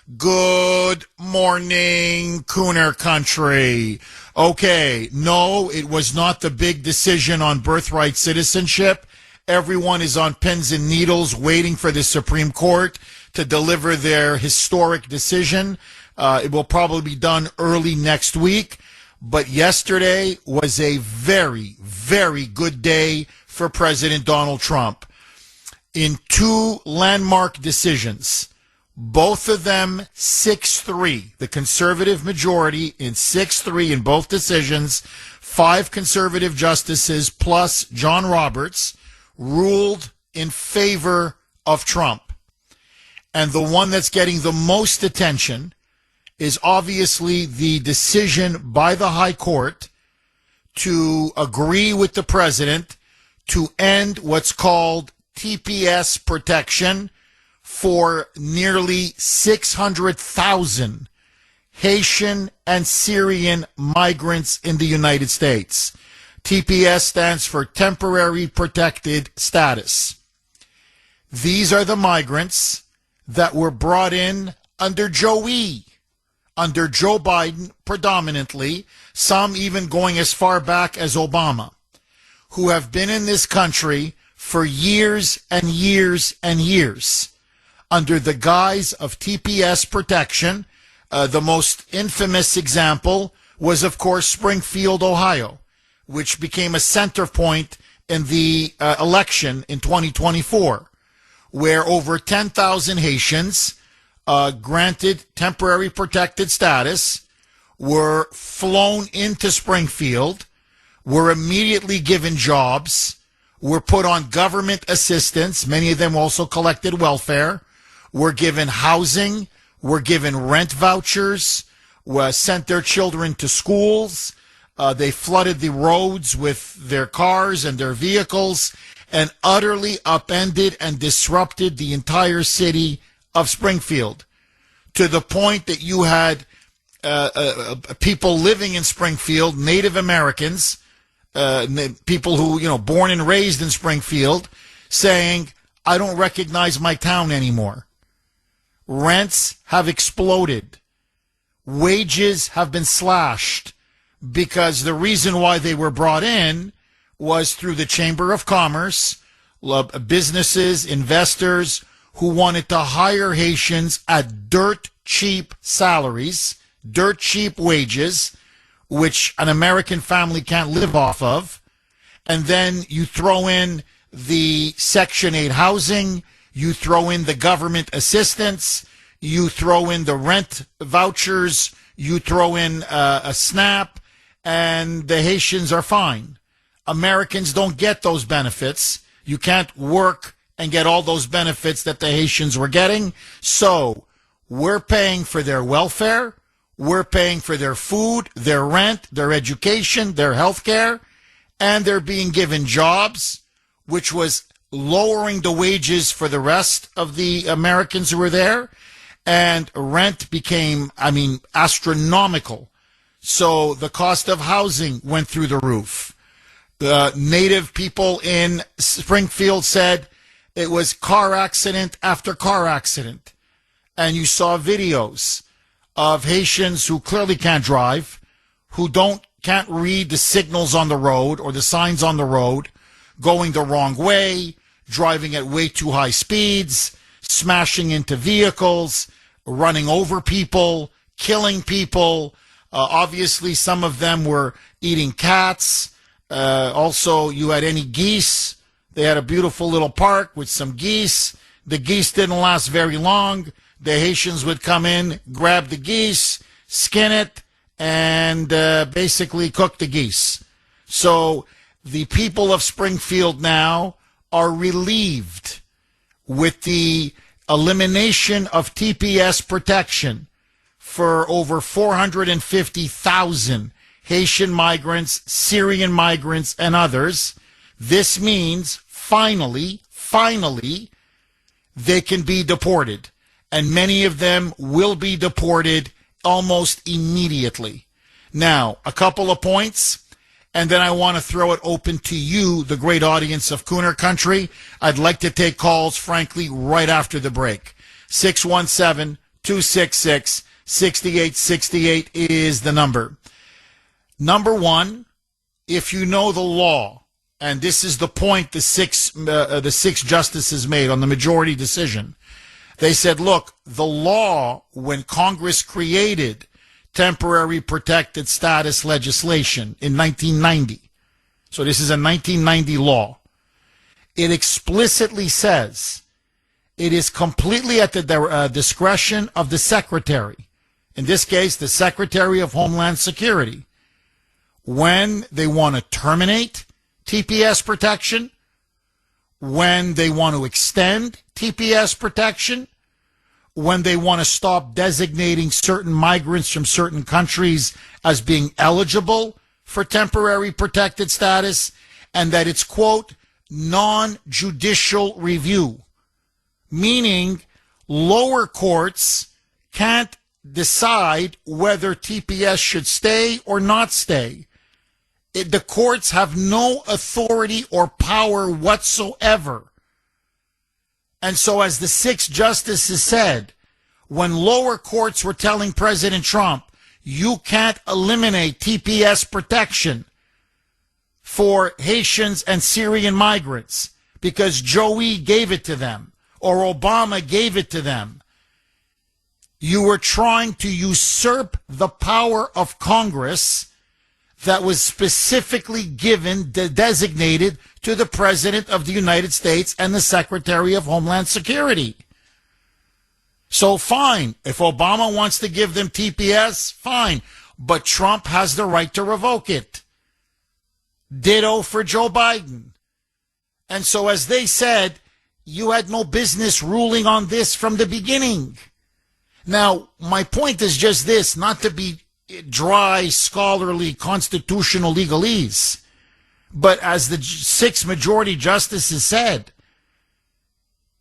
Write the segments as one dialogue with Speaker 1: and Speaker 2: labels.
Speaker 1: Good morning, Kuhner country. Okay, no, it was not the big decision on birthright citizenship. Everyone is on pins and needles waiting for the Supreme Court to deliver their historic decision. It will probably be done early next week. But yesterday was a very, very good day for President Donald Trump. In two landmark decisions, both of them 6-3, the conservative majority in 6-3 in both decisions, 5 conservative justices plus John Roberts ruled in favor of Trump. And the one that's getting the most attention is obviously the decision by the High Court to agree with the president to end what's called TPS protection for nearly 600,000 Haitian and Syrian migrants in the United States. TPS stands for Temporary Protected Status. These are the migrants that were brought in under Joe Biden predominantly, some even going as far back as Obama, who have been in this country for years and years and years under the guise of TPS protection. The most infamous example was, of course, Springfield, Ohio, which became a center point in the election in 2024, where over 10,000 Haitians granted temporary protected status were flown into Springfield, were immediately given jobs, were put on government assistance. Many of them also collected welfare, were given housing, were given rent vouchers, sent their children to schools. They flooded the roads with their cars and their vehicles and utterly upended and disrupted the entire city of Springfield, to the point that you had people living in Springfield, Native Americans, people who, born and raised in Springfield, saying, I don't recognize my town anymore. Rents have exploded. Wages have been slashed because the reason why they were brought in was through the Chamber of Commerce, businesses, investors who wanted to hire Haitians at dirt cheap salaries, dirt cheap wages, which an American family can't live off of. And then you throw in the Section 8 housing, you throw in the government assistance, you throw in the rent vouchers, you throw in a SNAP, and the Haitians are fine. Americans don't get those benefits. You can't work and get all those benefits that the Haitians were getting. So we're paying for their welfare. We're paying for their food, their rent, their education, their health care, and they're being given jobs, which was lowering the wages for the rest of the Americans who were there. And rent became, astronomical. So the cost of housing went through the roof. The native people in Springfield said it was car accident after car accident. And you saw videos of Haitians who clearly can't drive, who can't read the signals on the road or the signs on the road, going the wrong way, driving at way too high speeds, smashing into vehicles, running over people, killing people. Obviously, some of them were eating cats. Also, you had any geese. They had a beautiful little park with some geese. The geese didn't last very long. The Haitians would come in, grab the geese, skin it, and basically cook the geese. So the people of Springfield now are relieved with the elimination of TPS protection for over 450,000 Haitian migrants, Syrian migrants, and others. This means finally, they can be deported. And many of them will be deported almost immediately. Now, a couple of points, and then I want to throw it open to you, the great audience of Kuhner Country. I'd like to take calls, frankly, right after the break. 617 266-6868 is the number. Number one, if you know the law, and this is the point the six justices made on the majority decision, they said, look, the law, when Congress created temporary protected status legislation in 1990, so this is a 1990 law, it explicitly says it is completely at the discretion of the Secretary, in this case, the Secretary of Homeland Security, when they want to terminate TPS protection, when they want to extend TPS protection, when they want to stop designating certain migrants from certain countries as being eligible for temporary protected status, and that it's, quote, non-judicial review, meaning lower courts can't decide whether TPS should stay or not stay. The courts have no authority or power whatsoever. And so, as the six justices said, when lower courts were telling President Trump, you can't eliminate TPS protection for Haitians and Syrian migrants because Joey gave it to them or Obama gave it to them, you were trying to usurp the power of Congress that was specifically designated to the President of the United States and the Secretary of Homeland Security. So fine, if Obama wants to give them TPS, fine, but Trump has the right to revoke it. Ditto for Joe Biden. And so, as they said, you had no business ruling on this from the beginning. Now, my point is just this, not to be dry, scholarly, constitutional legalese, but as the six majority justices said,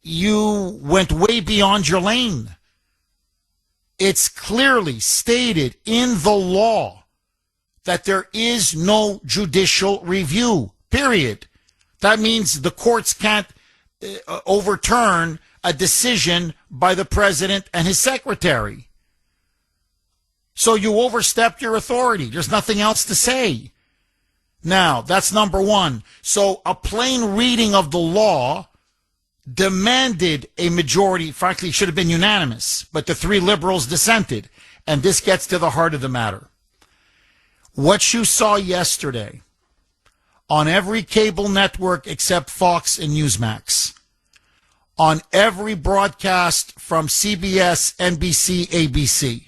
Speaker 1: you went way beyond your lane. It's clearly stated in the law that there is no judicial review, period. That means the courts can't overturn a decision by the president and his secretary. So you overstepped your authority. There's nothing else to say. Now, that's number one. So a plain reading of the law demanded a majority. Frankly, it should have been unanimous, but the three liberals dissented. And this gets to the heart of the matter. What you saw yesterday on every cable network except Fox and Newsmax, on every broadcast from CBS, NBC, ABC,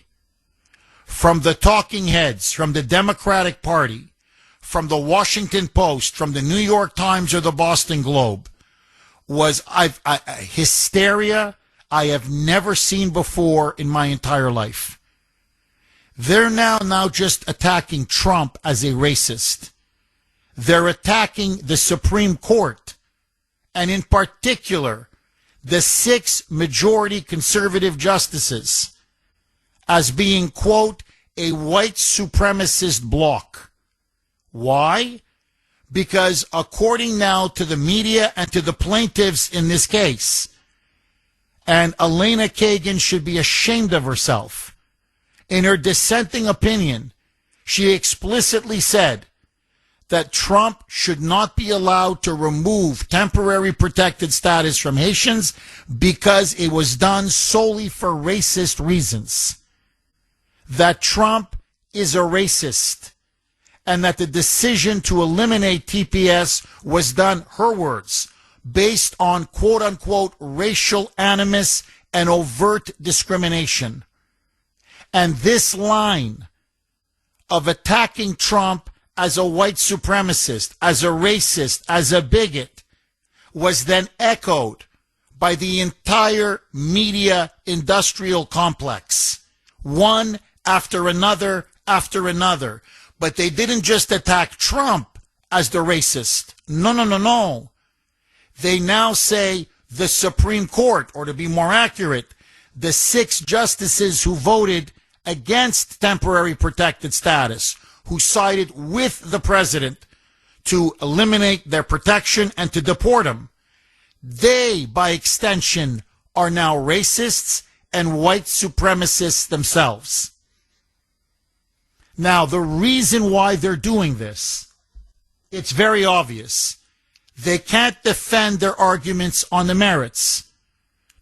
Speaker 1: from the talking heads, from the Democratic Party, from the Washington Post, from the New York Times or the Boston Globe, was hysteria I have never seen before in my entire life. They're now just attacking Trump as a racist. They're attacking the Supreme Court, and in particular, the six majority conservative justices, as being, quote, a white supremacist bloc. Why? Because according now to the media and to the plaintiffs in this case, and Elena Kagan should be ashamed of herself, in her dissenting opinion, she explicitly said that Trump should not be allowed to remove temporary protected status from Haitians because it was done solely for racist reasons. That Trump is a racist, and that the decision to eliminate TPS was done, her words, based on quote-unquote racial animus and overt discrimination. And this line of attacking Trump as a white supremacist, as a racist, as a bigot, was then echoed by the entire media industrial complex, one after another after another. But they didn't just attack Trump as the racist. No. They now say the Supreme Court, or to be more accurate, the six justices who voted against temporary protected status, who sided with the president to eliminate their protection and to deport him, they, by extension, are now racists and white supremacists themselves. Now, the reason why they're doing this, it's very obvious. They can't defend their arguments on the merits.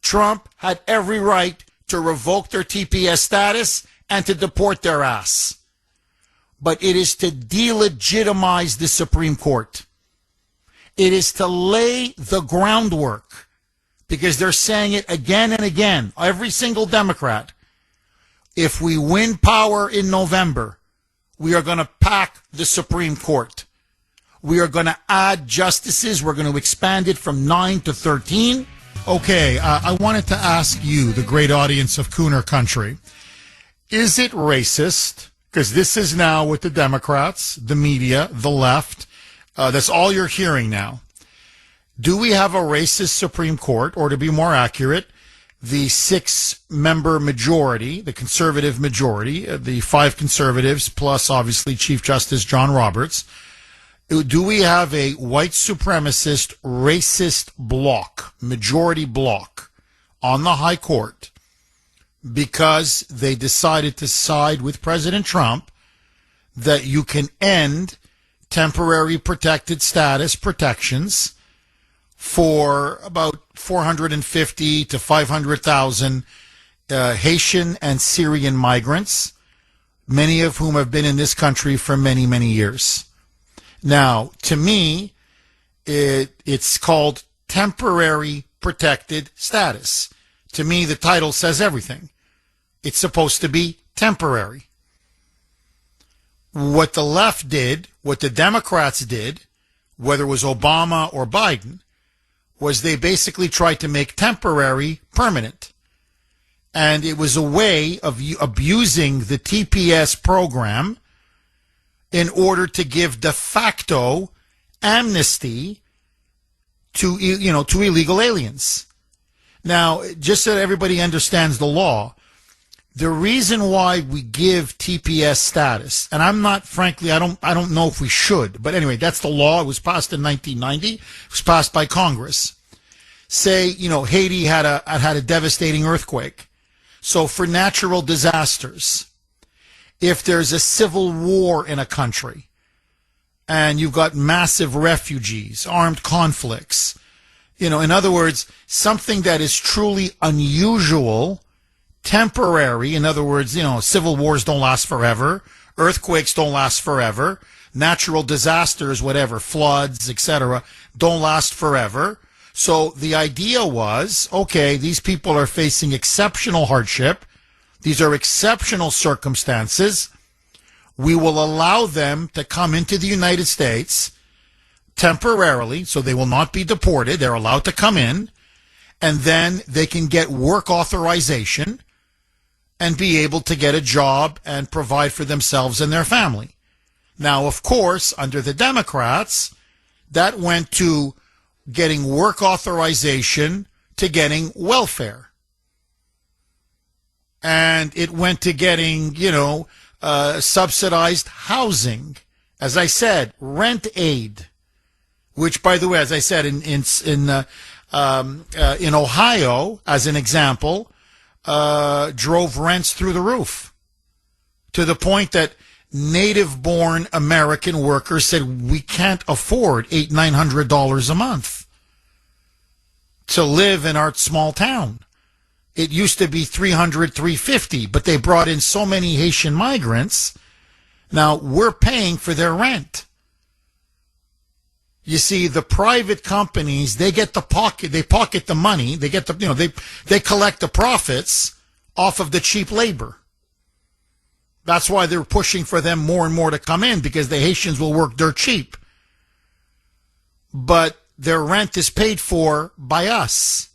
Speaker 1: Trump had every right to revoke their TPS status and to deport their ass. But it is to delegitimize the Supreme Court. It is to lay the groundwork, because they're saying it again and again, every single Democrat. If we win power in November, we are going to pack the Supreme Court. We are going to add justices. We're going to expand it from 9 to 13. Okay, I wanted to ask you, the great audience of Kuhner Country, is it racist? Because this is now with the Democrats, the media, the left. That's all you're hearing now. Do we have a racist Supreme Court, or to be more accurate, the 6-member majority, the conservative majority, the 5 conservatives, plus obviously Chief Justice John Roberts? Do we have a white supremacist, racist bloc, majority bloc, on the High Court because they decided to side with President Trump that you can end temporary protected status protections for about 450 to 500,000 Haitian and Syrian migrants, many of whom have been in this country for many, many years? Now, to me, it's called temporary protected status. To me, the title says everything. It's supposed to be temporary. What the left did, what the Democrats did, whether it was Obama or Biden, was they basically tried to make temporary permanent. And it was a way of abusing the TPS program in order to give de facto amnesty to illegal aliens. Now, just so that everybody understands the law, the reason why we give TPS status, and I'm not, frankly, I don't know if we should, but anyway, that's the law. It was passed in 1990. It was passed by Congress. Say, Haiti had a devastating earthquake. So for natural disasters, if there's a civil war in a country and you've got massive refugees, armed conflicts, in other words, something that is truly unusual, temporary, in other words, civil wars don't last forever, earthquakes don't last forever, natural disasters, whatever, floods, etc., don't last forever. So the idea was, okay, these people are facing exceptional hardship. These are exceptional circumstances. We will allow them to come into the United States temporarily, so they will not be deported. They're allowed to come in, and then they can get work authorization and be able to get a job and provide for themselves and their family. Now, of course, under the Democrats, that went to getting work authorization to getting welfare. And it went to getting, subsidized housing. As I said, rent aid, which, by the way, as I said, in Ohio, as an example, drove rents through the roof to the point that native-born American workers said, we can't afford $800-900 a month to live in our small town. It used to be $300-350, but they brought in so many Haitian migrants. Now we're paying for their rent. You see, the private companies, they pocket the money. They get they collect the profits off of the cheap labor. That's why they're pushing for them more and more to come in, because the Haitians will work dirt cheap. But their rent is paid for by us.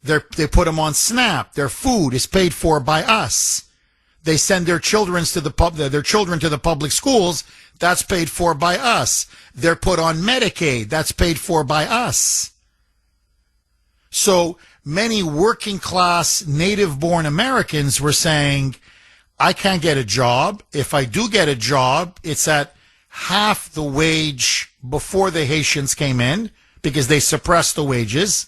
Speaker 1: They put them on SNAP. Their food is paid for by us. They send their children to the public schools. That's paid for by us. They're put on Medicaid. That's paid for by us. So many working class native-born Americans were saying, I can't get a job. If I do get a job, it's at half the wage before the Haitians came in, because they suppressed the wages.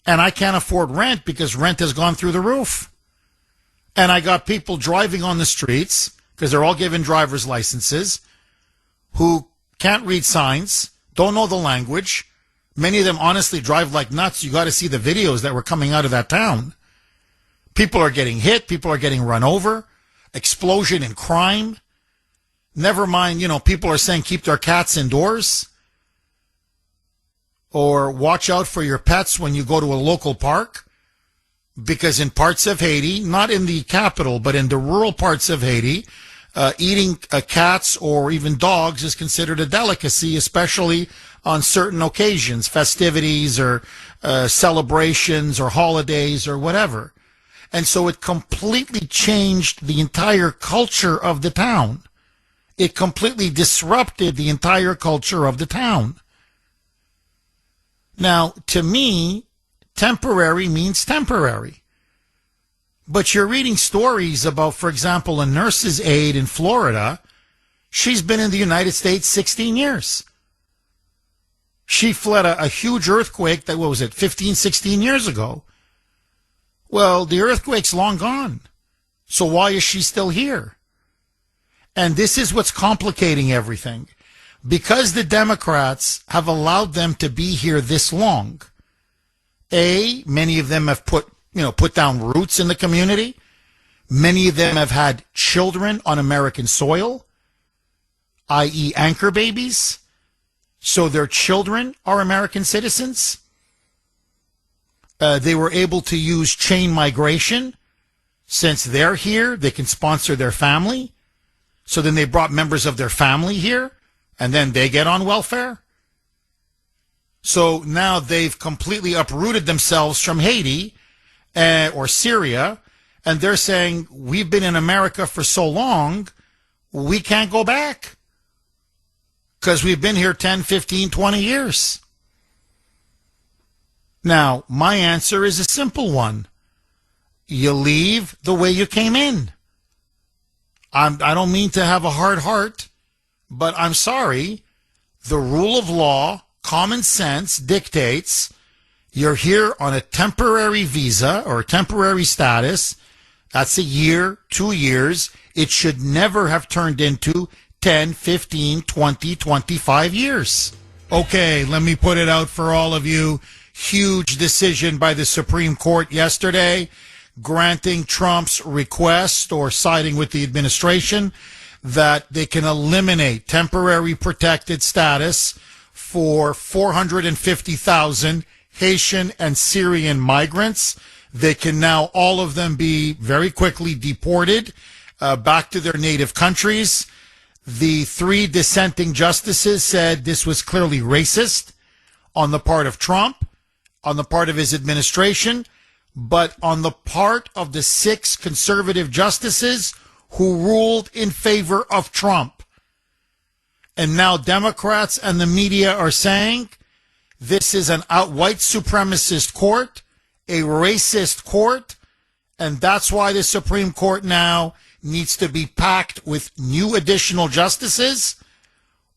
Speaker 1: And I can't afford rent because rent has gone through the roof. And I got people driving on the streets, because they're all given driver's licenses, who can't read signs, don't know the language. Many of them honestly drive like nuts. You got to see the videos that were coming out of that town. People are getting hit. People are getting run over. Explosion in crime. Never mind, people are saying keep their cats indoors. Or watch out for your pets when you go to a local park. Because in parts of Haiti, not in the capital, but in the rural parts of Haiti, eating cats or even dogs is considered a delicacy, especially on certain occasions, festivities or celebrations or holidays or whatever. And so it completely changed the entire culture of the town. It completely disrupted the entire culture of the town. Now, to me, temporary means temporary. But you're reading stories about, for example, a nurse's aide in Florida. She's been in the United States 16 years. She fled a huge earthquake that, 15, 16 years ago. Well, the earthquake's long gone. So why is she still here? And this is what's complicating everything. Because the Democrats have allowed them to be here this long. Many of them have put down roots in the community. Many of them have had children on American soil, i.e. anchor babies. So their children are American citizens. They were able to use chain migration. Since they're here, they can sponsor their family. So then they brought members of their family here, and then they get on welfare. So now they've completely uprooted themselves from Haiti or Syria, and they're saying, we've been in America for so long, we can't go back because we've been here 10, 15, 20 years. Now, my answer is a simple one. You leave the way you came in. I don't mean to have a hard heart, but I'm sorry. The rule of law, common sense dictates you're here on a temporary visa or a temporary status. That's a year, 2 years. It should never have turned into 10, 15, 20, 25 years. Okay, let me put it out for all of you. Huge decision by the Supreme Court yesterday, granting Trump's request or siding with the administration that they can eliminate temporary protected status for 450,000 Haitian and Syrian migrants. They can now, all of them, be very quickly deported back to their native countries. The 3 dissenting justices said this was clearly racist on the part of Trump, on the part of his administration, but on the part of the 6 conservative justices who ruled in favor of Trump. And now Democrats and the media are saying this is an white supremacist court, a racist court, and that's why the Supreme Court now needs to be packed with new additional justices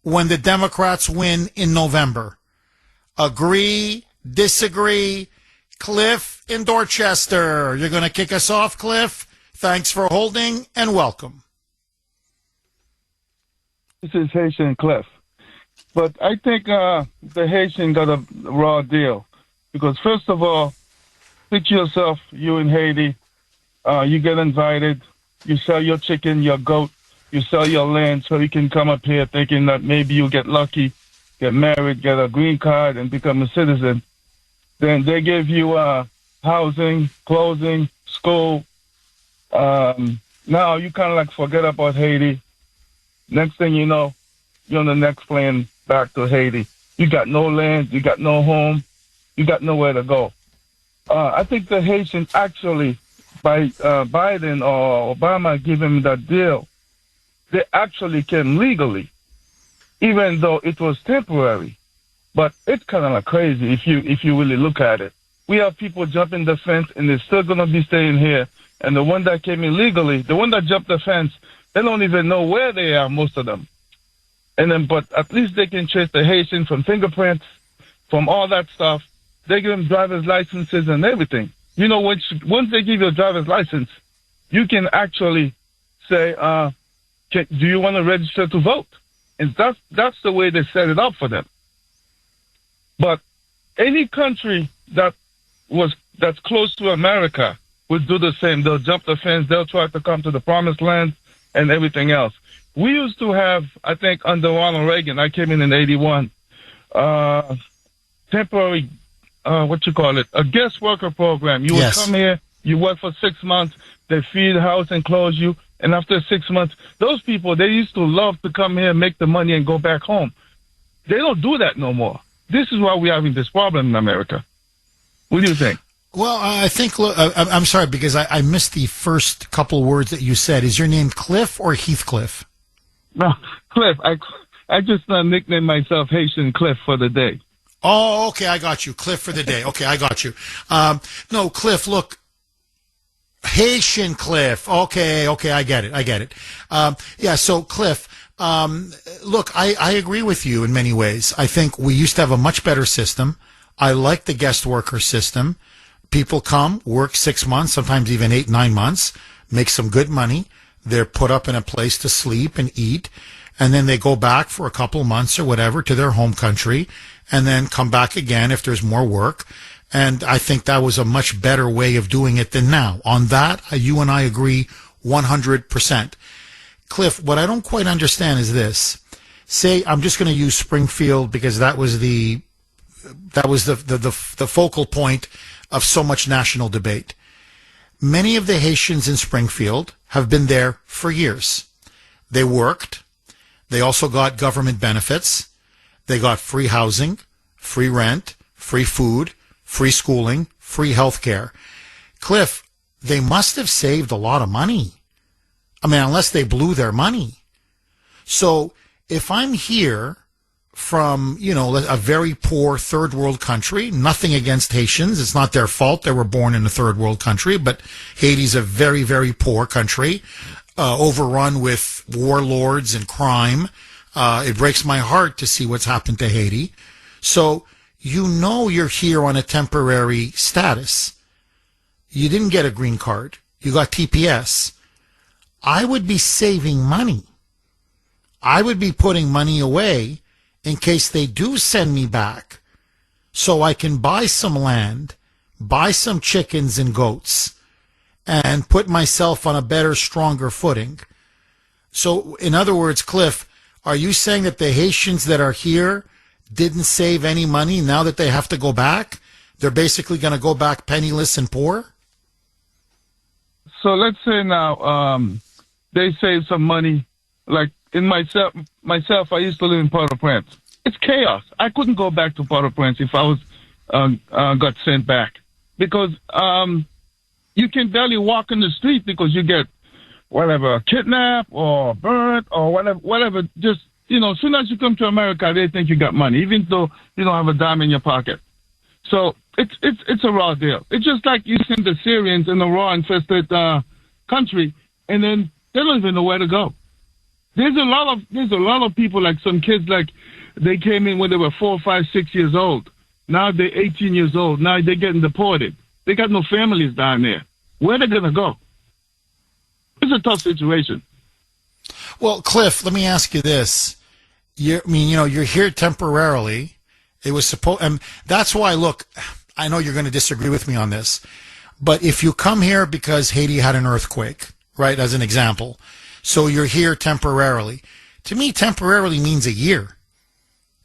Speaker 1: when the Democrats win in November. Agree, disagree? Cliff in Dorchester. You're going to kick us off, Cliff? Thanks for holding and welcome.
Speaker 2: This is Haitian Cliff. But I think the Haitian got a raw deal. Because first of all, picture yourself, you in Haiti, you get invited, you sell your chicken, your goat, you sell your land so you can come up here thinking that maybe you'll get lucky, get married, get a green card, and become a citizen. Then they give you housing, clothing, school. Now you kind of like forget about Haiti. Next thing you know, you're on the next plane back to Haiti. You got no land, you got no home, you got nowhere to go. I think the Haitians actually, by Biden or Obama giving that deal, they actually came legally, even though it was temporary. But it's kind of like crazy if you really look at it. We have people jumping the fence and they're still going to be staying here. And the one that came illegally, the one that jumped the fence, they don't even know where they are, most of them. And then, but at least they can trace the Haitian from fingerprints, from all that stuff. they give them driver's licenses and everything. You know, once they give you a driver's license, you can actually say, do you want to register to vote? And that's the way they set it up for them. But any country that's close to America would do the same. They'll jump the fence. They'll try to come to the promised land and everything else. We used to have, I think, under Ronald Reagan, I came in 81, temporary, a guest worker program. You would come here, you work for 6 months, they feed, house, and clothe you. And after 6 months, those people, they used to love to come here, make the money, and go back home. They don't do that no more. This is why we're having this problem in America. What do you think?
Speaker 1: Well, I think, look, I'm sorry, because I missed the first couple words that you said. Is your name Cliff or Heathcliff?
Speaker 2: No, Cliff. I just nicknamed myself Haitian Cliff for the day.
Speaker 1: Oh, okay, I got you. Cliff for the day. Okay, I got you. No, Cliff, look. Haitian Cliff. Okay, I get it. Yeah, so Cliff, look, I agree with you in many ways. I think we used to have a much better system. I like the guest worker system. People come, work 6 months, sometimes even 8, 9 months, make some good money. They're put up in a place to sleep and eat, and then they go back for a couple months or whatever to their home country, and then come back again if there's more work. And I think that was a much better way of doing it than now. On that, you and I agree 100%. Cliff, what I don't quite understand is this. Say, I'm just going to use Springfield because that was the focal point of so much national debate. Many of the Haitians in Springfield have been there for years. They worked. They also got government benefits. They got free housing, free rent, free food, free schooling, free health care. Cliff, they must have saved a lot of money. I mean, unless they blew their money. So if I'm here from, a very poor third world country, nothing against Haitians. It's not their fault. They were born in a third world country, but Haiti's a very, very poor country, overrun with warlords and crime. It breaks my heart to see what's happened to Haiti. So, you're here on a temporary status. You didn't get a green card. You got TPS. I would be saving money. I would be putting money away in case they do send me back so I can buy some land, buy some chickens and goats, and put myself on a better, stronger footing. So, in other words, Cliff, are you saying that the Haitians that are here didn't save any money now that they have to go back? They're basically going to go back penniless and poor?
Speaker 2: So let's say now they save some money. Like in myself, I used to live in Port-au-Prince. It's chaos. I couldn't go back to Port-au-Prince if I was got sent back because you can barely walk in the street because you get whatever kidnapped or burnt or whatever. Just as soon as you come to America, they think you got money, even though you don't have a dime in your pocket. So it's a raw deal. It's just like you send the Syrians in a raw infested country, and then they don't even know where to go. There's a lot of people, like some kids, like they came in when they were 4, 5, 6 years old. Now they're 18 years old. Now they're getting deported. They got no families down there. Where are they gonna go? It's a tough situation.
Speaker 1: Well, Cliff, let me ask you this. You're here temporarily. It was supposed, and that's why, look, I know you're going to disagree with me on this, but if you come here because Haiti had an earthquake, right, as an example, so you're here temporarily. To me, temporarily means a year,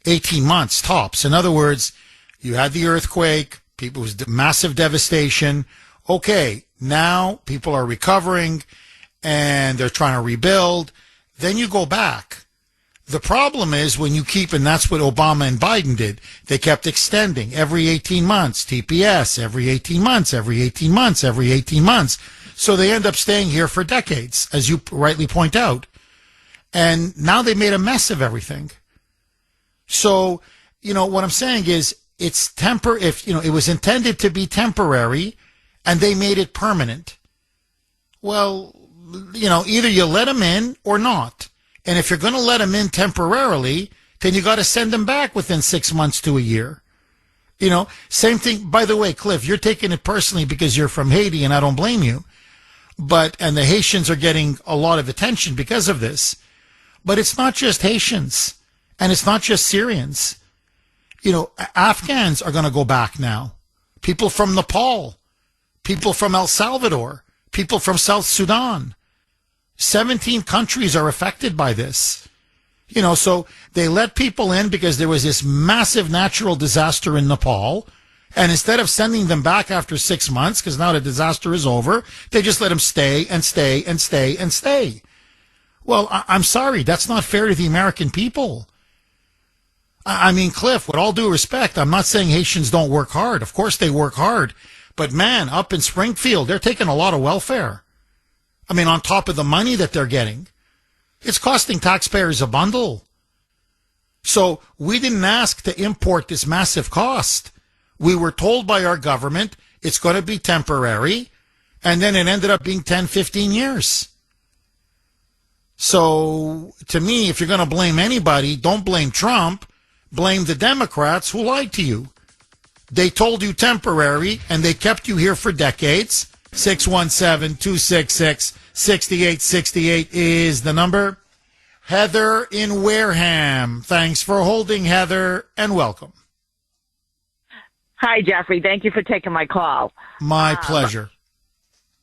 Speaker 1: 18 months tops. In other words, you had the earthquake, it was massive devastation. Okay, now people are recovering and they're trying to rebuild. Then you go back. The problem is when you keep, and that's what Obama and Biden did, they kept extending every 18 months, TPS, every 18 months, every 18 months, every 18 months. So they end up staying here for decades, as you rightly point out. And now they made a mess of everything. So, what I'm saying is it's it was intended to be temporary and they made it permanent. Well, either you let them in or not. And if you're going to let them in temporarily, then you got to send them back within 6 months to a year. Same thing. By the way, Cliff, you're taking it personally because you're from Haiti, and I don't blame you. And the Haitians are getting a lot of attention because of this. But it's not just Haitians, and it's not just Syrians. Afghans are going to go back now. People from Nepal, people from El Salvador, people from South Sudan. 17 countries are affected by this. So they let people in because there was this massive natural disaster in Nepal. And instead of sending them back after 6 months, because now the disaster is over, they just let them stay and stay and stay and stay. Well, I'm sorry, that's not fair to the American people. I mean, Cliff, with all due respect, I'm not saying Haitians don't work hard. Of course they work hard. But man, up in Springfield, they're taking a lot of welfare. I mean, on top of the money that they're getting. It's costing taxpayers a bundle. So we didn't ask to import this massive cost. We were told by our government it's going to be temporary, and then it ended up being 10, 15 years. So to me, if you're going to blame anybody, don't blame Trump. Blame the Democrats who lied to you. They told you temporary, and they kept you here for decades. 617-266-6868 is the number. Heather in Wareham. Thanks for holding, Heather, and welcome.
Speaker 3: Hi, Jeffrey. Thank you for taking my call.
Speaker 1: My pleasure.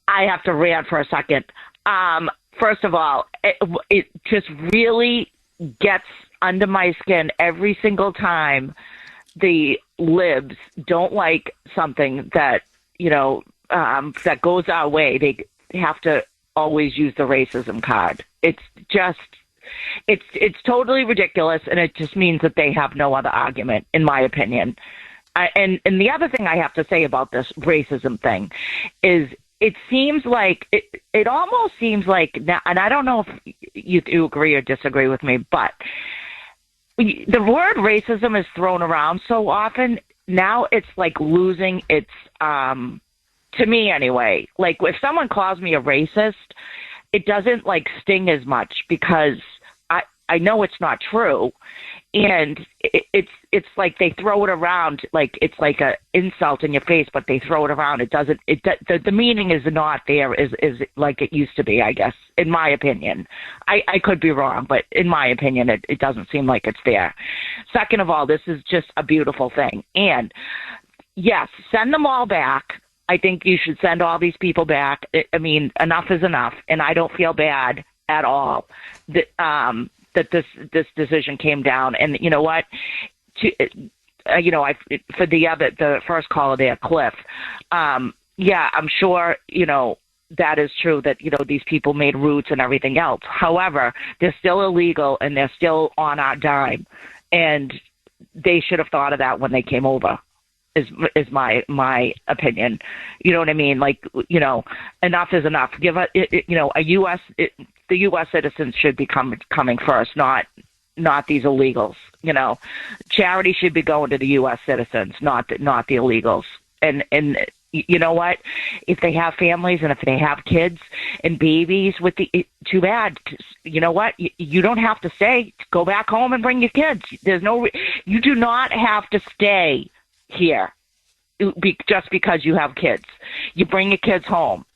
Speaker 3: I have to rant for a second. First of all, it just really gets under my skin every single time the libs don't like something that, that goes our way. They have to always use the racism card. It's totally ridiculous, and it just means that they have no other argument, in my opinion. And the other thing I have to say about this racism thing is it seems like it almost seems like now, and I don't know if you agree or disagree with me, but the word racism is thrown around so often. Now it's like losing its, to me anyway, like if someone calls me a racist, it doesn't like sting as much because I know it's not true. And it's like they throw it around like it's like a insult in your face, but they throw it around. The meaning is not there is like it used to be, I guess, in my opinion. I could be wrong, but in my opinion, it doesn't seem like it's there. Second of all, this is just a beautiful thing. And yes, send them all back. I think you should send all these people back. I mean, enough is enough. And I don't feel bad at all that this decision came down. And you know what? For the first caller there, Cliff. Yeah, I'm sure that is true that these people made routes and everything else. However, they're still illegal and they're still on our dime, and they should have thought of that when they came over. Is my opinion. You know what I mean? Like enough is enough. Give a the U.S. citizens should be coming first, not these illegals. Charity should be going to the U.S. citizens, not the illegals. And you know what? If they have families and if they have kids and babies, too bad. You know what? You don't have to stay. Go back home and bring your kids. You do not have to stay here just because you have kids. You bring your kids home.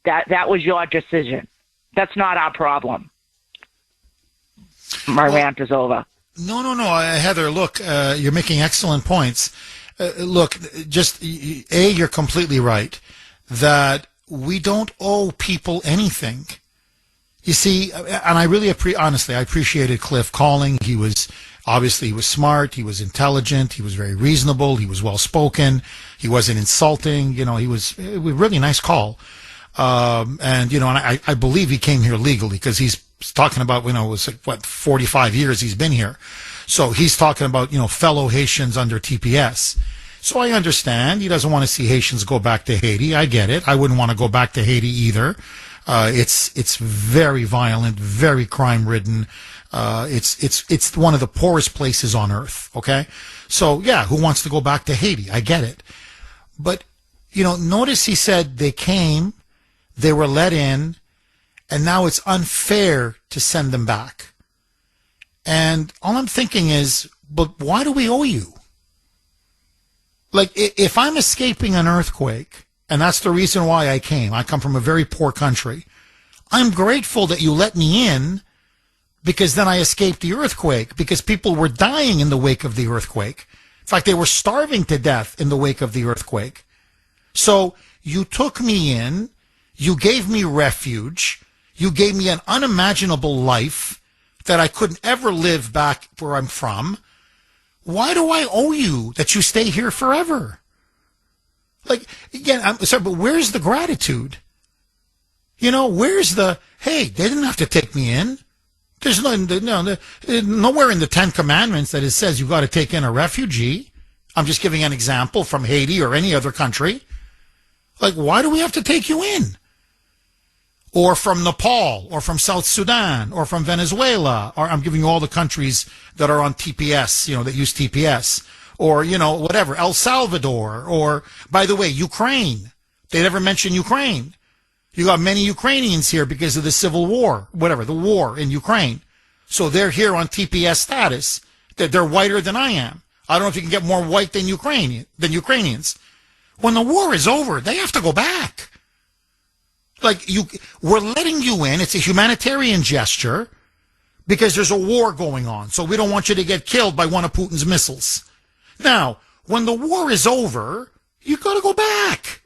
Speaker 3: That was your decision. That's not our problem. My rant is over.
Speaker 1: No. Heather, look, you're making excellent points. Look, you're completely right that we don't owe people anything. You see, and I really honestly, I appreciated Cliff calling. He was smart. He was intelligent. He was very reasonable. He was well spoken. He wasn't insulting. It was a really nice call. And I believe he came here legally because he's talking about, it was 45 years he's been here. So he's talking about, fellow Haitians under TPS. So I understand he doesn't want to see Haitians go back to Haiti. I get it. I wouldn't want to go back to Haiti either. It's very violent, very crime ridden. It's one of the poorest places on earth. Okay. So yeah, who wants to go back to Haiti? I get it. But, notice he said they came, they were let in, and now it's unfair to send them back. And all I'm thinking is, but why do we owe you? Like, if I'm escaping an earthquake, and that's the reason why I came, I come from a very poor country, I'm grateful that you let me in because then I escaped the earthquake because people were dying in the wake of the earthquake. In fact, they were starving to death in the wake of the earthquake. So you took me in, you gave me refuge, you gave me an unimaginable life that I couldn't ever live back where I'm from. Why do I owe you that you stay here forever? Like, again, I'm sorry, but where's the gratitude? You know, where's the, hey, they didn't have to take me in. There's nowhere in the Ten Commandments that it says you got to take in a refugee. I'm just giving an example from Haiti or any other country. Like, why do we have to take you in? Or from Nepal, or from South Sudan, or from Venezuela, or I'm giving you all the countries that are on TPS, that use TPS, or, whatever, El Salvador, or, by the way, Ukraine. They never mention Ukraine. You got many Ukrainians here because of the civil war, whatever, the war in Ukraine. So they're here on TPS status. They're whiter than I am. I don't know if you can get more white than Ukrainians. When the war is over, they have to go back. Like, we're letting you in. It's a humanitarian gesture because there's a war going on. So we don't want you to get killed by one of Putin's missiles. Now, when the war is over, you got to go back.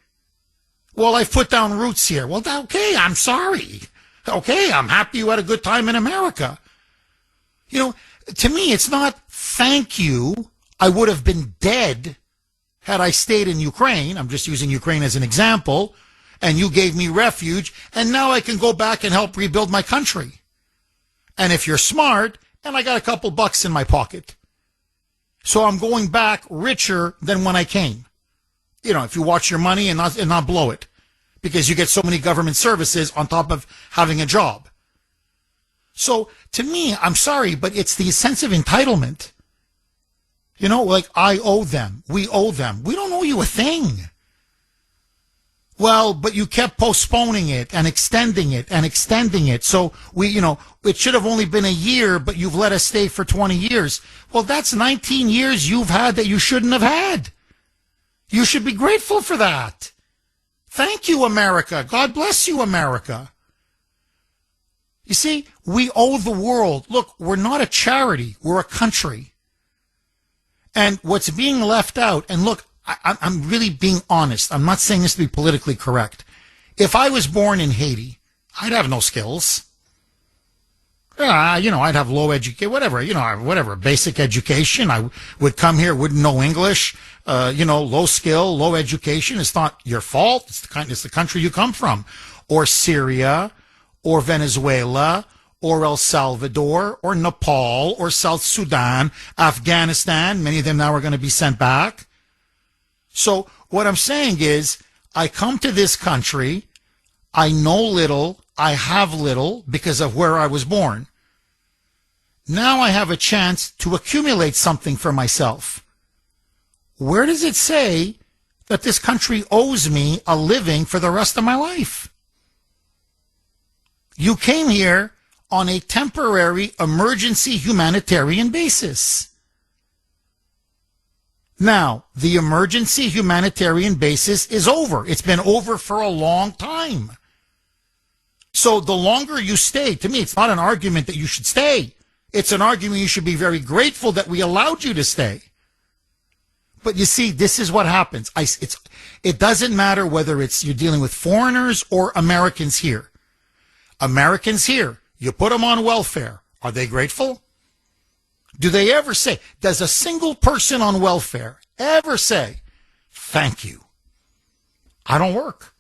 Speaker 1: Well, I've put down roots here. Well, okay, I'm sorry. Okay, I'm happy you had a good time in America. To me, it's not thank you. I would have been dead had I stayed in Ukraine. I'm just using Ukraine as an example. And you gave me refuge, and now I can go back and help rebuild my country. And if you're smart, and I got a couple bucks in my pocket. So I'm going back richer than when I came. If you watch your money and not blow it. Because you get so many government services on top of having a job. So, to me, I'm sorry, but it's the sense of entitlement. Like, I owe them. We owe them. We don't owe you a thing. Well, but you kept postponing it and extending it and extending it. So it should have only been a year, but you've let us stay for 20 years. Well, that's 19 years you've had that you shouldn't have had. You should be grateful for that. Thank you, America. God bless you, America. You see, we owe the world. Look, we're not a charity. We're a country. And what's being left out, and look, I'm really being honest. I'm not saying this to be politically correct. If I was born in Haiti, I'd have no skills. I'd have low education, whatever, basic education. I would come here, wouldn't know English, low skill, low education. It's not your fault. It's the country you come from. Or Syria, or Venezuela, or El Salvador, or Nepal, or South Sudan, Afghanistan. Many of them now are going to be sent back. So what I'm saying is, I come to this country, I know little, I have little because of where I was born. Now I have a chance to accumulate something for myself. Where does it say that this country owes me a living for the rest of my life? You came here on a temporary emergency humanitarian basis. Now, the emergency humanitarian basis is over. It's been over for a long time. So the longer you stay, to me, it's not an argument that you should stay. It's an argument you should be very grateful that we allowed you to stay. But you see, this is what happens. It doesn't matter whether you're dealing with foreigners or Americans here. Americans here, you put them on welfare. Are they grateful? Do they ever say, does a single person on welfare ever say, thank you? I don't work.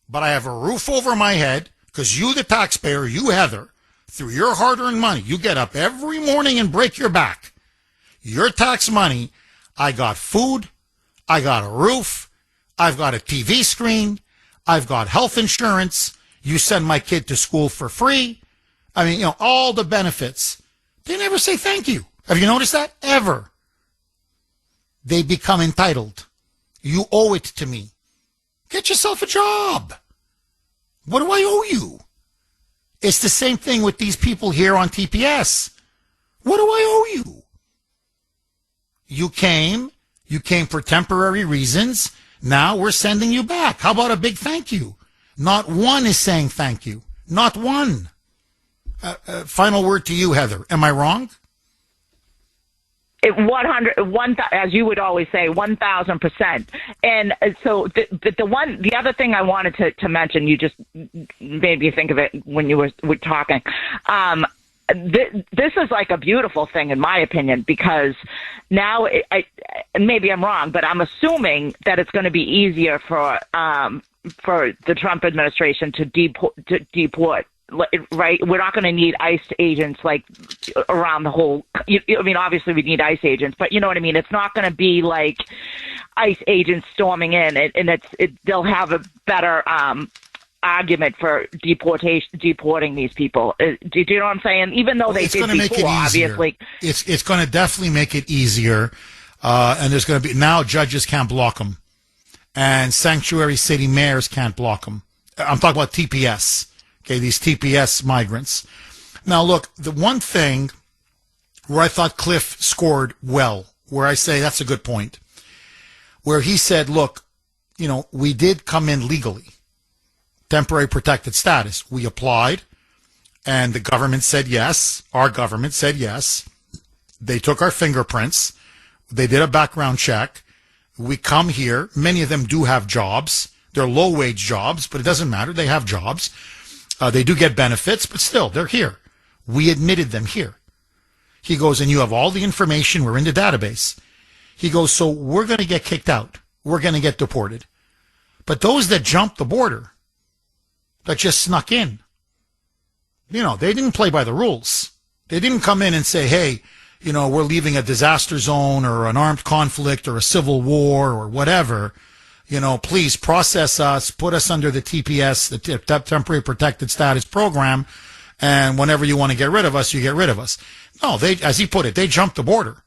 Speaker 1: But I have a roof over my head because you, the taxpayer, you, Heather, through your hard-earned money, you get up every morning and break your back. Your tax money, I got food, I got a roof, I've got a TV screen, I've got health insurance, you send my kid to school for free. I mean, all the benefits. They never say thank you. Have you noticed that? Ever. They become entitled. You owe it to me. Get yourself a job. What do I owe you? It's the same thing with these people here on TPS. What do I owe you? you came for temporary reasons. Now we're sending you back. How about a big thank you? Not one is saying thank you. Not one. Final word to you, Heather. Am I wrong?
Speaker 3: 100, as you would always say, 1,000%. And so the other thing I wanted to mention, you just made me think of it when you were talking. This is like a beautiful thing, in my opinion, because now maybe I'm wrong, but I'm assuming that it's going to be easier for the Trump administration to deport. Right, we're not going to need ICE agents like around the whole. I mean, obviously we need ICE agents, but you know what I mean. It's not going to be like ICE agents storming in, and they'll have a better argument for deporting these people. Do you know what I'm saying? Even though they did before, obviously,
Speaker 1: it's going to definitely make it easier. And there's going to be now judges can't block them, and sanctuary city mayors can't block them. I'm talking about TPS. Okay, these TPS migrants. Now, look, the one thing where I thought Cliff scored well, where I say that's a good point, where he said, look, you know, we did come in legally, temporary protected status. We applied, and the government said yes. Our government said yes. They took our fingerprints. They did a background check. We come here. Many of them do have jobs. They're low-wage jobs, but it doesn't matter. They have jobs. They do get benefits, but still, they're here. We admitted them here. He goes, and you have all the information. We're in the database. He goes, so we're going to get kicked out. We're going to get deported. But those that jumped the border, that just snuck in, you know, they didn't play by the rules. They didn't come in and say, hey, you know, we're leaving a disaster zone or an armed conflict or a civil war or whatever. You know, please process us, put us under the TPS, the Temporary Protected Status Program, and whenever you want to get rid of us, you get rid of us. No, they, as he put it, they jumped the border.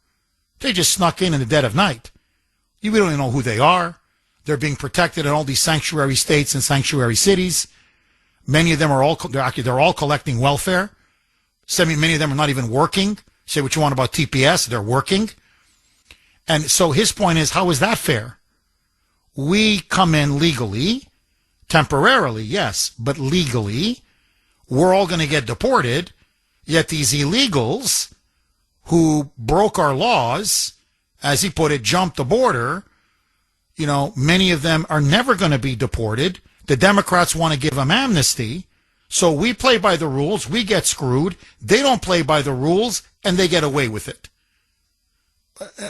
Speaker 1: They just snuck in the dead of night. We don't even know who they are. They're being protected in all these sanctuary states and sanctuary cities. Many of them they're all collecting welfare. Many of them are not even working. Say what you want about TPS, they're working. And so his point is, how is that fair? We come in legally, temporarily, yes, but legally. We're all going to get deported, yet these illegals who broke our laws, as he put it, jumped the border, you know, many of them are never going to be deported. The Democrats want to give them amnesty, so we play by the rules, we get screwed. They don't play by the rules, and they get away with it.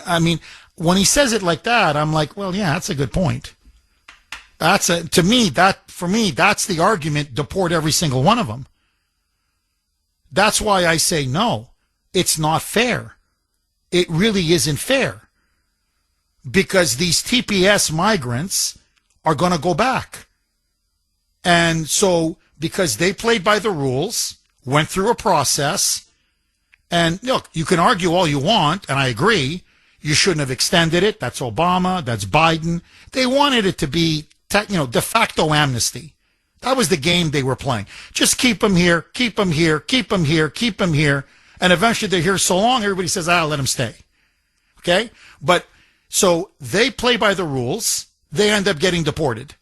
Speaker 1: I mean, when he says it like that, I'm like, well, yeah, that's a good point. For me, that's the argument, deport every single one of them. That's why I say no, it's not fair. It really isn't fair. Because these TPS migrants are going to go back. And so, because they played by the rules, went through a process, and look, you can argue all you want, and I agree, you shouldn't have extended it. That's Obama. That's Biden. They wanted it to be, de facto amnesty. That was the game they were playing. Just keep them here, keep them here, keep them here, keep them here. And eventually they're here so long, everybody says, let them stay. Okay? But, so they play by the rules. They end up getting deported.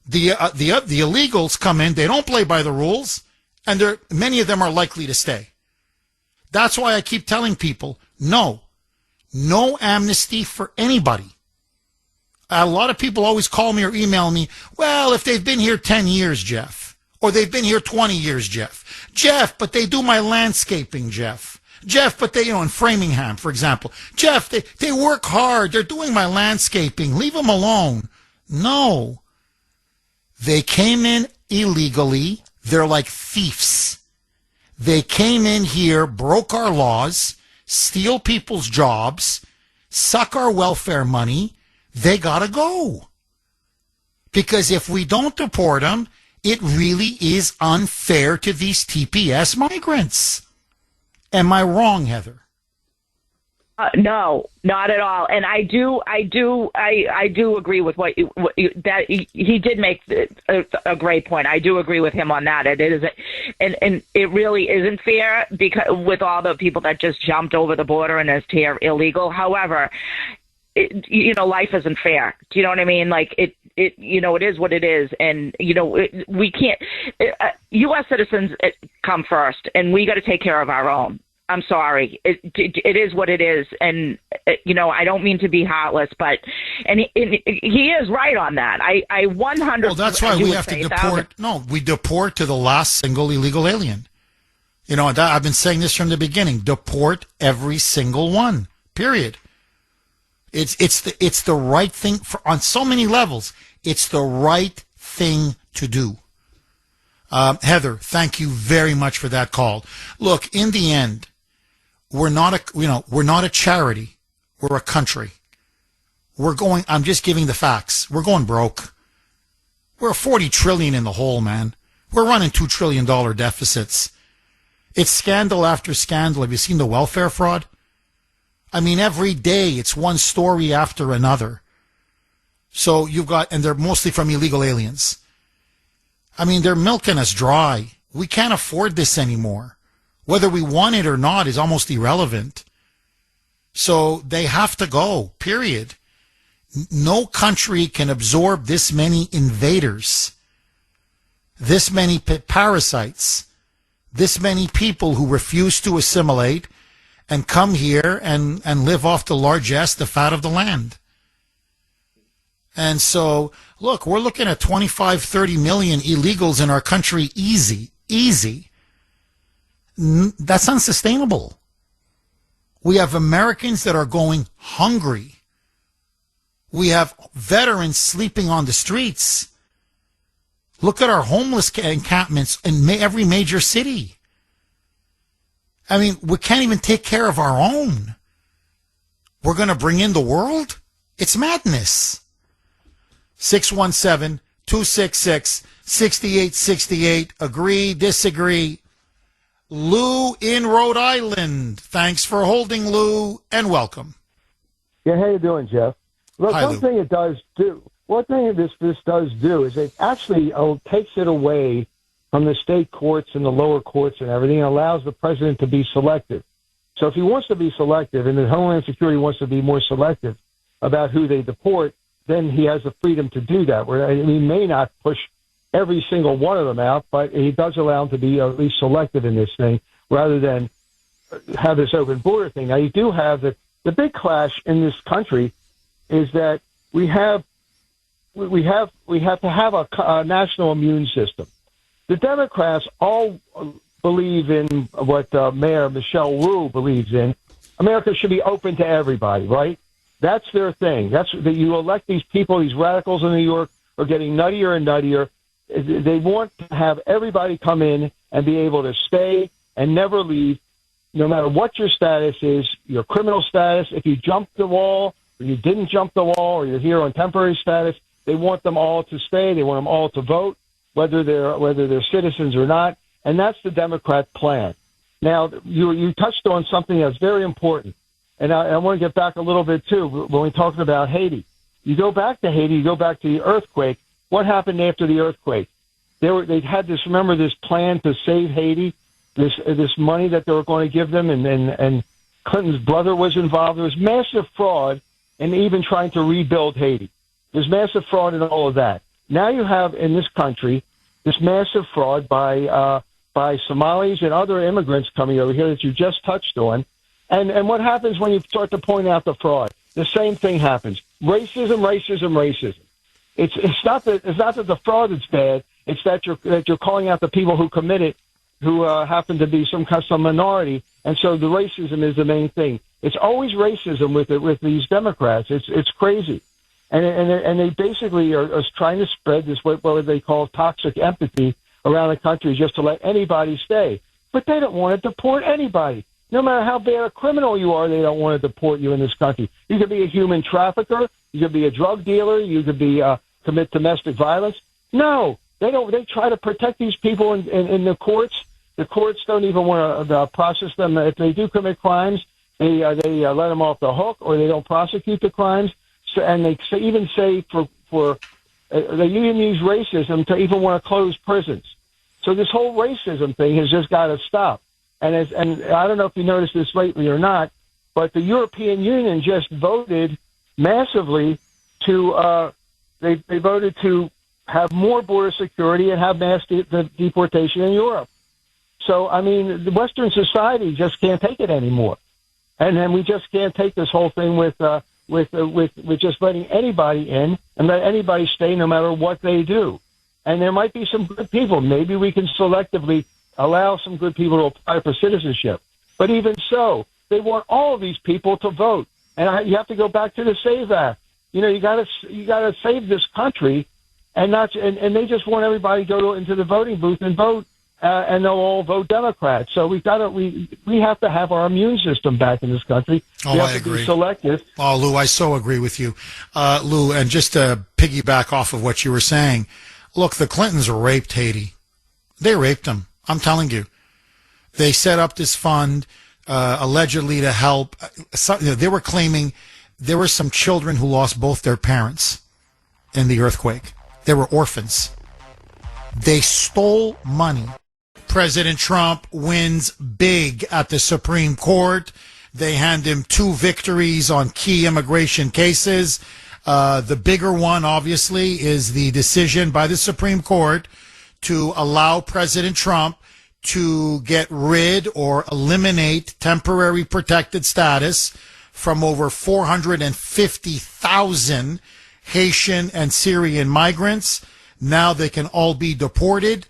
Speaker 1: The illegals come in. They don't play by the rules. And many of them are likely to stay. That's why I keep telling people, no amnesty for anybody. A lot of people always call me or email me, well, if they've been here 10 years, Jeff, or they've been here 20 years, Jeff, but they do my landscaping, Jeff, but they, in Framingham, for example, Jeff, they work hard. They're doing my landscaping. Leave them alone. No. They came in illegally. They're like thieves. They came in here, broke our laws, steal people's jobs, suck our welfare money. They gotta go. Because if we don't deport them, it really is unfair to these TPS migrants. Am I wrong, Heather?
Speaker 3: No, not at all. And I do agree with that he did make a great point. I do agree with him on that. It is, and it really isn't fair because with all the people that just jumped over the border and is here illegal. However, life isn't fair. Do you know what I mean? Like it is what it is. And, we can't, U.S. citizens come first and we got to take care of our own. I'm sorry. It is what it is. And, I don't mean to be heartless, but, and he is right on that. I 100%.
Speaker 1: Well, that's why we have to deport. No, we deport to the last single illegal alien. I've been saying this from the beginning. Deport every single one, period. It's the right thing on so many levels. It's the right thing to do. Heather, thank you very much for that call. Look, in the end, we're not a charity. We're a country. I'm just giving the facts. We're going broke. We're 40 trillion in the hole, man. We're running $2 trillion deficits. It's scandal after scandal. Have you seen the welfare fraud? I mean, every day it's one story after another. So and they're mostly from illegal aliens. I mean, they're milking us dry. We can't afford this anymore. Whether we want it or not is almost irrelevant. So they have to go, period. No country can absorb this many invaders, this many parasites, this many people who refuse to assimilate and come here and live off the largesse, the fat of the land. And so, look, we're looking at 25, 30 million illegals in our country easy. That's unsustainable. We have Americans that are going hungry. We have veterans sleeping on the streets. Look at our homeless encampments in every major city. I mean, we can't even take care of our own. We're going to bring in the world? It's madness. 617-266-6868. Agree, disagree. Lou in Rhode Island. Thanks for holding, Lou, and welcome.
Speaker 4: Yeah, how you doing, Jeff? Look,
Speaker 1: Hi,
Speaker 4: one
Speaker 1: Lou.
Speaker 4: thing this does do is it actually takes it away from the state courts and the lower courts and everything, and allows the president to be selective. So if he wants to be selective, and the Homeland Security wants to be more selective about who they deport, then he has the freedom to do that. Where he may not push every single one of them out, but he does allow them to be at least selective in this thing, rather than have this open border thing. Now, you do have the big clash in this country is that we have to have a national immune system. The Democrats all believe in what Mayor Michelle Wu believes in. America should be open to everybody, right? That's their thing. That's that you elect these people, these radicals in New York are getting nuttier and nuttier. They want to have everybody come in and be able to stay and never leave, no matter what your status is, your criminal status. If you jumped the wall or you didn't jump the wall or you're here on temporary status, they want them all to stay. They want them all to vote, whether they're citizens or not. And that's the Democrat plan. Now, you touched on something that's very important. And I want to get back a little bit, too, when we're talking about Haiti. You go back to Haiti, you go back to the earthquake. What happened after the earthquake? They had this plan to save Haiti, this money that they were going to give them, and Clinton's brother was involved. There was massive fraud in even trying to rebuild Haiti. There's massive fraud in all of that. Now you have in this country this massive fraud by Somalis and other immigrants coming over here that you just touched on. And what happens when you start to point out the fraud? The same thing happens. Racism. It's not that the fraud is bad. It's that you're calling out the people who commit it, who happen to be some minority, and so the racism is the main thing. It's always racism with these Democrats. It's crazy, and they basically are trying to spread this what they call toxic empathy around the country just to let anybody stay. But they don't want to deport anybody. No matter how bad a criminal you are, they don't want to deport you in this country. You could be a human trafficker. You could be a drug dealer. You could be commit domestic violence. No, they don't. They try to protect these people in the courts. The courts don't even want to process them. If they do commit crimes, They let them off the hook, or they don't prosecute the crimes. So, and they even say they even use racism to even want to close prisons. So this whole racism thing has just got to stop. And I don't know if you noticed this lately or not, but the European Union just voted massively to they voted to have more border security and have mass deportation in Europe. So I mean, the Western society just can't take it anymore, and then we just can't take this whole thing with just letting anybody in and let anybody stay no matter what they do. And there might be some good people. Maybe we can selectively allow some good people to apply for citizenship. But even so, they want all of these people to vote. And you have to go back to the SAVE Act. You know, you got to save this country, and they just want everybody to go into the voting booth and vote, and they'll all vote Democrat. So we have to have our immune system back in this country.
Speaker 1: Oh,
Speaker 4: we have
Speaker 1: I
Speaker 4: to
Speaker 1: agree.
Speaker 4: Be selective.
Speaker 1: Oh, Lou, I so agree with you. Lou, and just to piggyback off of what you were saying, look, the Clintons raped Haiti. They raped them. I'm telling you. They set up this fund allegedly to help. They were claiming there were some children who lost both their parents in the earthquake. They were orphans. They stole money. President Trump wins big at the Supreme Court. They hand him 2 victories on key immigration cases. The bigger one, obviously, is the decision by the Supreme Court to allow President Trump to get rid or eliminate temporary protected status from over 450,000 Haitian and Syrian migrants. Now they can all be deported.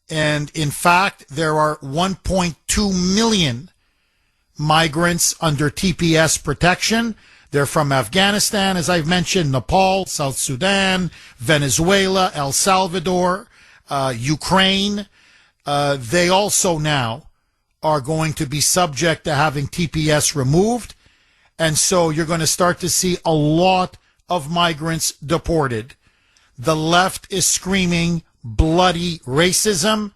Speaker 1: And in fact, there are 1.2 million migrants under TPS protection. They're from Afghanistan, as I've mentioned, Nepal, South Sudan, Venezuela, El Salvador, Ukraine. They also now are going to be subject to having TPS removed. And so you're going to start to see a lot of migrants deported. The left is screaming bloody racism,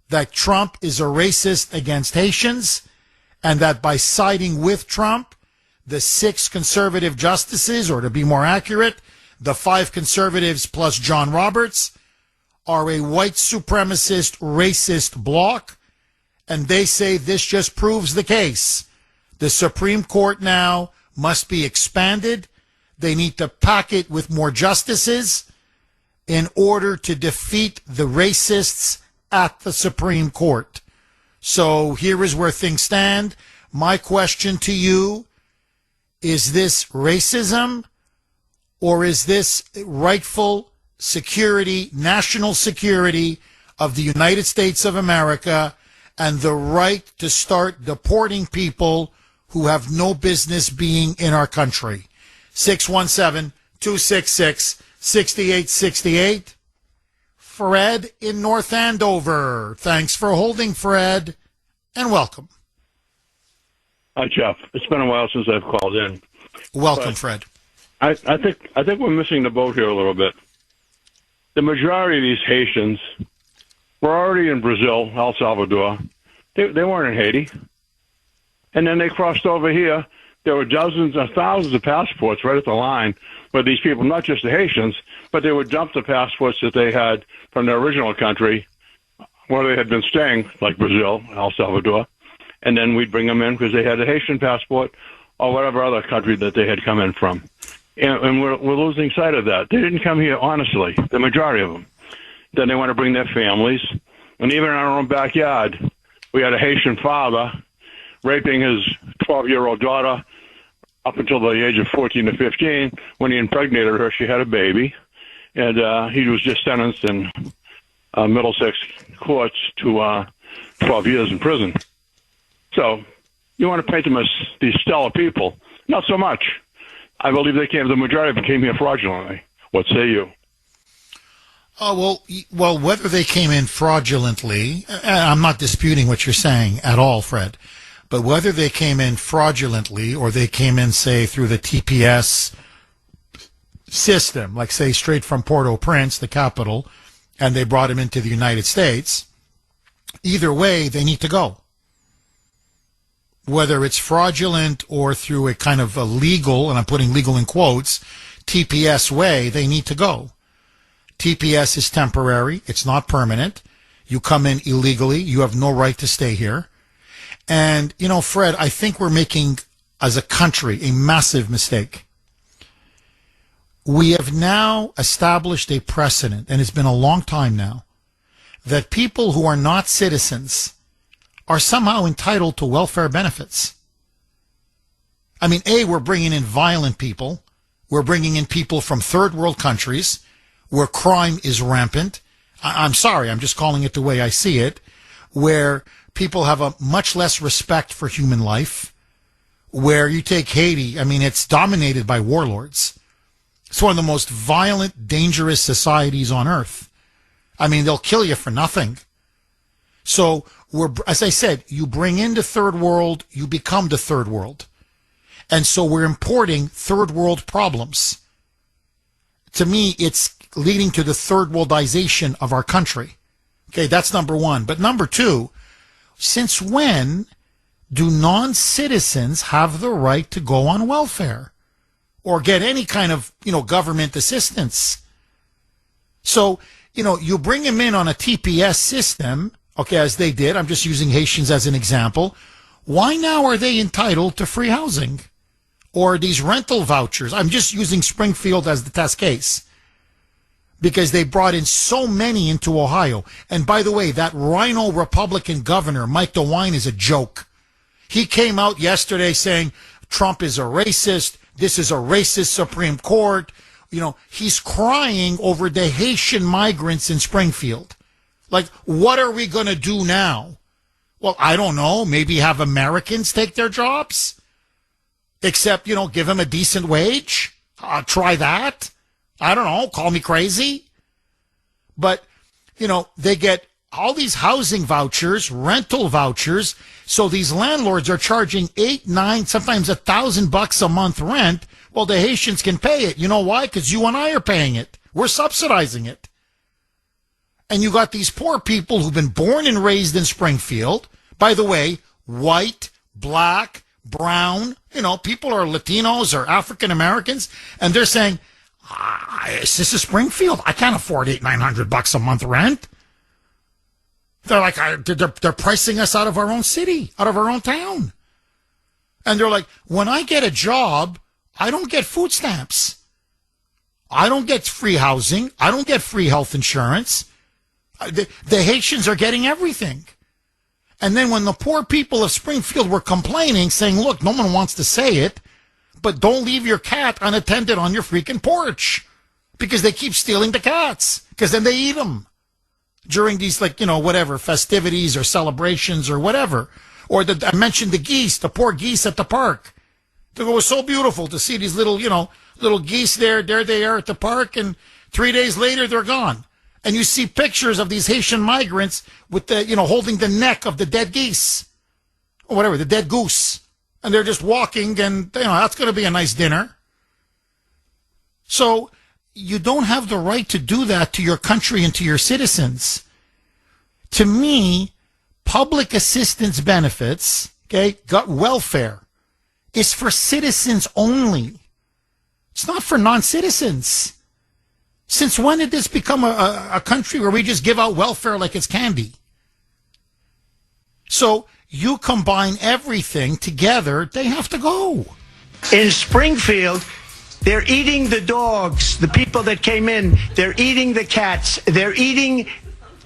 Speaker 1: that Trump is a racist against Haitians, and that by siding with Trump, the 6 conservative justices, or to be more accurate, the 5 conservatives plus John Roberts, are a white supremacist, racist bloc, and they say this just proves the case. The Supreme Court now must be expanded. They need to pack it with more justices in order to defeat the racists at the Supreme Court. So here is where things stand. My question to you, is this racism, or is this rightful security, national security of the United States of America, and the right to start deporting people who have no business being in our country? 617-266-6868. Fred in North Andover. Thanks for holding, Fred, and welcome.
Speaker 5: Hi, Jeff. It's been a while since I've called in.
Speaker 1: Welcome, Fred.
Speaker 5: I think we're missing the boat here a little bit. The majority of these Haitians were already in Brazil, El Salvador. They weren't in Haiti. And then they crossed over here. There were dozens of thousands of passports right at the line where these people, not just the Haitians, but they would dump the passports that they had from their original country where they had been staying, like Brazil, El Salvador, and then we'd bring them in because they had a Haitian passport or whatever other country that they had come in from. And we're losing sight of that. They didn't come here honestly, the majority of them. Then they want to bring their families. And even in our own backyard, we had a Haitian father raping his 12-year-old daughter up until the age of 14 or 15. When he impregnated her, she had a baby. And he was just sentenced in Middlesex courts to 12 years in prison. So you want to paint them as these stellar people. Not so much. I believe the majority of them came here fraudulently. What say you?
Speaker 1: Oh, well, whether they came in fraudulently, I'm not disputing what you're saying at all, Fred, but whether they came in fraudulently or they came in, say, through the TPS system, like, say, straight from Port-au-Prince, the capital, and they brought him into the United States, either way, they need to go. whether it's fraudulent or through a kind of a legal, and I'm putting legal in quotes, TPS way, they need to go. TPS is temporary. It's not permanent. You come in illegally. You have no right to stay here. And, you know, Fred, I think we're making, as a country, a massive mistake. We have now established a precedent, and it's been a long time now, that people who are not citizens are somehow entitled to welfare benefits. I mean, we're bringing in violent people. We're bringing in people from third world countries where crime is rampant. I'm sorry, I'm just calling it the way I see it, where people have a much less respect for human life, where you take Haiti, I mean, it's dominated by warlords. It's one of the most violent, dangerous societies on earth. I mean, they'll kill you for nothing. So, as I said, you bring in the third world, you become the third world. And so we're importing third world problems. To me, it's leading to the third worldization of our country. Okay, that's number one. But number two, since when do non-citizens have the right to go on welfare or get any kind of, government assistance? So, you bring them in on a TPS system, okay, as they did. I'm just using Haitians as an example. Why now are they entitled to free housing or these rental vouchers? I'm just using Springfield as the test case because they brought in so many into Ohio. And by the way, that rhino Republican governor, Mike DeWine, is a joke. He came out yesterday saying Trump is a racist. This is a racist Supreme Court. He's crying over the Haitian migrants in Springfield. Like, what are we going to do now? Well, I don't know. Maybe have Americans take their jobs? Except, give them a decent wage? Try that. I don't know. Call me crazy. But, they get all these housing vouchers, rental vouchers. So these landlords are charging $800, $900, sometimes $1,000 a month rent. Well, the Haitians can pay it. You know why? Because you and I are paying it. We're subsidizing it. And you got these poor people who've been born and raised in Springfield. By the way, white, black, brown, people are Latinos or African Americans. And they're saying, this is Springfield. I can't afford $800-900 a month rent. They're like, they're pricing us out of our own city, out of our own town. And they're like, when I get a job, I don't get food stamps. I don't get free housing. I don't get free health insurance. The Haitians are getting everything. And then when the poor people of Springfield were complaining, saying, look, no one wants to say it, but don't leave your cat unattended on your freaking porch because they keep stealing the cats because then they eat them during these, festivities or celebrations or whatever. Or I mentioned the geese, the poor geese at the park. It was so beautiful to see these little geese there. There they are at the park, and 3 days later they're gone. And you see pictures of these Haitian migrants with the, holding the neck of the dead geese or whatever, the dead goose. And they're just walking, and, that's going to be a nice dinner. So you don't have the right to do that to your country and to your citizens. To me, public assistance benefits, got welfare, is for citizens only. It's not for non-citizens. Since when did this become a country where we just give out welfare like it's candy? So you combine everything together, they have to go.
Speaker 6: In Springfield, they're eating the dogs, the people that came in. They're eating the cats. They're eating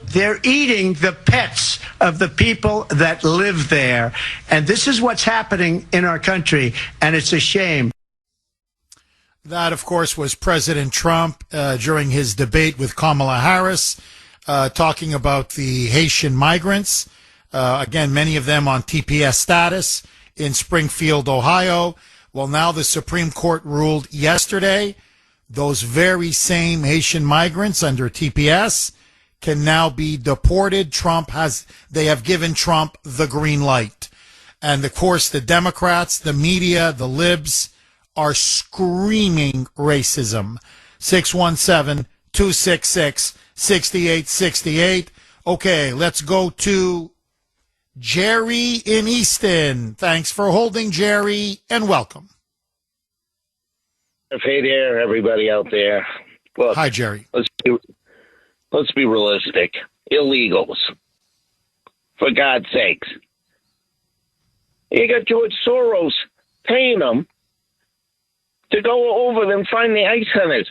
Speaker 6: the pets of the people that live there. And this is what's happening in our country, and it's a shame.
Speaker 1: That, of course, was President Trump during his debate with Kamala Harris, talking about the Haitian migrants. Again, many of them on TPS status in Springfield, Ohio. Well, now the Supreme Court ruled yesterday those very same Haitian migrants under TPS can now be deported. They have given Trump the green light. And of course, the Democrats, the media, the libs are screaming racism. 617-266-6868. Okay, let's go to Jerry in Easton. Thanks for holding, Jerry, and welcome.
Speaker 7: Hey there, everybody out there. Look,
Speaker 1: hi, Jerry.
Speaker 7: Let's be realistic. Illegals. For God's sakes. You got George Soros paying them to go over and find the ice centers.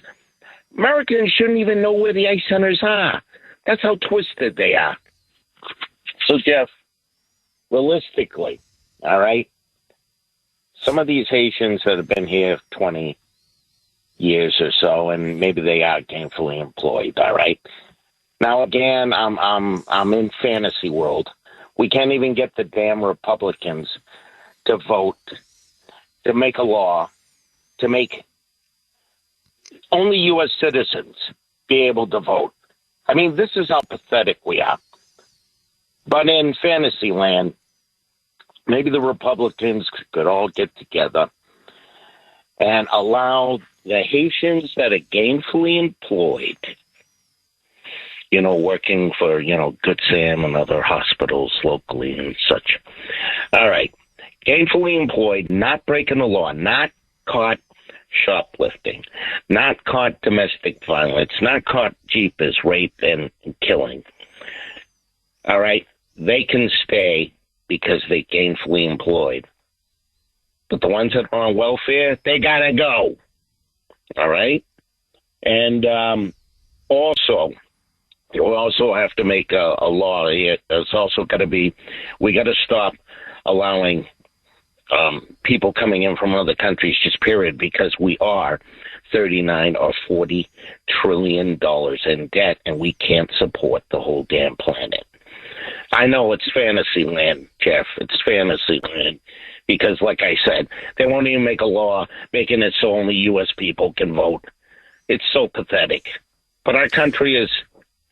Speaker 7: Americans shouldn't even know where the ice centers are. That's how twisted they are. So, Jeff, realistically, all right, some of these Haitians that have been here 20 years or so, and maybe they are gainfully employed, all right? Now, again, I'm in fantasy world. We can't even get the damn Republicans to vote, to make a law, to make only U.S. citizens be able to vote. I mean, this is how pathetic we are. But in fantasy land, maybe the Republicans could all get together and allow the Haitians that are gainfully employed, you know, working for, you know, Good Sam and other hospitals locally and such. All right. Gainfully employed, not breaking the law, not caught shoplifting, not caught domestic violence, not caught jeepers, rape and killing. All right. They can stay because they're gainfully employed. But the ones that are on welfare, they got to go. All right. And also, you also have to make a law. It's also got to be, we got to stop allowing people coming in from other countries, just period, because we are 39 or 40 trillion dollars in debt, and we can't support the whole damn planet. I know it's fantasy land, Jeff. It's fantasy land. Because, like I said, they won't even make a law making it so only U.S. people can vote. It's so pathetic. But our country is...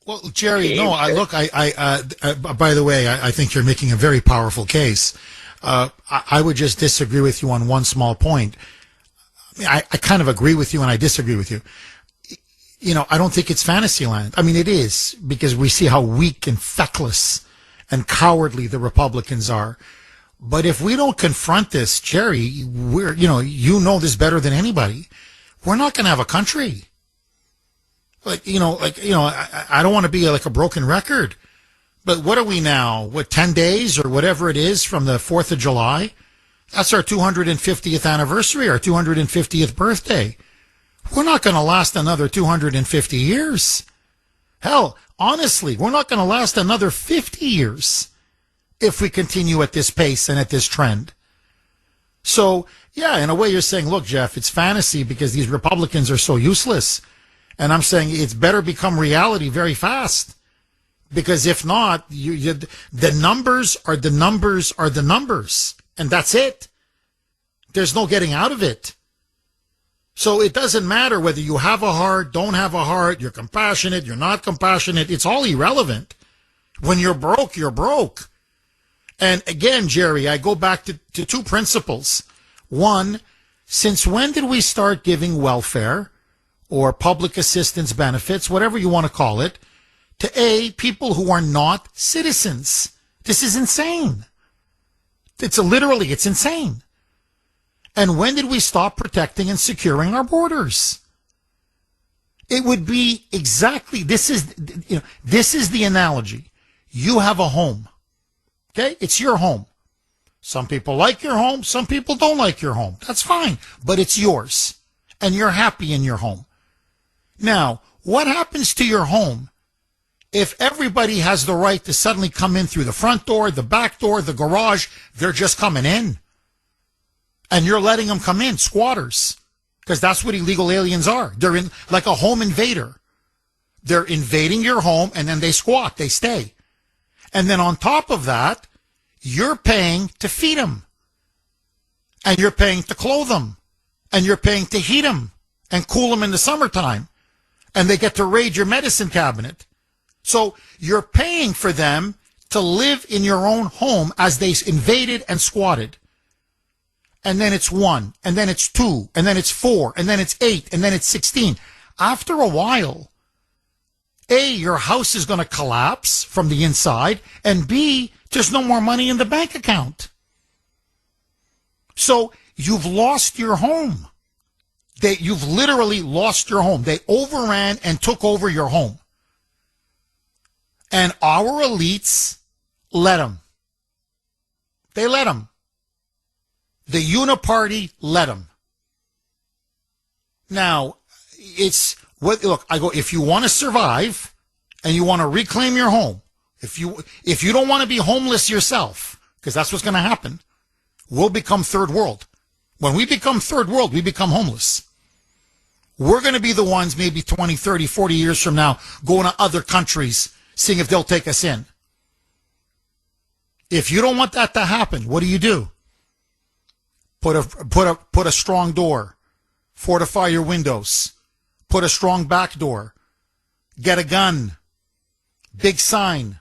Speaker 1: Well, Jerry, no, by the way, I think you're making a very powerful case. I would just disagree with you on one small point. I kind of agree with you and I disagree with you. You know, I don't think it's fantasy land. I mean, it is, because we see how weak and feckless and cowardly the Republicans are. But if we don't confront this, Jerry, you know this better than anybody. We're not going to have a country. I don't want to be like a broken record, but what are we now? 10 days or whatever it is from the 4th of July? That's our 250th anniversary, our 250th birthday. We're not going to last another 250 years. Hell, honestly, we're not going to last another 50 years if we continue at this pace and at this trend. So, yeah, in a way you're saying, look, Jeff, it's fantasy because these Republicans are so useless. And I'm saying it's better become reality very fast. Because if not, the numbers are the numbers are the numbers. And that's it. There's no getting out of it. So it doesn't matter whether you have a heart, don't have a heart, you're compassionate, you're not compassionate. It's all irrelevant. When you're broke, you're broke. And again, Jerry, I go back to two principles. One, since when did we start giving welfare or public assistance benefits, whatever you want to call it, to people who are not citizens? This is insane. It's insane. And when did we stop protecting and securing our borders? It would be exactly, this is the analogy. You have a home. Okay? It's your home. Some people like your home. Some people don't like your home. That's fine. But it's yours. And you're happy in your home. Now, what happens to your home if everybody has the right to suddenly come in through the front door, the back door, the garage? They're just coming in. And you're letting them come in, squatters. Because that's what illegal aliens are. They're in like a home invader. They're invading your home and then they squat. They stay. And then on top of that, you're paying to feed them. And you're paying to clothe them. And you're paying to heat them and cool them in the summertime. And they get to raid your medicine cabinet. So you're paying for them to live in your own home as they invaded and squatted. And then it's 1, and then it's 2, and then it's 4, and then it's 8, and then it's 16. After a while, A, your house is going to collapse from the inside, and B, There's no more money in the bank account. So you've lost your home. You've literally lost your home. They overran and took over your home. And our elites let them. They let them. The Uniparty let them. Now, look, I go, if you want to survive and you want to reclaim your home, if you don't want to be homeless yourself, because that's what's going to happen, we'll become third world. When we become third world, we become homeless. We're going to be the ones maybe 20, 30, 40 years from now going to other countries, seeing if they'll take us in. If you don't want that to happen, what do? Put a strong door. Fortify your windows. Put a strong back door. Get a gun. Big sign.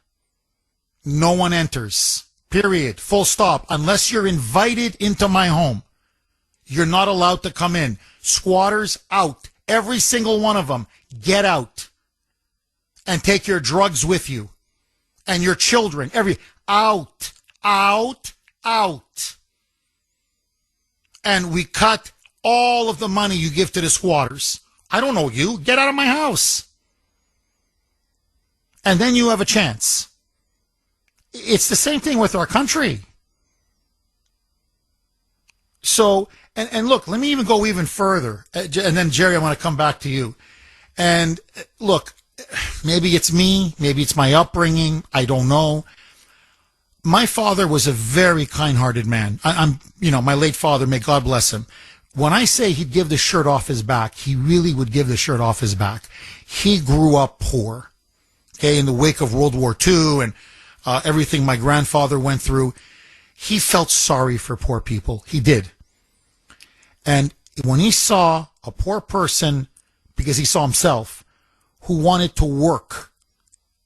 Speaker 1: No one enters. Period. Full stop. Unless you're invited into my home, you're not allowed to come in. Squatters out. Every single one of them. Get out. And take your drugs with you. And your children. Out. Out. Out. And we cut all of the money you give to the squatters. I don't know you. Get out of my house. And then you have a chance. It's the same thing with our country. So, and look, let me even go even further. And then, Jerry, I want to come back to you. And look, maybe it's me. Maybe it's my upbringing. I don't know. My father was a very kind-hearted man. My late father, may God bless him. When I say he'd give the shirt off his back, he really would give the shirt off his back. He grew up poor, okay, in the wake of World War II and everything my grandfather went through. He felt sorry for poor people. He did. And when he saw a poor person, because he saw himself, who wanted to work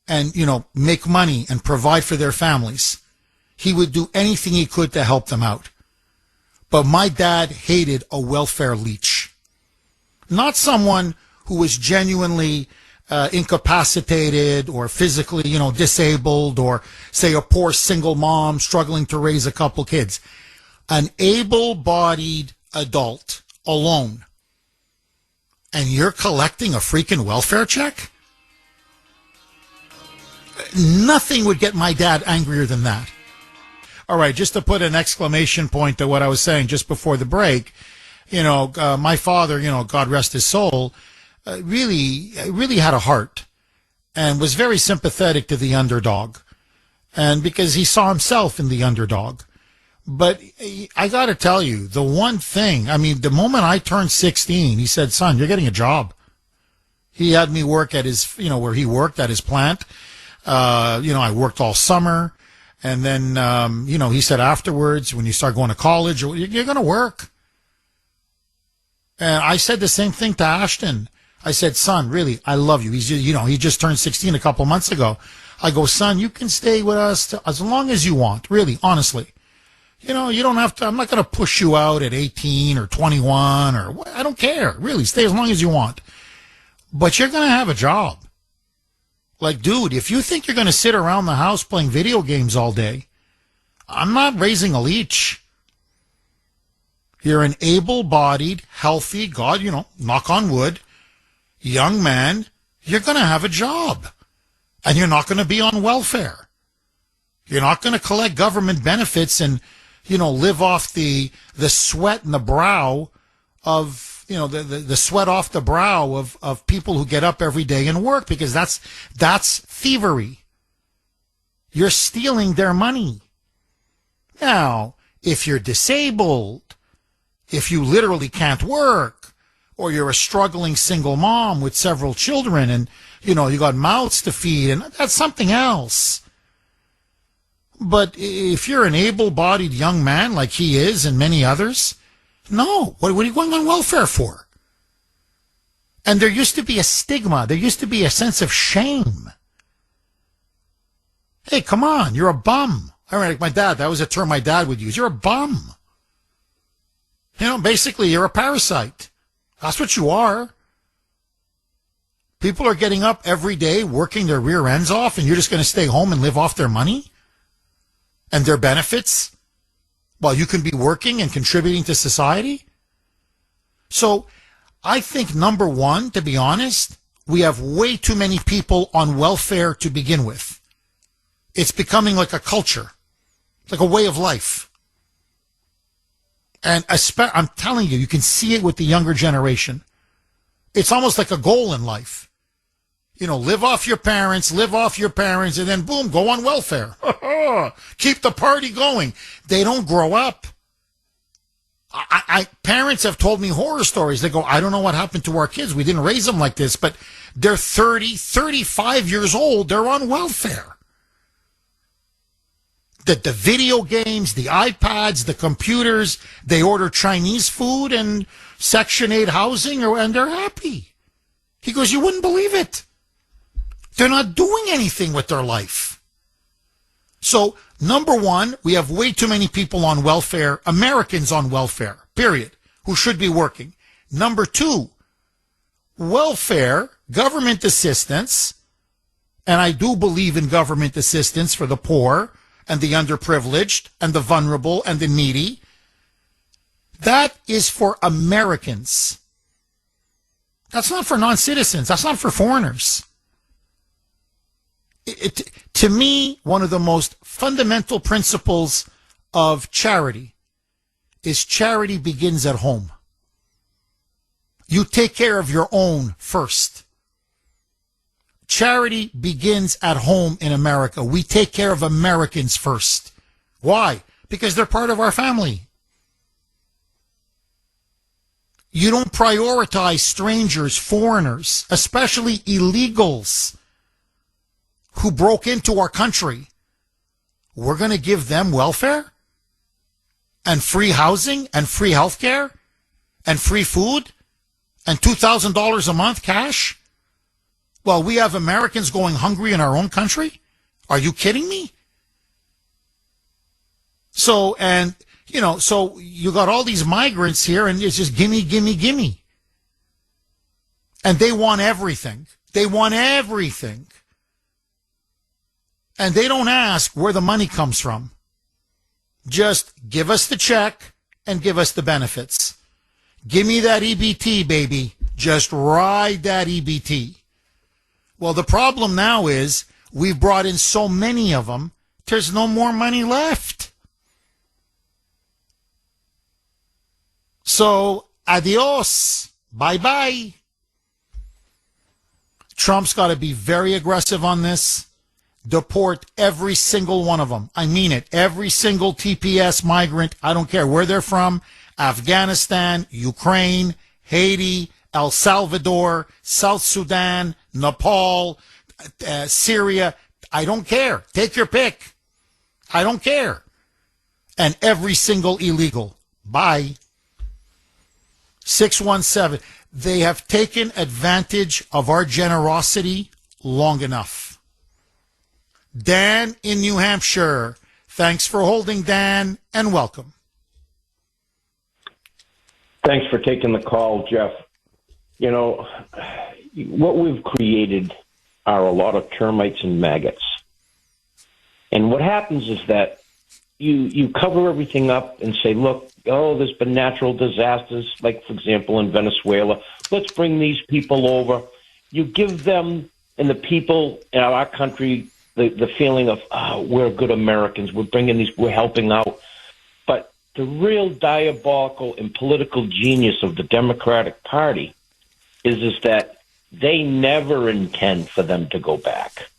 Speaker 1: and, make money and provide for their families, he would do anything he could to help them out. But my dad hated a welfare leech. Not someone who was genuinely incapacitated or physically, disabled, or say a poor single mom struggling to raise a couple kids. An able-bodied adult alone. And you're collecting a freaking welfare check? Nothing would get my dad angrier than that. All right, just to put an exclamation point to what I was saying just before the break, my father, God rest his soul, really had a heart and was very sympathetic to the underdog. And because he saw himself in the underdog. But I got to tell you, the one thing, the moment I turned 16, he said, son, you're getting a job. He had me work at his, where he worked at his plant. I worked all summer. And then, he said afterwards, when you start going to college, you're going to work. And I said the same thing to Ashton. I said, son, really, I love you. He's just, he just turned 16 a couple months ago. I go, son, you can stay with us as long as you want, really, honestly. You don't have to, I'm not going to push you out at 18 or 21 or I don't care. Really, stay as long as you want. But you're going to have a job. Like, dude, if you think you're going to sit around the house playing video games all day, I'm not raising a leech. You're an able-bodied, healthy, God, knock on wood, young man. You're going to have a job. And you're not going to be on welfare. You're not going to collect government benefits and, live off the sweat and the brow of, the sweat off the brow of people who get up every day and work, because that's thievery. You're stealing their money. Now, if you're disabled, if you literally can't work, or you're a struggling single mom with several children and, you got mouths to feed, and that's something else. But if you're an able-bodied young man like he is and many others, no. What are you going on welfare for? And there used to be a stigma. There used to be a sense of shame. Hey, come on, you're a bum. All right, like my dad, that was a term my dad would use. You're a bum. Basically, you're a parasite. That's what you are. People are getting up every day, working their rear ends off, and you're just going to stay home and live off their money? and their benefits while you can be working and contributing to society? So I think, number one, to be honest, we have way too many people on welfare to begin with. It's becoming like a culture, like a way of life. And I'm telling you, you can see it with the younger generation. It's almost like a goal in life. You know, live off your parents, and then boom, go on welfare. Keep the party going. They don't grow up. Parents have told me horror stories. They go, I don't know what happened to our kids. We didn't raise them like this, but they're 30, 35 years old. They're on welfare. The video games, the iPads, the computers, they order Chinese food and Section 8 housing, and they're happy. He goes, you wouldn't believe it. They're not doing anything with their life. So, number one, we have way too many people on welfare, Americans on welfare, period, who should be working. Number two, welfare, government assistance, and I do believe in government assistance for the poor and the underprivileged and the vulnerable and the needy. That is for Americans. That's not for non-citizens. That's not for foreigners. To me, one of the most fundamental principles of charity is charity begins at home. You take care of your own first. Charity begins at home in America. We take care of Americans first. Why? Because they're part of our family. You don't prioritize strangers, foreigners, especially illegals who broke into our country. We're going to give them welfare and free housing and free health care and free food and $2,000 a month cash while we have Americans going hungry in our own country? Are you kidding me? So you got all these migrants here and it's just gimme, gimme, gimme. And they want everything. They want everything. And they don't ask where the money comes from. Just give us the check and give us the benefits. Give me that EBT, baby. Just ride that EBT. Well, the problem now is we've brought in so many of them, there's no more money left. So, adios. Bye-bye. Trump's got to be very aggressive on this. Deport every single one of them. I mean it. Every single TPS migrant, I don't care where they're from, Afghanistan, Ukraine, Haiti, El Salvador, South Sudan, Nepal, Syria. I don't care. Take your pick. I don't care. And every single illegal. Bye. 617. They have taken advantage of our generosity long enough. Dan in New Hampshire. Thanks for holding, Dan, and welcome.
Speaker 8: Thanks for taking the call, Jeff. You know, what we've created are a lot of termites and maggots. And what happens is that you cover everything up and say, look, there's been natural disasters, like, for example, in Venezuela. Let's bring these people over. You give them and the people in our country the feeling of, we're good Americans. We're helping out. But the real diabolical and political genius of the Democratic Party is that they never intend for them to go back.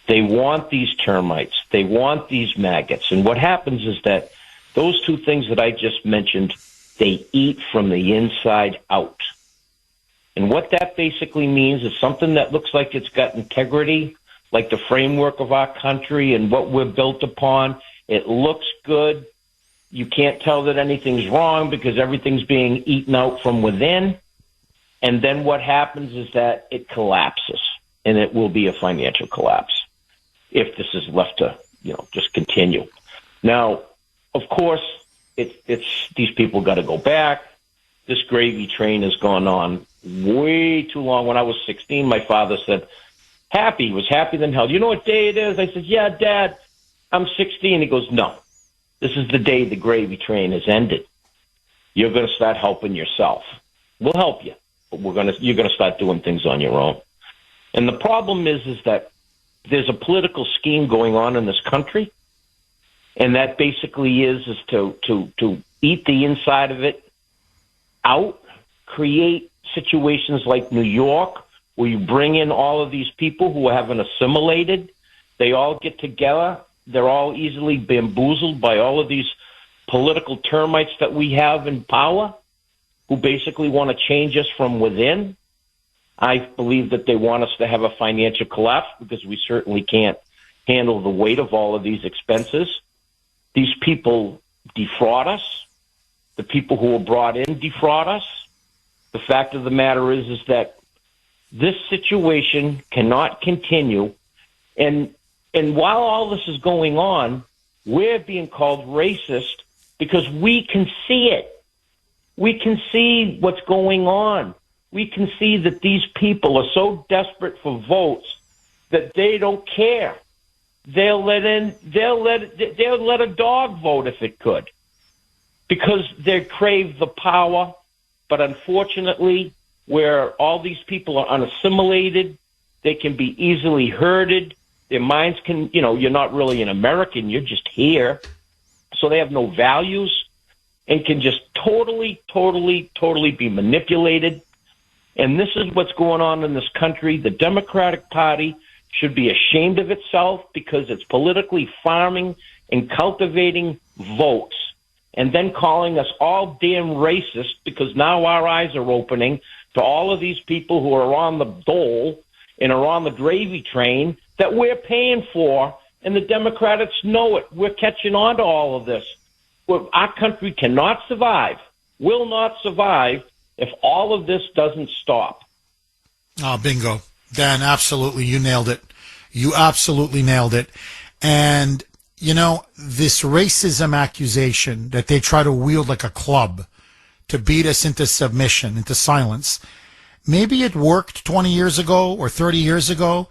Speaker 8: They want these termites. They want these maggots. And what happens is that those two things that I just mentioned, they eat from the inside out. And what that basically means is something that looks like it's got integrity, like the framework of our country and what we're built upon. It looks good. You can't tell that anything's wrong because everything's being eaten out from within. And then what happens is that it collapses, and it will be a financial collapse if this is left to, just continue. Now, of course, it's these people got to go back. This gravy train has gone on way too long. When I was 16, my father said, he was happy than hell. You know what day it is? I said, yeah, Dad. I'm 60. And he goes, no, this is the day the gravy train has ended. You're going to start helping yourself. We'll help you, but you're going to start doing things on your own. And the problem is that there's a political scheme going on in this country, and that basically is to eat the inside of it out, create situations like New York, where you bring in all of these people who haven't assimilated. They all get together. They're all easily bamboozled by all of these political termites that we have in power, who basically want to change us from within. I believe that they want us to have a financial collapse because we certainly can't handle the weight of all of these expenses. These people defraud us. The people who are brought in defraud us. The fact of the matter is that this situation cannot continue. And while all this is going on, we're being called racist because we can see it. We can see what's going on. We can see that these people are so desperate for votes that they don't care. They'll let a dog vote if it could, because they crave the power. But unfortunately, where all these people are unassimilated, they can be easily herded. Their minds can, you're not really an American, you're just here. So they have no values and can just totally be manipulated. And this is what's going on in this country. The Democratic Party should be ashamed of itself because it's politically farming and cultivating votes, and then calling us all damn racist because now our eyes are opening to all of these people who are on the dole and are on the gravy train that we're paying for, and the Democrats know it. We're catching on to all of this. Our country cannot survive, will not survive, if all of this doesn't stop.
Speaker 1: Oh, bingo. Dan, absolutely. You nailed it. You absolutely nailed it. And, this racism accusation that they try to wield like a club to beat us into submission, into silence, maybe it worked 20 years ago or 30 years ago,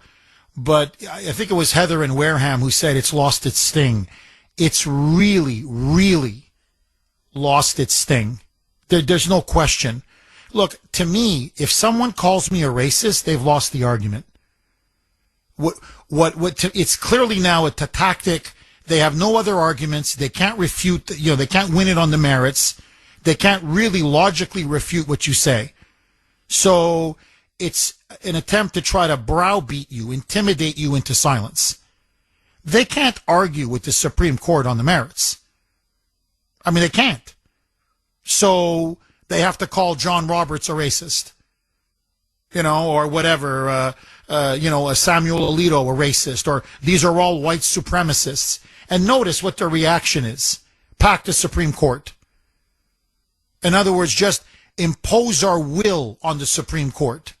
Speaker 1: but I think it was Heather and Wareham who said it's lost its sting. It's really, really lost its sting. There's no question. Look, to me, if someone calls me a racist, they've lost the argument. It's clearly now a tactic. They have no other arguments. They can't refute, they can't win it on the merits. They can't really logically refute what you say. So it's an attempt to try to browbeat you, intimidate you into silence. They can't argue with the Supreme Court on the merits. I mean, they can't. So they have to call John Roberts a racist, or whatever, a Samuel Alito a racist, or these are all white supremacists. And notice what their reaction is. Pack the Supreme Court. In other words, just impose our will on the Supreme Court.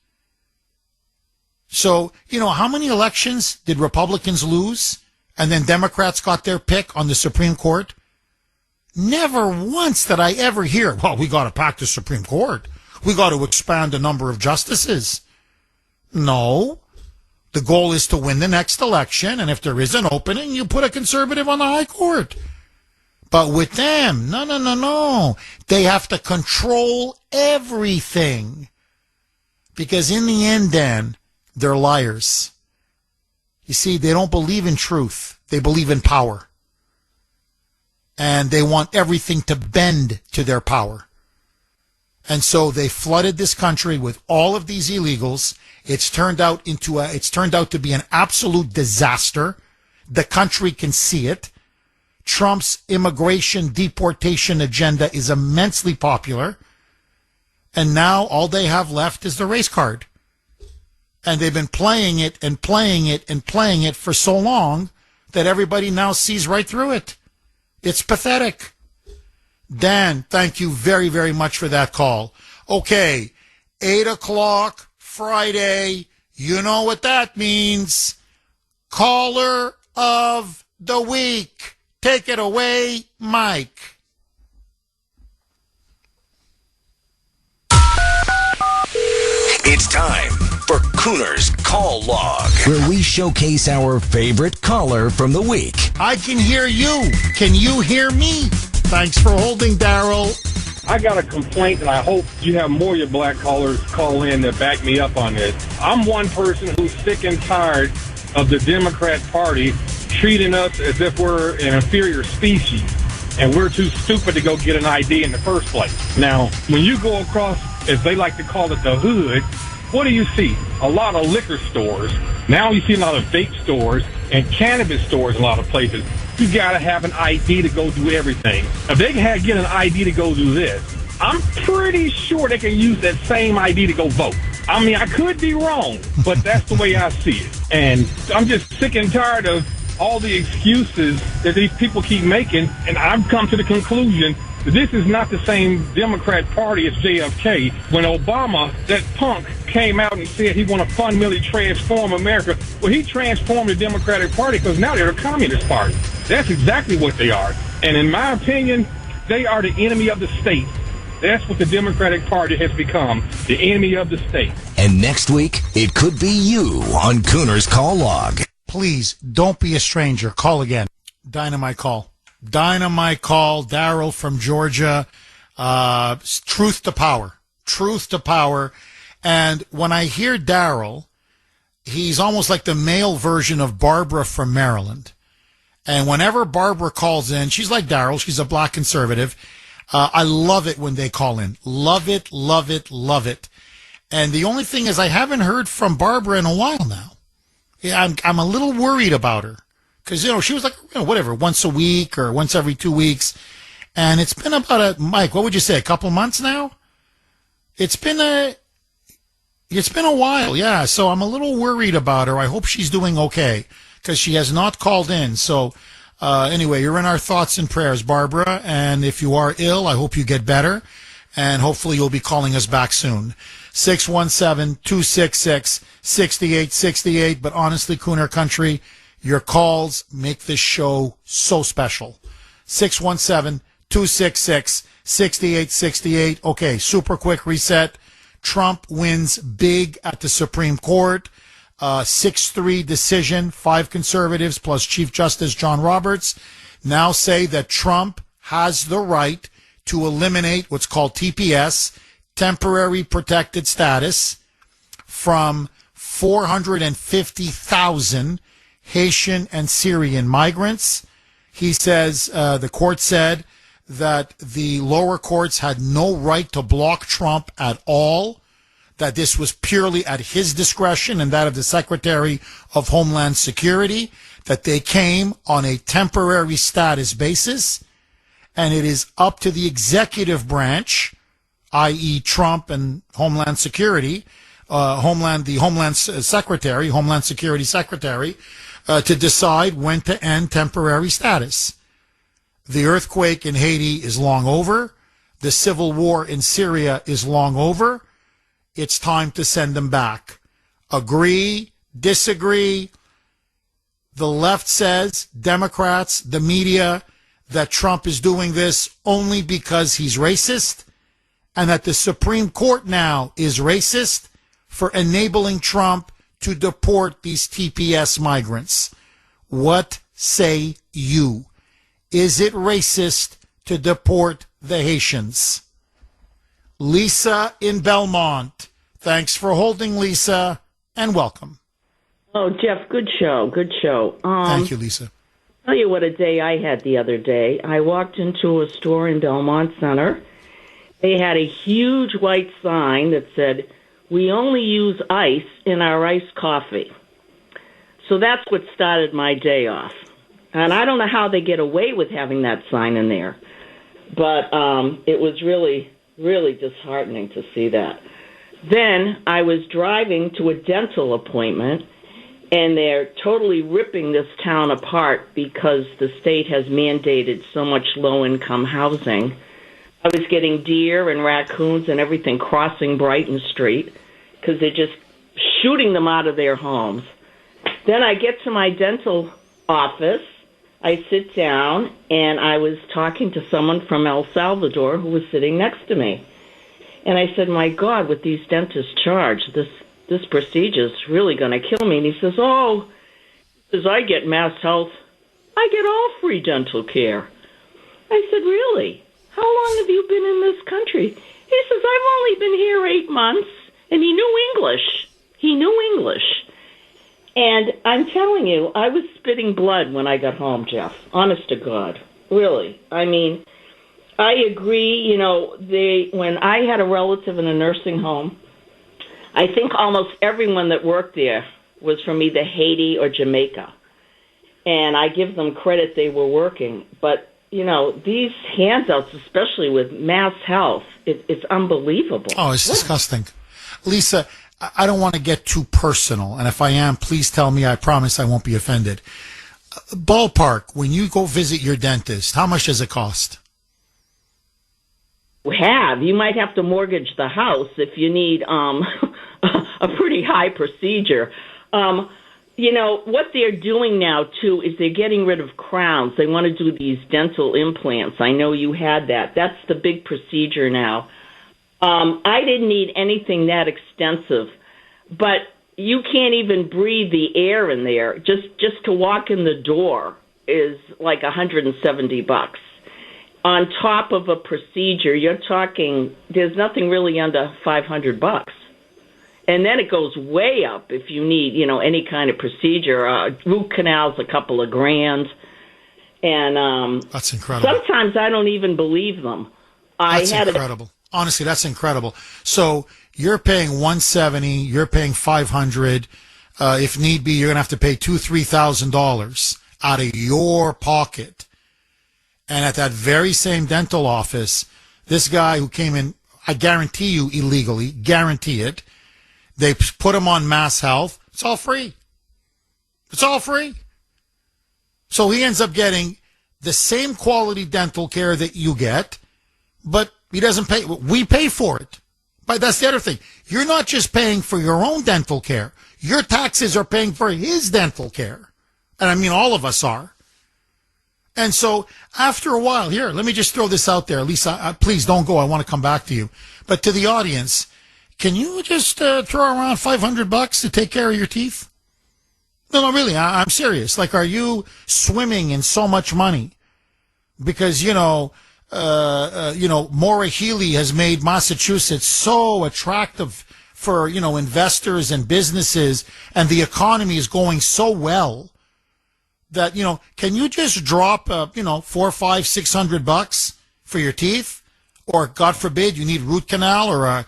Speaker 1: So, how many elections did Republicans lose and then Democrats got their pick on the Supreme Court? Never once did I ever hear, well, we got to pack the Supreme Court. We got to expand the number of justices. No. The goal is to win the next election, and if there is an opening, you put a conservative on the high court. But with them, no. They have to control everything. Because in the end, Dan, they're liars. You see, they don't believe in truth. They believe in power. And they want everything to bend to their power. And so they flooded this country with all of these illegals. It's turned out to be an absolute disaster. The country can see it. Trump's immigration deportation agenda is immensely popular. And now all they have left is the race card. And they've been playing it and playing it and playing it for so long that everybody now sees right through it. It's pathetic. Dan, thank you very, very much for that call. Okay, 8 o'clock Friday. You know what that means. Caller of the week. Take it away, Mike.
Speaker 9: It's time for Kuhner's Call Log, where we showcase our favorite caller from the week.
Speaker 1: I can hear you. Can you hear me? Thanks for holding, Daryl.
Speaker 10: I got a complaint, and I hope you have more of your black callers call in to back me up on this. I'm one person who's sick and tired of the Democrat Party treating us as if we're an inferior species, and we're too stupid to go get an ID in the first place. Now, when you go across, as they like to call it, the hood, what do you see? A lot of liquor stores. Now you see a lot of vape stores and cannabis stores in a lot of places. You got to have an ID to go do everything. If they can get an ID to go do this, I'm pretty sure they can use that same ID to go vote. I mean, I could be wrong, but that's the way I see it. And I'm just sick and tired of all the excuses that these people keep making, and I've come to the conclusion that this is not the same Democrat Party as JFK. When Obama, that punk, came out and said he want to fundamentally transform America, well, he transformed the Democratic Party because now they're a communist party. That's exactly what they are. And in my opinion, they are the enemy of the state. That's what the Democratic Party has become, the enemy of the state.
Speaker 9: And next week, it could be you on Kuhner's Call Log.
Speaker 1: Please, don't be a stranger. Call again. Dynamite call. Dynamite call. Daryl from Georgia. Truth to power. Truth to power. And when I hear Daryl, he's almost like the male version of Barbara from Maryland. And whenever Barbara calls in, she's like Daryl. She's a black conservative. I love it when they call in. Love it, love it, love it. And the only thing is I haven't heard from Barbara in a while now. Yeah, I'm a little worried about her because, she was like, whatever, once a week or once every 2 weeks. And it's been about Mike, what would you say, a couple months now? It's been a while, yeah. So I'm a little worried about her. I hope she's doing okay because she has not called in. So anyway, you're in our thoughts and prayers, Barbara. And if you are ill, I hope you get better. And hopefully you'll be calling us back soon. 617-266-6868. But honestly, Kuhner Country, your calls make this show so special. 617-266-6868. Okay, super quick reset. Trump wins big at the Supreme Court. 6-3 decision. 5 conservatives plus Chief Justice John Roberts now say that Trump has the right to eliminate what's called TPS, temporary protected status, from 450,000 Haitian and Syrian migrants. He says the court said that the lower courts had no right to block Trump at all, that this was purely at his discretion and that of the Secretary of Homeland Security, that they came on a temporary status basis, and it is up to the executive branch, i.e. Trump and Homeland Security, the Homeland Security Secretary, to decide when to end temporary status. The earthquake in Haiti is long over. The civil war in Syria is long over. It's time to send them back. Agree, disagree. The left says, Democrats, the media, that Trump is doing this only because he's racist, and that the Supreme Court now is racist for enabling Trump to deport these TPS migrants. What say you? Is it racist to deport the Haitians? Lisa in Belmont. Thanks for holding, Lisa, and welcome.
Speaker 11: Oh, Jeff, good show. Good show.
Speaker 1: Thank you, Lisa.
Speaker 11: Tell you what a day I had the other day. I walked into a store in Belmont Center. They had a huge white sign that said, "We only use ice in our iced coffee." So that's what started my day off. And I don't know how they get away with having that sign in there. But it was really, really disheartening to see that. Then I was driving to a dental appointment, and they're totally ripping this town apart because the state has mandated so much low-income housing. I was getting deer and raccoons and everything crossing Brighton Street because they're just shooting them out of their homes. Then I get to my dental office. I sit down, and I was talking to someone from El Salvador who was sitting next to me. And I said, my God, what these dentists charge, this this procedure's really going to kill me. And he says, oh, as I get Mass Health, I get all free dental care. I said, really? How long have you been in this country? He says, I've only been here 8 months. And he knew English. He knew English. And I'm telling you, I was spitting blood when I got home, Jeff. Honest to God. Really. I mean, I agree, you know, when I had a relative in a nursing home, I think almost everyone that worked there was from either Haiti or Jamaica. And I give them credit, they were working. But, you know, these handouts, especially with Mass Health, it's unbelievable.
Speaker 1: Oh, it's disgusting. Lisa, I don't want to get too personal. And if I am, please tell me. I promise I won't be offended. Ballpark, when you go visit your dentist, how much does it cost?
Speaker 11: You might have to mortgage the house if you need a pretty high procedure. You know, what they're doing now, too, is they're getting rid of crowns. They want to do these dental implants. I know you had that. That's the big procedure now. I didn't need anything that extensive, but you can't even breathe the air in there. Just to walk in the door is like $170. On top of a procedure, you're talking, there's nothing really under $500. And then it goes way up if you need, you know, any kind of procedure. Root canal's a couple of grand. And
Speaker 1: that's incredible.
Speaker 11: Sometimes I don't even believe them.
Speaker 1: That's incredible. Honestly, that's incredible. So you're paying $170, you're paying $500. If need be, you're going to have to pay $2,000-$3,000 out of your pocket. And at that very same dental office, this guy who came in, I guarantee you illegally, guarantee it, they put him on Mass Health. It's all free. It's all free. So he ends up getting the same quality dental care that you get, but he doesn't pay. We pay for it. But that's the other thing. You're not just paying for your own dental care. Your taxes are paying for his dental care. And I mean, all of us are. And so after a while, here, let me just throw this out there. Lisa, please don't go. I want to come back to you. But to the audience, can you just throw around $500 to take care of your teeth? No, really, I'm serious. Like, are you swimming in so much money? Because, Maura Healey has made Massachusetts so attractive for, investors and businesses, and the economy is going so well that, can you just drop, $400, $500, $600 for your teeth? Or, God forbid, you need root canal or a,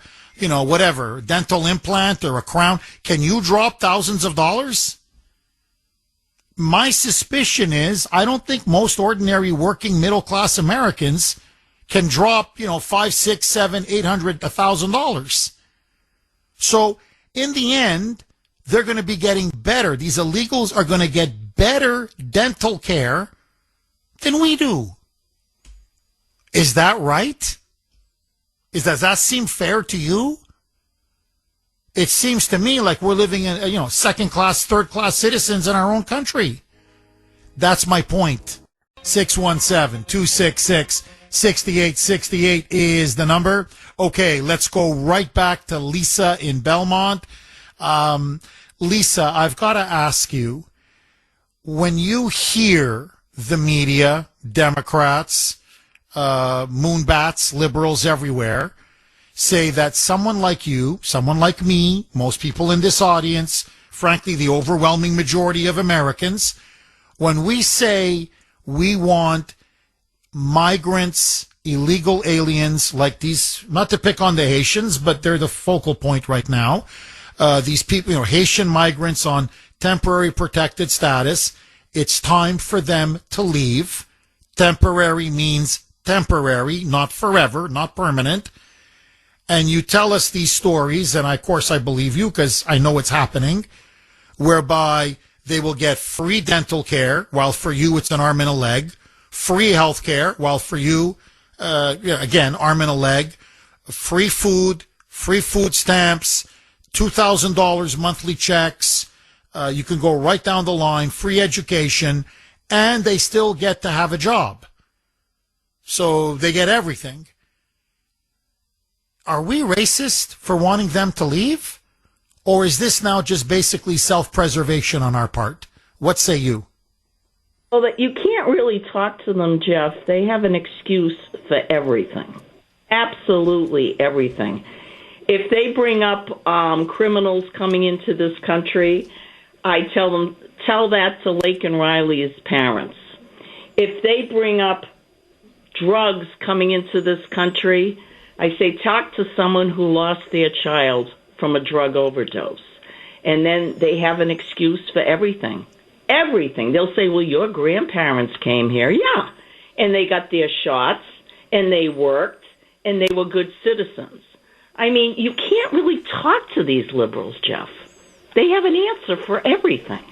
Speaker 1: whatever, dental implant or a crown. Can you drop thousands of dollars? My suspicion is I don't think most ordinary working middle class Americans can drop, $500, $600, $700, $800, $1,000. So in the end, they're going to be getting better. These illegals are going to get better dental care than we do. Is that right? Does that seem fair to you? It seems to me like we're living in, second-class, third-class citizens in our own country. That's my point. 617-266-6868 is the number. Okay, let's go right back to Lisa in Belmont. Lisa, I've got to ask you, when you hear the media, Democrats, moonbats, liberals everywhere, say that someone like you, someone like me, most people in this audience, frankly, the overwhelming majority of Americans, when we say we want migrants, illegal aliens like these, not to pick on the Haitians, but they're the focal point right now, these people, Haitian migrants on temporary protected status, it's time for them to leave. Temporary means temporary, not forever, not permanent. And you tell us these stories, and of course I believe you because I know it's happening, whereby they will get free dental care, while for you it's an arm and a leg, free health care, while for you, again, arm and a leg, free food stamps, $2,000 monthly checks, you can go right down the line, free education, and they still get to have a job. So they get everything. Are we racist for wanting them to leave? Or is this now just basically self-preservation on our part? What say you?
Speaker 11: Well, that you can't really talk to them, Jeff. They have an excuse for everything. Absolutely everything. If they bring up criminals coming into this country, I tell them, tell that to Lake and Riley's parents. If they bring up drugs coming into this country, I say talk to someone who lost their child from a drug overdose. And then they have an excuse for everything. Everything. They'll say, well, your grandparents came here. Yeah. And they got their shots, and they worked, and they were good citizens. I mean, you can't really talk to these liberals, Jeff. They have an answer for everything.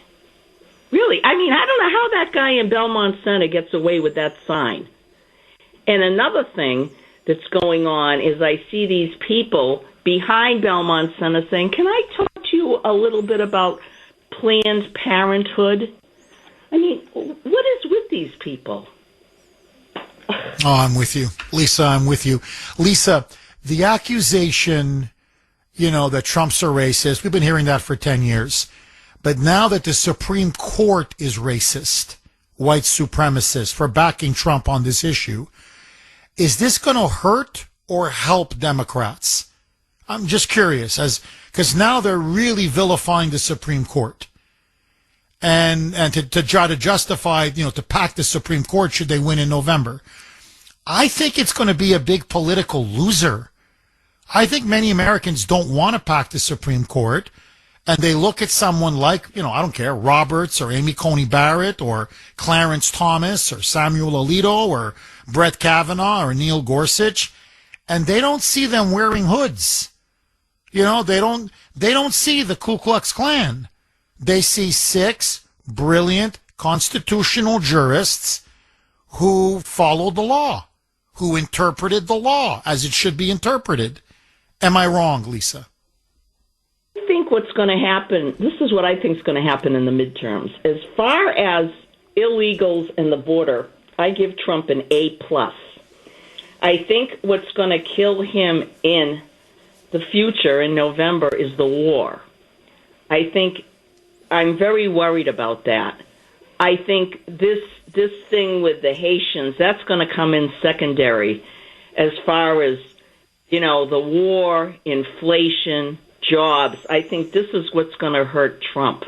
Speaker 11: Really. I mean, I don't know how that guy in Belmont Center gets away with that sign. And another thing that's going on is I see these people behind Belmont Center saying, can I talk to you a little bit about Planned Parenthood? I mean, what is with these people?
Speaker 1: Oh, I'm with you. Lisa, I'm with you. Lisa, the accusation, that Trump's a racist, we've been hearing that for 10 years. But now that the Supreme Court is racist, white supremacist, for backing Trump on this issue, is this going to hurt or help Democrats? I'm just curious, because now they're really vilifying the Supreme Court. And to try to justify, to pack the Supreme Court should they win in November. I think it's going to be a big political loser. I think many Americans don't want to pack the Supreme Court, and they look at someone like, I don't care, Roberts or Amy Coney Barrett or Clarence Thomas or Samuel Alito or Brett Kavanaugh or Neil Gorsuch, and they don't see them wearing hoods. They don't see the Ku Klux Klan. They see 6 brilliant constitutional jurists who followed the law, who interpreted the law as it should be interpreted. Am I wrong, Lisa?
Speaker 11: I think what's going to happen, this is what I think is going to happen in the midterms. As far as illegals and the border, I give Trump an A+. I think what's going to kill him in the future in November is the war. I'm very worried about that. I think this thing with the Haitians, that's going to come in secondary as far as, the war, inflation, jobs. I think this is what's going to hurt Trump.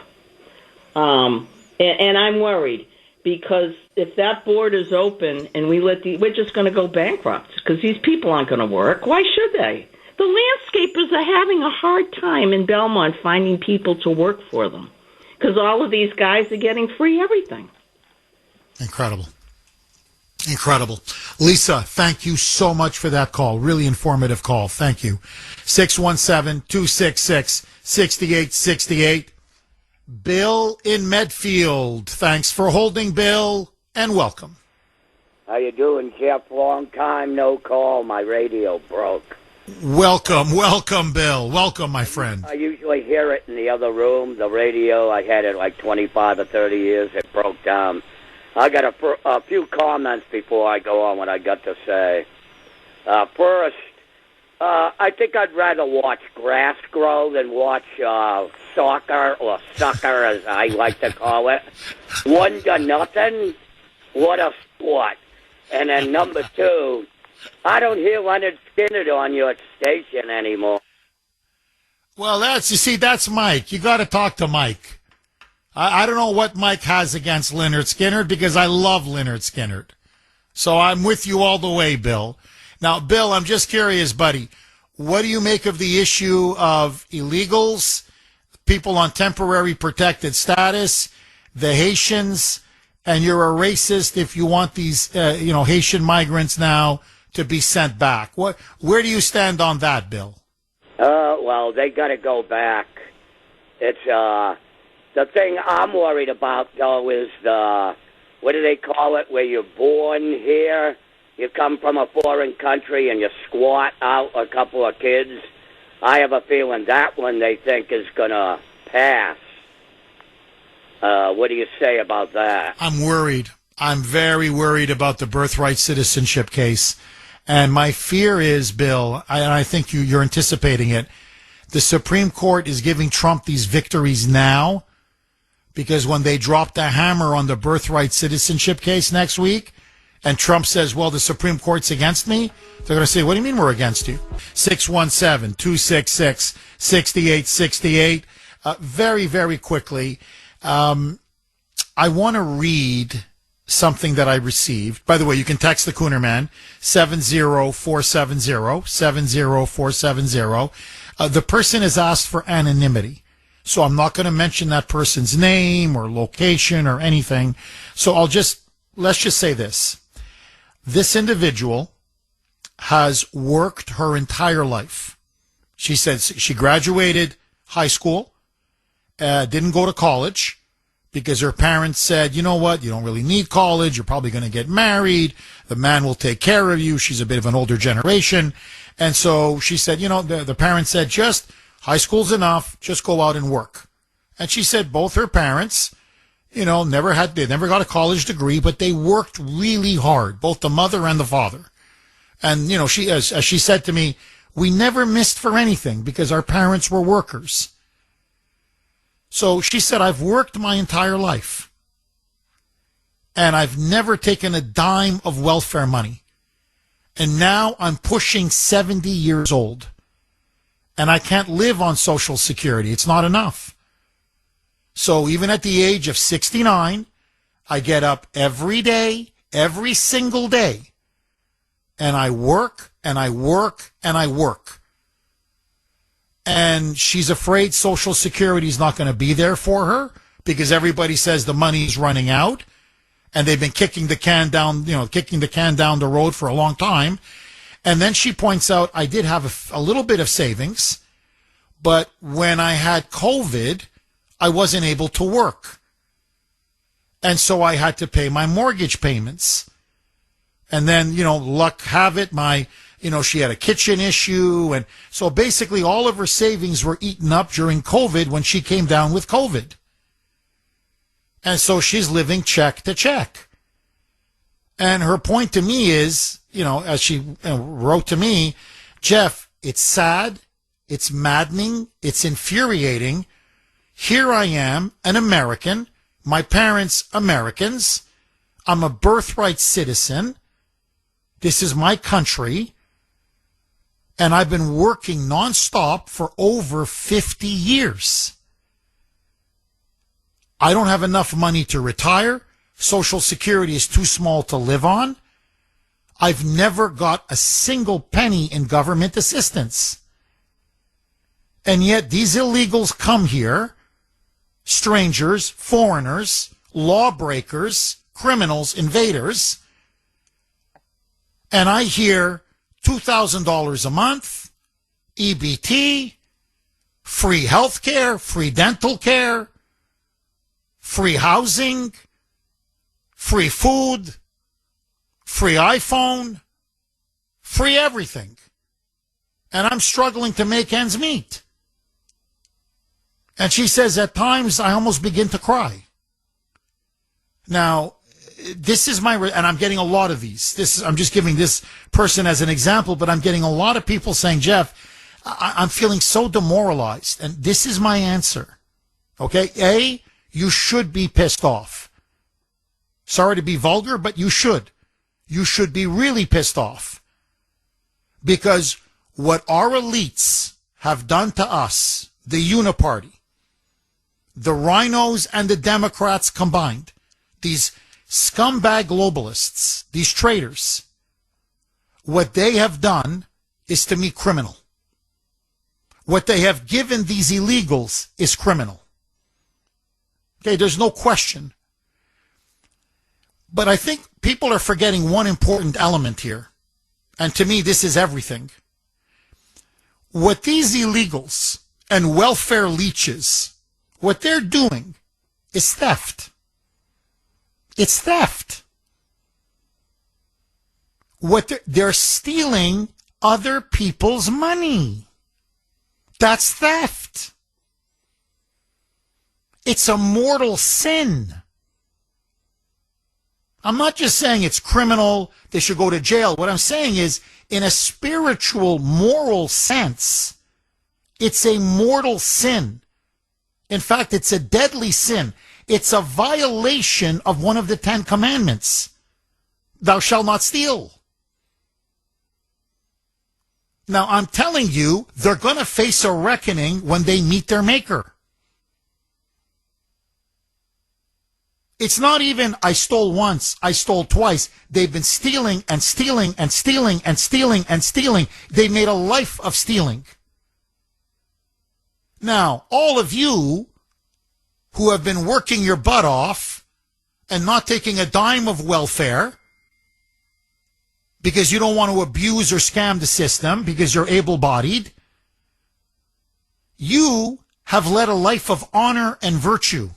Speaker 11: And I'm worried because if that border's open and we're just going to go bankrupt because these people aren't going to work. Why should they? The landscapers are having a hard time in Belmont finding people to work for them because all of these guys are getting free everything.
Speaker 1: Incredible. Lisa, thank you so much for that call. Really informative call. Thank you. 617-266-6868. Bill in Medfield. Thanks for holding, Bill, and welcome.
Speaker 12: How you doing, Jeff? Long time no call. My radio broke.
Speaker 1: Welcome, Bill. Welcome, my friend.
Speaker 12: I usually hear it in the other room, the radio. I had it like 25 or 30 years. It broke down. I got a few comments before I go on what I got to say. First, I think I'd rather watch grass grow than watch soccer, or sucker as I like to call it. 1-0. What a sport. And then number 2, I don't hear Leonard Skinner on your station anymore.
Speaker 1: Well, that's Mike. You got to talk to Mike. I don't know what Mike has against Leonard Skinner because I love Leonard Skinner. So I'm with you all the way, Bill. Now, Bill, I'm just curious, buddy. What do you make of the issue of illegals, people on temporary protected status, the Haitians, and you're a racist if you want these, Haitian migrants now to be sent back? Where do you stand on that, Bill?
Speaker 12: Well, they got to go back. It's the thing I'm worried about, though, is what do they call it, where you're born here, you come from a foreign country and you squat out a couple of kids. I have a feeling that one they think is going to pass. What do you say about that?
Speaker 1: I'm worried. I'm very worried about the birthright citizenship case. And my fear is, Bill, and I think you're anticipating it, The Supreme Court is giving Trump these victories now because when they drop the hammer on the birthright citizenship case next week, and Trump says, well, the Supreme Court's against me, they're going to say, what do you mean we're against you? 617-266-6868. Very, very quickly, I want to read something that I received. By the way, you can text the Kuhner Man, 70470. The person has asked for anonymity, so I'm not going to mention that person's name or location or anything. So let's just say this. This individual has worked her entire life. She said she graduated high school, didn't go to college because her parents said, you know what, you don't really need college. You're probably going to get married. The man will take care of you. She's a bit of an older generation. And so she said, the parents said, just high school's enough. Just go out and work. And she said both her parents, they never got a college degree, but they worked really hard, both the mother and the father. And, as she said to me, we never missed for anything because our parents were workers. So she said, I've worked my entire life and I've never taken a dime of welfare money. And now I'm pushing 70 years old and I can't live on Social Security. It's not enough. So even at the age of 69, I get up every day, every single day, and I work and I work and I work. And she's afraid Social Security is not going to be there for her because everybody says the money's running out, and they've been kicking the can down the road for a long time. And then she points out, I did have a little bit of savings, but when I had COVID, I wasn't able to work. And so I had to pay my mortgage payments. And then, luck have it, she had a kitchen issue. And so basically all of her savings were eaten up during COVID when she came down with COVID. And so she's living check to check. And her point to me is, as she wrote to me, Jeff, it's sad, it's maddening, it's infuriating. Here I am, an American, my parents Americans, I'm a birthright citizen, this is my country, and I've been working nonstop for over 50 years. I don't have enough money to retire. Social Security is too small to live on. I've never got a single penny in government assistance. And yet these illegals come here, strangers, foreigners, lawbreakers, criminals, invaders, and I hear $2,000 a month, EBT, free health care, free dental care, free housing, free food, free iPhone, free everything. And I'm struggling to make ends meet. And she says, at times, I almost begin to cry. Now, this is and I'm getting a lot of these. I'm just giving this person as an example, but I'm getting a lot of people saying, Jeff, I'm feeling so demoralized. And this is my answer. Okay? A, you should be pissed off. Sorry to be vulgar, but you should. You should be really pissed off. Because what our elites have done to us, the Uniparty, the rhinos and the Democrats combined, these scumbag globalists, these traitors, what they have done is to me criminal. What they have given these illegals is criminal. Okay, there's no question. But I think people are forgetting one important element here. And to me, this is everything. What these illegals and welfare leeches, what they're doing is theft. It's theft. They're stealing other people's money. That's theft. It's a mortal sin. I'm not just saying it's criminal, they should go to jail. What I'm saying is, in a spiritual, moral sense, It's a mortal sin. In fact, it's a deadly sin. It's a violation of one of the 10 commandments. Thou shalt not steal. Now, I'm telling you, they're going to face a reckoning when they meet their maker. It's not even, I stole once, I stole twice. They've been stealing and stealing and stealing and stealing and stealing. They made a life of stealing. Now, all of you who have been working your butt off and not taking a dime of welfare because you don't want to abuse or scam the system because you're able-bodied, you have led a life of honor and virtue.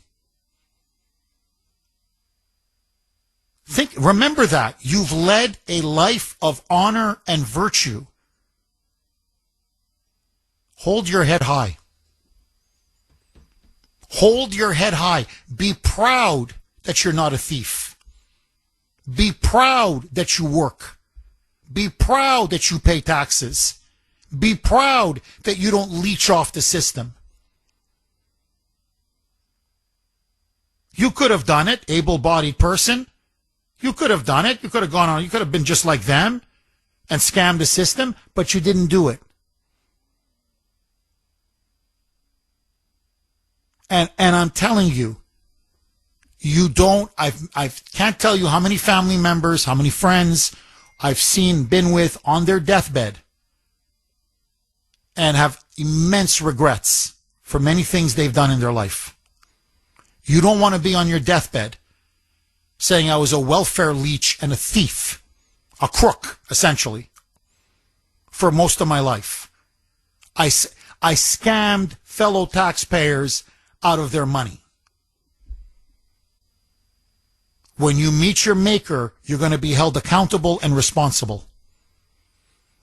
Speaker 1: Remember that. You've led a life of honor and virtue. Hold your head high. Hold your head high. Be proud that you're not a thief. Be proud that you work. Be proud that you pay taxes. Be proud that you don't leech off the system. You could have done it, able-bodied person. You could have done it. You could have gone on. You could have been just like them and scammed the system, but you didn't do it. And I'm telling you, you don't, I can't tell you how many family members, how many friends I've been with on their deathbed and have immense regrets for many things they've done in their life. You don't want to be on your deathbed saying I was a welfare leech and a thief, a crook, essentially, for most of my life. I scammed fellow taxpayers out of their money. When you meet your maker, you're going to be held accountable and responsible.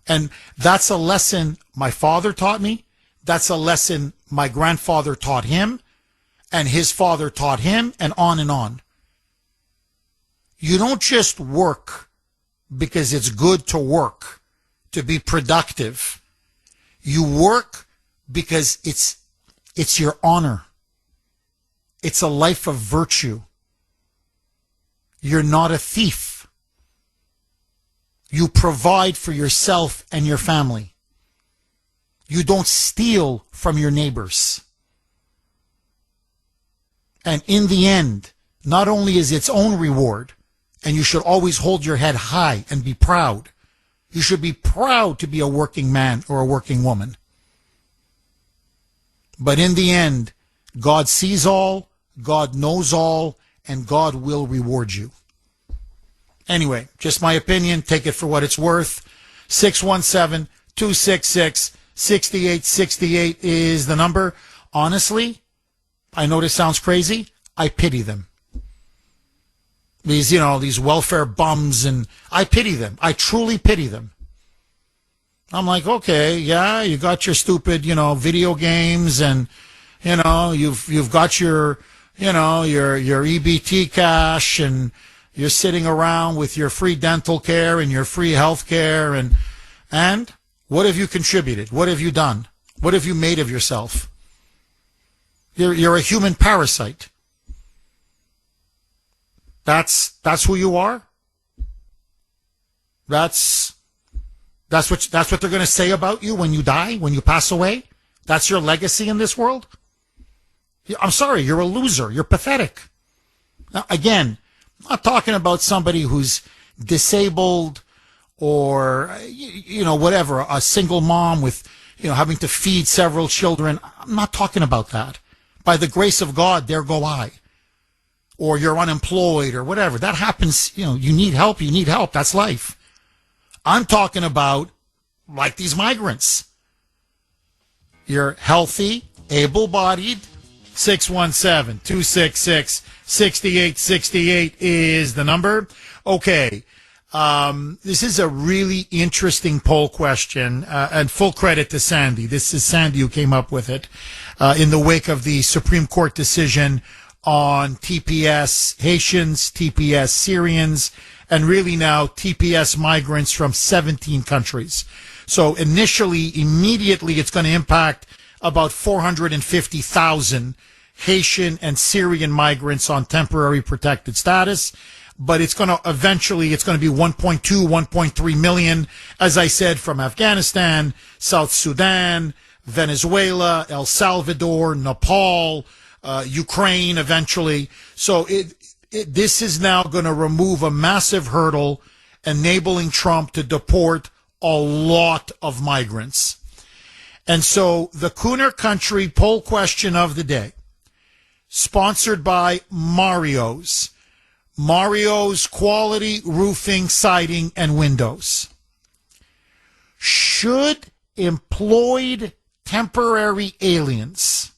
Speaker 1: And that's a lesson my father taught me. That's a lesson my grandfather taught him, and his father taught him, and on and on. You don't just work because it's good to work, to be productive. You work because it's your honor. It's a life of virtue. You're not a thief. You provide for yourself and your family. You don't steal from your neighbors. And in the end, not only is its own reward, and you should always hold your head high and be proud. You should be proud to be a working man or a working woman. But in the end, God sees all, God knows all, and God will reward you. Anyway, just my opinion. Take it for what it's worth. 617-266-6868 is the number. Honestly, I know this sounds crazy. I pity them. These welfare bums, and I pity them. I truly pity them. I'm like, okay, yeah, you got your stupid, video games, and, you've got your EBT cash, and you're sitting around with your free dental care and your free health care, and what have you contributed? What have you done? What have you made of yourself? You're a human parasite. That's who you are. That's what they're going to say about you when you die, when you pass away. That's your legacy in this world. I'm sorry, you're a loser. You're pathetic. Now, again, I'm not talking about somebody who's disabled or whatever, a single mom with having to feed several children. I'm not talking about that. By the grace of God, there go I. Or you're unemployed or whatever. That happens, you need help, that's life. I'm talking about, like these migrants. You're healthy, able-bodied. 617-266-6868 is the number. Okay. This is a really interesting poll question, and full credit to Sandy. This is Sandy who came up with it, in the wake of the Supreme Court decision on TPS Haitians, TPS Syrians, and really now TPS migrants from 17 countries. So immediately, it's going to impact about 450,000 Haitian and Syrian migrants on temporary protected status. But it's going to be 1.2, 1.3 million, as I said, from Afghanistan, South Sudan, Venezuela, El Salvador, Nepal, Ukraine eventually. So this is now going to remove a massive hurdle, enabling Trump to deport a lot of migrants. And so the Kuhner Country poll question of the day, sponsored by Mario's Quality Roofing, Siding, and Windows. Should employed temporary aliens,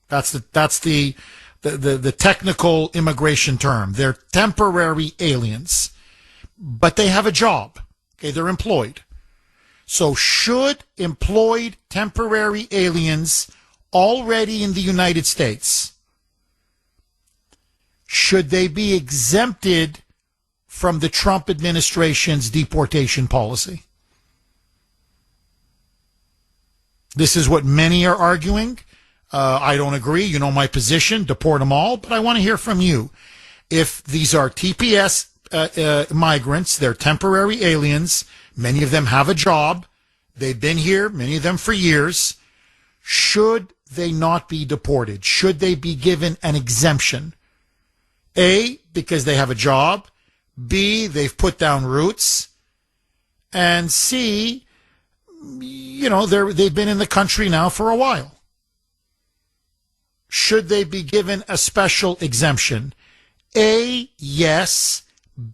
Speaker 1: that's the technical immigration term, they're temporary aliens, but they have a job. Okay, they're employed. So should employed temporary aliens already in the United States, should they be exempted from the Trump administration's deportation policy? This is what many are arguing. I don't agree. You know my position. Deport them all. But I want to hear from you. If these are TPS migrants, they're temporary aliens. Many of them have a job. They've been here, many of them for years. Should they not be deported? Should they be given an exemption? A, because they have a job. B, they've put down roots. And C, they've been in the country now for a while. Should they be given a special exemption? A, yes.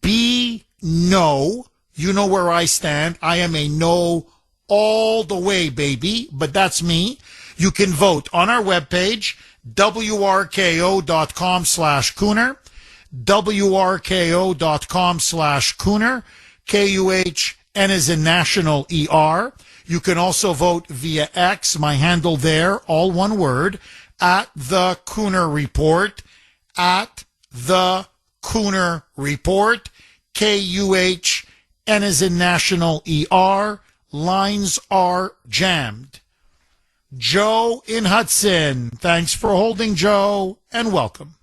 Speaker 1: B, no. You know where I stand. I am a no all the way, baby. But that's me. You can vote on our webpage, wrko.com/Kuhner, wrko.com/Kuhner, KUHN is in national ER. You can also vote via X, my handle there, all one word, at the Kuhner Report, at the Kuhner Report, KUHN is in national ER. Lines are jammed. Joe in Hudson. Thanks for holding, Joe, and welcome.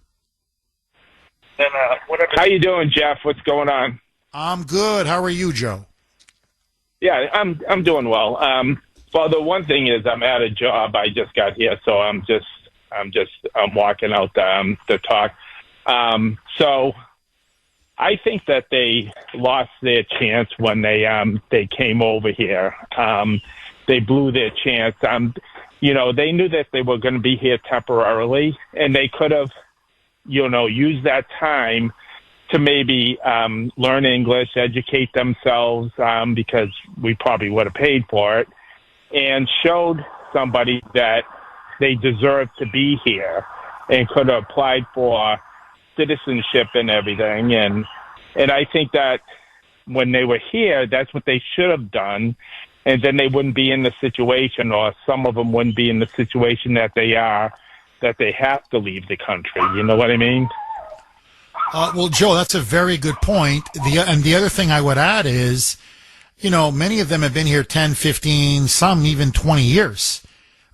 Speaker 13: How you doing, Jeff? What's going on?
Speaker 1: I'm good. How are you, Joe?
Speaker 13: Yeah, I'm doing well. Well, the one thing is I'm at a job. I just got here, so I'm walking out to talk. So I think that they lost their chance when they came over here. They blew their chance. They knew that they were going to be here temporarily, and they could have, used that time to maybe learn English, educate themselves, because we probably would have paid for it, and showed somebody that they deserved to be here and could have applied for citizenship and everything. And I think that when they were here, that's what they should have done. And then they wouldn't be in the situation, or some of them wouldn't be in the situation that they are, that they have to leave the country. You know what I mean?
Speaker 1: Well, Joe, that's a very good point. And the other thing I would add is, many of them have been here 10, 15, some even 20 years.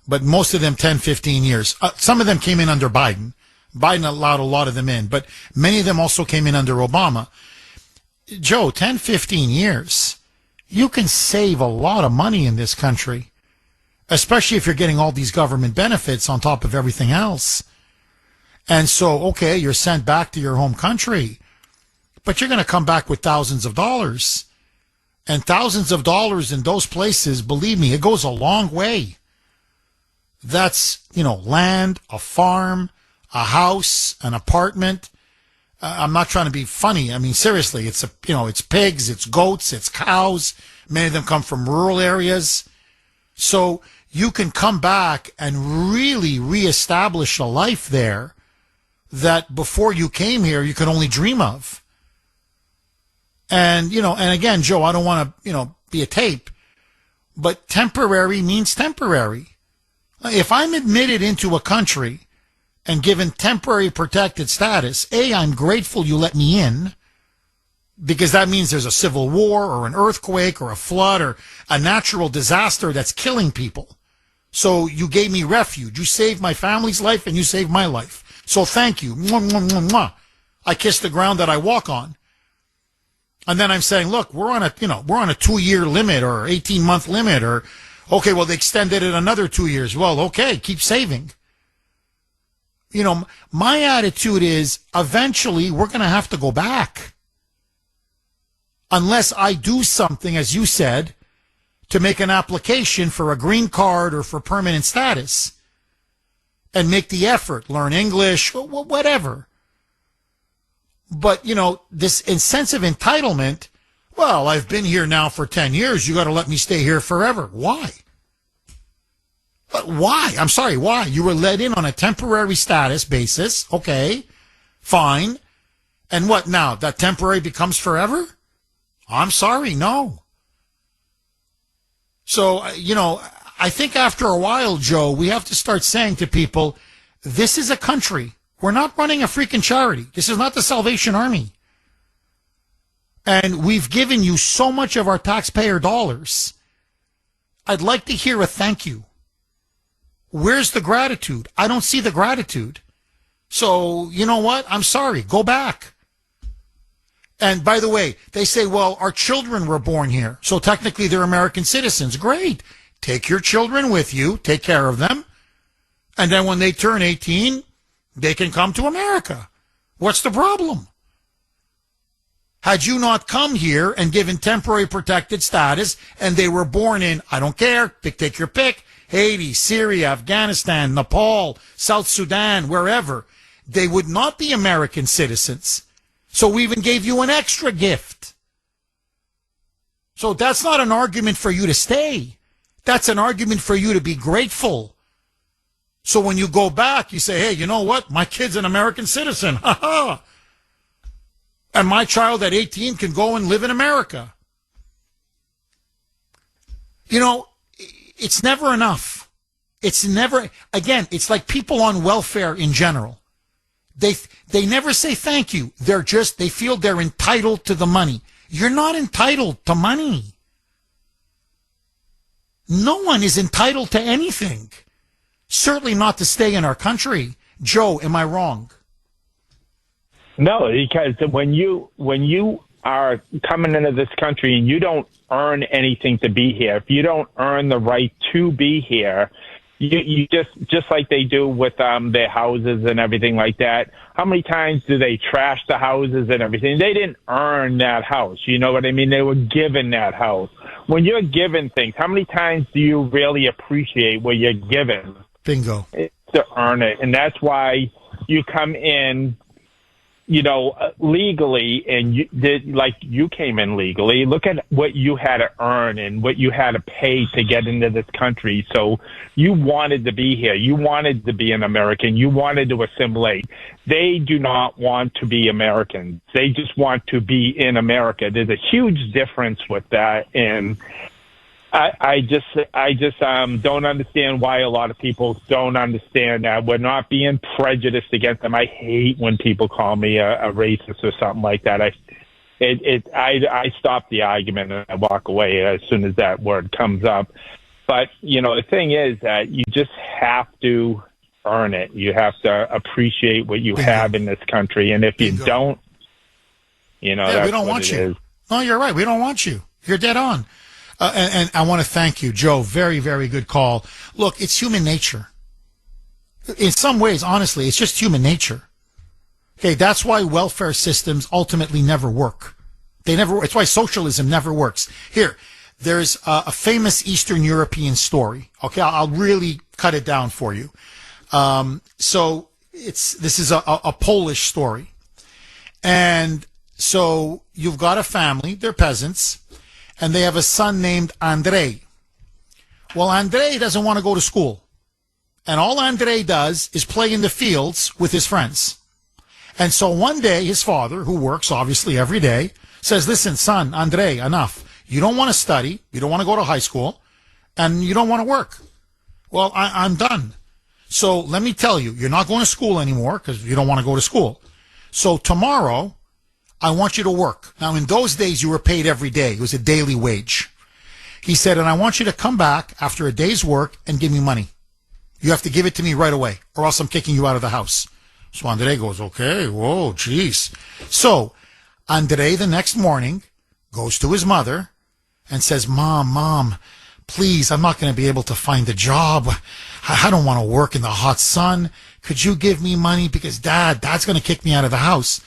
Speaker 1: But most of them 10, 15 years. Some of them came in under Biden. Biden allowed a lot of them in. But many of them also came in under Obama. Joe, 10, 15 years. You can save a lot of money in this country, especially if you're getting all these government benefits on top of everything else. And so, okay, you're sent back to your home country, but you're going to come back with thousands of dollars. And thousands of dollars in those places, believe me, it goes a long way. That's, land, a farm, a house, an apartment. I'm not trying to be funny. I mean, seriously, it's pigs, it's goats, it's cows. Many of them come from rural areas. So you can come back and really reestablish a life there that before you came here, you could only dream of. And, and again, Joe, I don't want to, be a tape, but temporary means temporary. If I'm admitted into a country and given temporary protected status, A, I'm grateful you let me in, because that means there's a civil war or an earthquake or a flood or a natural disaster that's killing people. So you gave me refuge. You saved my family's life and you saved my life. So thank you. Mwah, mwah, mwah, mwah. I kiss the ground that I walk on. And then I'm saying, look, we're on a 2-year limit or 18-month limit, or, okay, well, they extended it another 2 years. Well, okay, keep saving. You know, my attitude is eventually we're going to have to go back. Unless I do something, as you said, to make an application for a green card or for permanent status and make the effort, learn English, whatever. But, you know, this sense of entitlement, well, I've been here now for 10 years. You got to let me stay here forever. Why? But why? I'm sorry, why? You were let in on a temporary status basis. Okay, fine. And what now? That temporary becomes forever? I'm sorry, no. So, you know, I think after a while, Joe, we have to start saying to people, this is a country. We're not running a freaking charity. This is not the Salvation Army. And we've given you so much of our taxpayer dollars. I'd like to hear a thank you. Where's the gratitude? I don't see the gratitude. So, you know what? I'm sorry. Go back. And by the way, they say, well, our children were born here, so technically they're American citizens. Great. Take your children with you, take care of them, and then when they turn 18, they can come to America. What's the problem? Had you not come here and given temporary protected status, and they were born in, I don't care, take your pick, Haiti, Syria, Afghanistan, Nepal, South Sudan, wherever, they would not be American citizens. So we even gave you an extra gift. So that's not an argument for you to stay. That's an argument for you to be grateful. So when you go back, you say, hey, you know what? My kid's an American citizen. Ha ha. And my child at 18 can go and live in America. You know, it's never enough. It's never, again, it's like people on welfare in general. They never say thank you. They feel they're entitled to the money. You're not entitled to money. No one is entitled to anything. Certainly not to stay in our country. Joe, am I wrong?
Speaker 13: No, because when you are coming into this country and you don't earn anything to be here, if you don't earn the right to be here, you just like they do with their houses and everything like that. How many times do they trash the houses and everything? They didn't earn that house. You know what I mean? They were given that house. When you're given things, how many times do you really appreciate what you're given?
Speaker 1: Bingo.
Speaker 13: To earn it. And that's why you come in, you know, legally, and you came in legally. Look at what you had to earn and what you had to pay to get into this country. So you wanted to be here. You wanted to be an American. You wanted to assimilate. They do not want to be Americans. They just want to be in America. There's a huge difference with that. And I just don't understand why a lot of people don't understand that. We're not being prejudiced against them. I hate when people call me a racist or something like that. I stop the argument and I walk away as soon as that word comes up. But, you know, the thing is that you just have to earn it. You have to appreciate what you have in this country. And if you don't, you know, that's
Speaker 1: we don't want you. No, you're right. We don't want you. You're dead on. And I want to thank you, Joe. Very, very good call. Look, it's human nature. In some ways, honestly, it's just human nature. Okay, that's why welfare systems ultimately never work. They never work. It's why socialism never works. Here, there's a famous Eastern European story. Okay, I'll really cut it down for you. So this is a Polish story. And so you've got a family, they're peasants, and they have a son named Andrei. Well, Andrei doesn't want to go to school. And all Andrei does is play in the fields with his friends. And so one day, his father, who works obviously every day, says, listen, son, Andrei, enough. You don't want to study, you don't want to go to high school, and you don't want to work. Well, I'm done. So let me tell you, you're not going to school anymore because you don't want to go to school. So tomorrow, I want you to work. Now, in those days, you were paid every day. It was a daily wage. He said, and I want you to come back after a day's work and give me money. You have to give it to me right away, or else I'm kicking you out of the house. So Andre goes, okay, whoa, geez. So Andre the next morning goes to his mother and says, Mom, please, I'm not going to be able to find a job. I don't want to work in the hot sun. Could you give me money? Because Dad's going to kick me out of the house.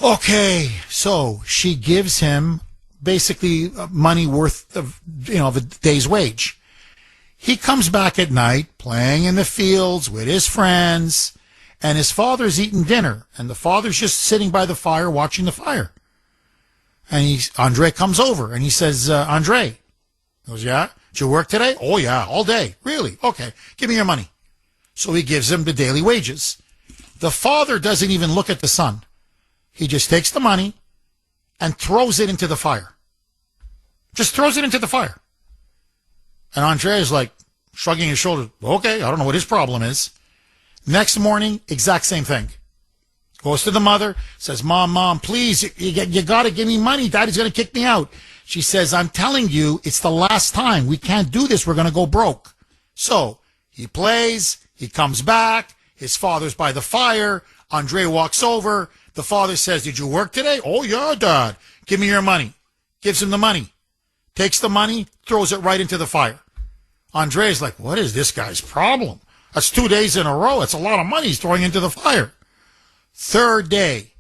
Speaker 1: Okay. So she gives him basically money worth of, of a day's wage. He comes back at night playing in the fields with his friends, and his father's eating dinner, and the father's just sitting by the fire watching the fire. And Andre comes over and he says, Andre, he goes, yeah, did you work today? Oh yeah, all day. Really? Okay, give me your money. So he gives him the daily wages. The father doesn't even look at the son. He just takes the money and throws it into the fire. Just throws it into the fire. And Andre is like shrugging his shoulders. Okay, I don't know what his problem is. Next morning, exact same thing. Goes to the mother, says, Mom, please, you got to give me money. Daddy's going to kick me out. She says, I'm telling you, it's the last time. We can't do this. We're going to go broke. So he plays. He comes back. His father's by the fire. Andre walks over. The father says, did you work today? Oh, yeah, Dad. Give me your money. Gives him the money. Takes the money, throws it right into the fire. Andre's like, what is this guy's problem? That's 2 days in a row. That's a lot of money he's throwing into the fire. Third day,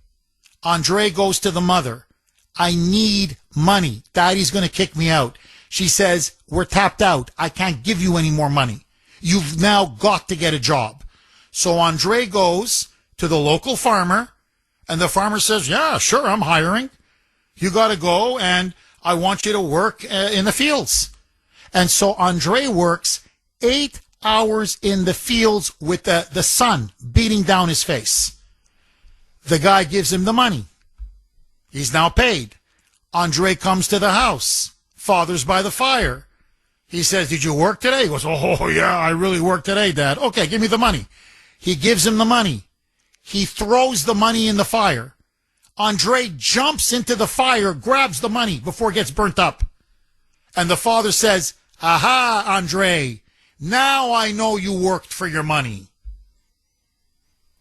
Speaker 1: Andre goes to the mother. I need money. Daddy's going to kick me out. She says, we're tapped out. I can't give you any more money. You've now got to get a job. So Andre goes to the local farmer, and the farmer says, yeah, sure, I'm hiring. You got to go, and I want you to work in the fields. And so Andre works 8 hours in the fields with the sun beating down his face. The guy gives him the money. He's now paid. Andre comes to the house. Father's by the fire. He says, did you work today? He goes, oh, yeah, I really worked today, Dad. Okay, give me the money. He gives him the money. He throws the money in the fire. Andre jumps into the fire, grabs the money before it gets burnt up. And the father says, aha, Andre, now I know you worked for your money.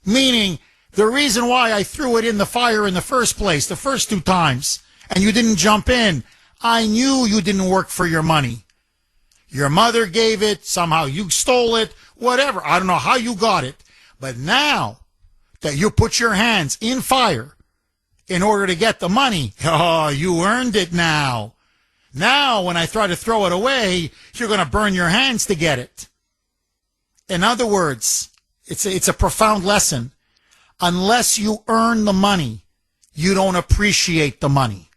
Speaker 1: Meaning, the reason why I threw it in the fire in the first place, the first 2 times, and you didn't jump in, I knew you didn't work for your money. Your mother gave it, somehow you stole it, whatever. I don't know how you got it. But now that you put your hands in fire in order to get the money, oh, you earned it now. Now, when I try to throw it away, you're going to burn your hands to get it. In other words, it's a profound lesson. Unless you earn the money, you don't appreciate the money.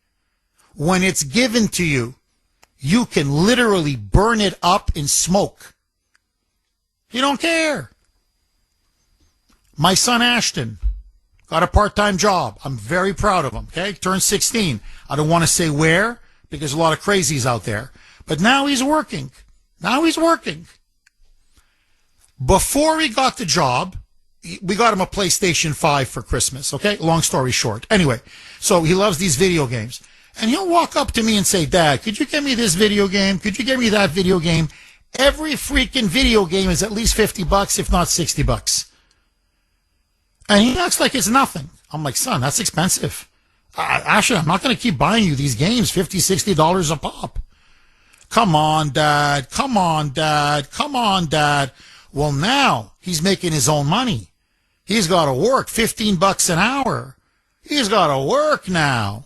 Speaker 1: When it's given to you, you can literally burn it up in smoke. You don't care. My son Ashton got a part-time job. I'm very proud of him, okay? Turned 16. I don't want to say where, because a lot of crazies out there. But now he's working. Before he got the job, we got him a PlayStation 5 for Christmas, okay? Long story short. Anyway, so he loves these video games. And he'll walk up to me and say, Dad, could you get me this video game? Could you get me that video game? Every freaking video game is at least $50, if not $60. And he acts like it's nothing. I'm like, son, that's expensive. Actually, I'm not going to keep buying you these games, $50, $60 a pop. Come on, Dad. Well, now he's making his own money. He's got to work $15 an hour. He's got to work now.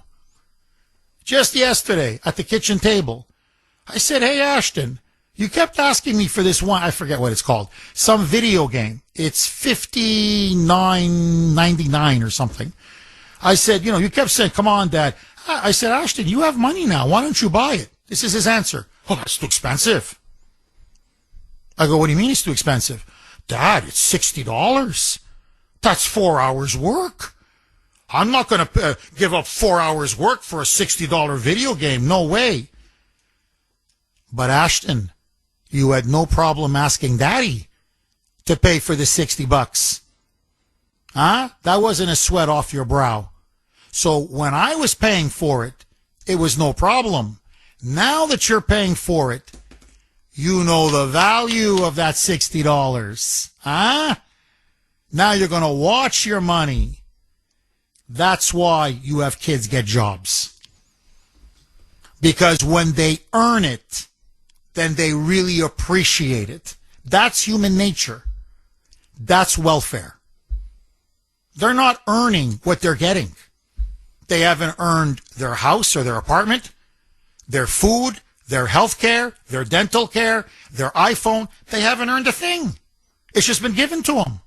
Speaker 1: Just yesterday at the kitchen table, I said, hey, Ashton, you kept asking me for this one. I forget what it's called. Some video game. It's $59.99 or something. I said, you kept saying, come on, Dad. I said, Ashton, you have money now. Why don't you buy it? This is his answer. Oh, that's too expensive. I go, what do you mean it's too expensive? Dad, it's $60. That's 4 hours work. I'm not going to give up 4 hours work for a $60 video game. No way. But Ashton, you had no problem asking Daddy to pay for the $60. Huh? That wasn't a sweat off your brow. So when I was paying for it, it was no problem. Now that you're paying for it, you know the value of that $60. Huh? Now you're going to watch your money. That's why you have kids get jobs. Because when they earn it, then they really appreciate it. That's human nature. That's welfare. They're not earning what they're getting. They haven't earned their house or their apartment, their food, their health care, their dental care, their iPhone. They haven't earned a thing. It's just been given to them.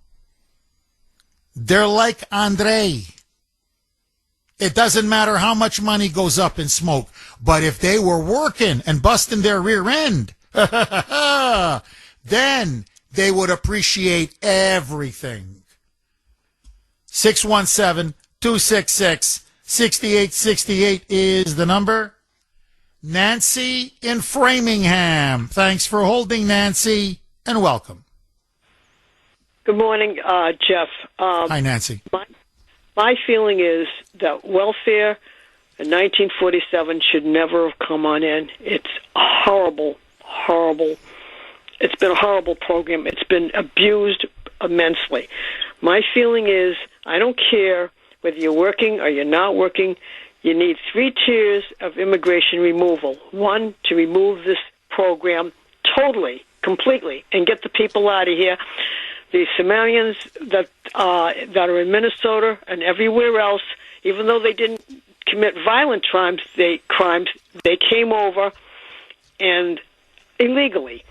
Speaker 1: They're like Andre. It doesn't matter how much money goes up in smoke, but if they were working and busting their rear end, then they would appreciate everything. 617-266-6868 is the number. Nancy in Framingham. Thanks for holding, Nancy, and welcome.
Speaker 14: Good morning, Jeff.
Speaker 1: Hi, Nancy.
Speaker 14: My feeling is that welfare in 1947 should never have come on in. It's horrible, horrible. It's been a horrible program. It's been abused immensely. My feeling is I don't care whether you're working or you're not working. You need 3 tiers of immigration removal. 1, to remove this program totally, completely, and get the people out of here. The Sumerians that are in Minnesota and everywhere else, even though they didn't commit violent crimes, they came over and illegally.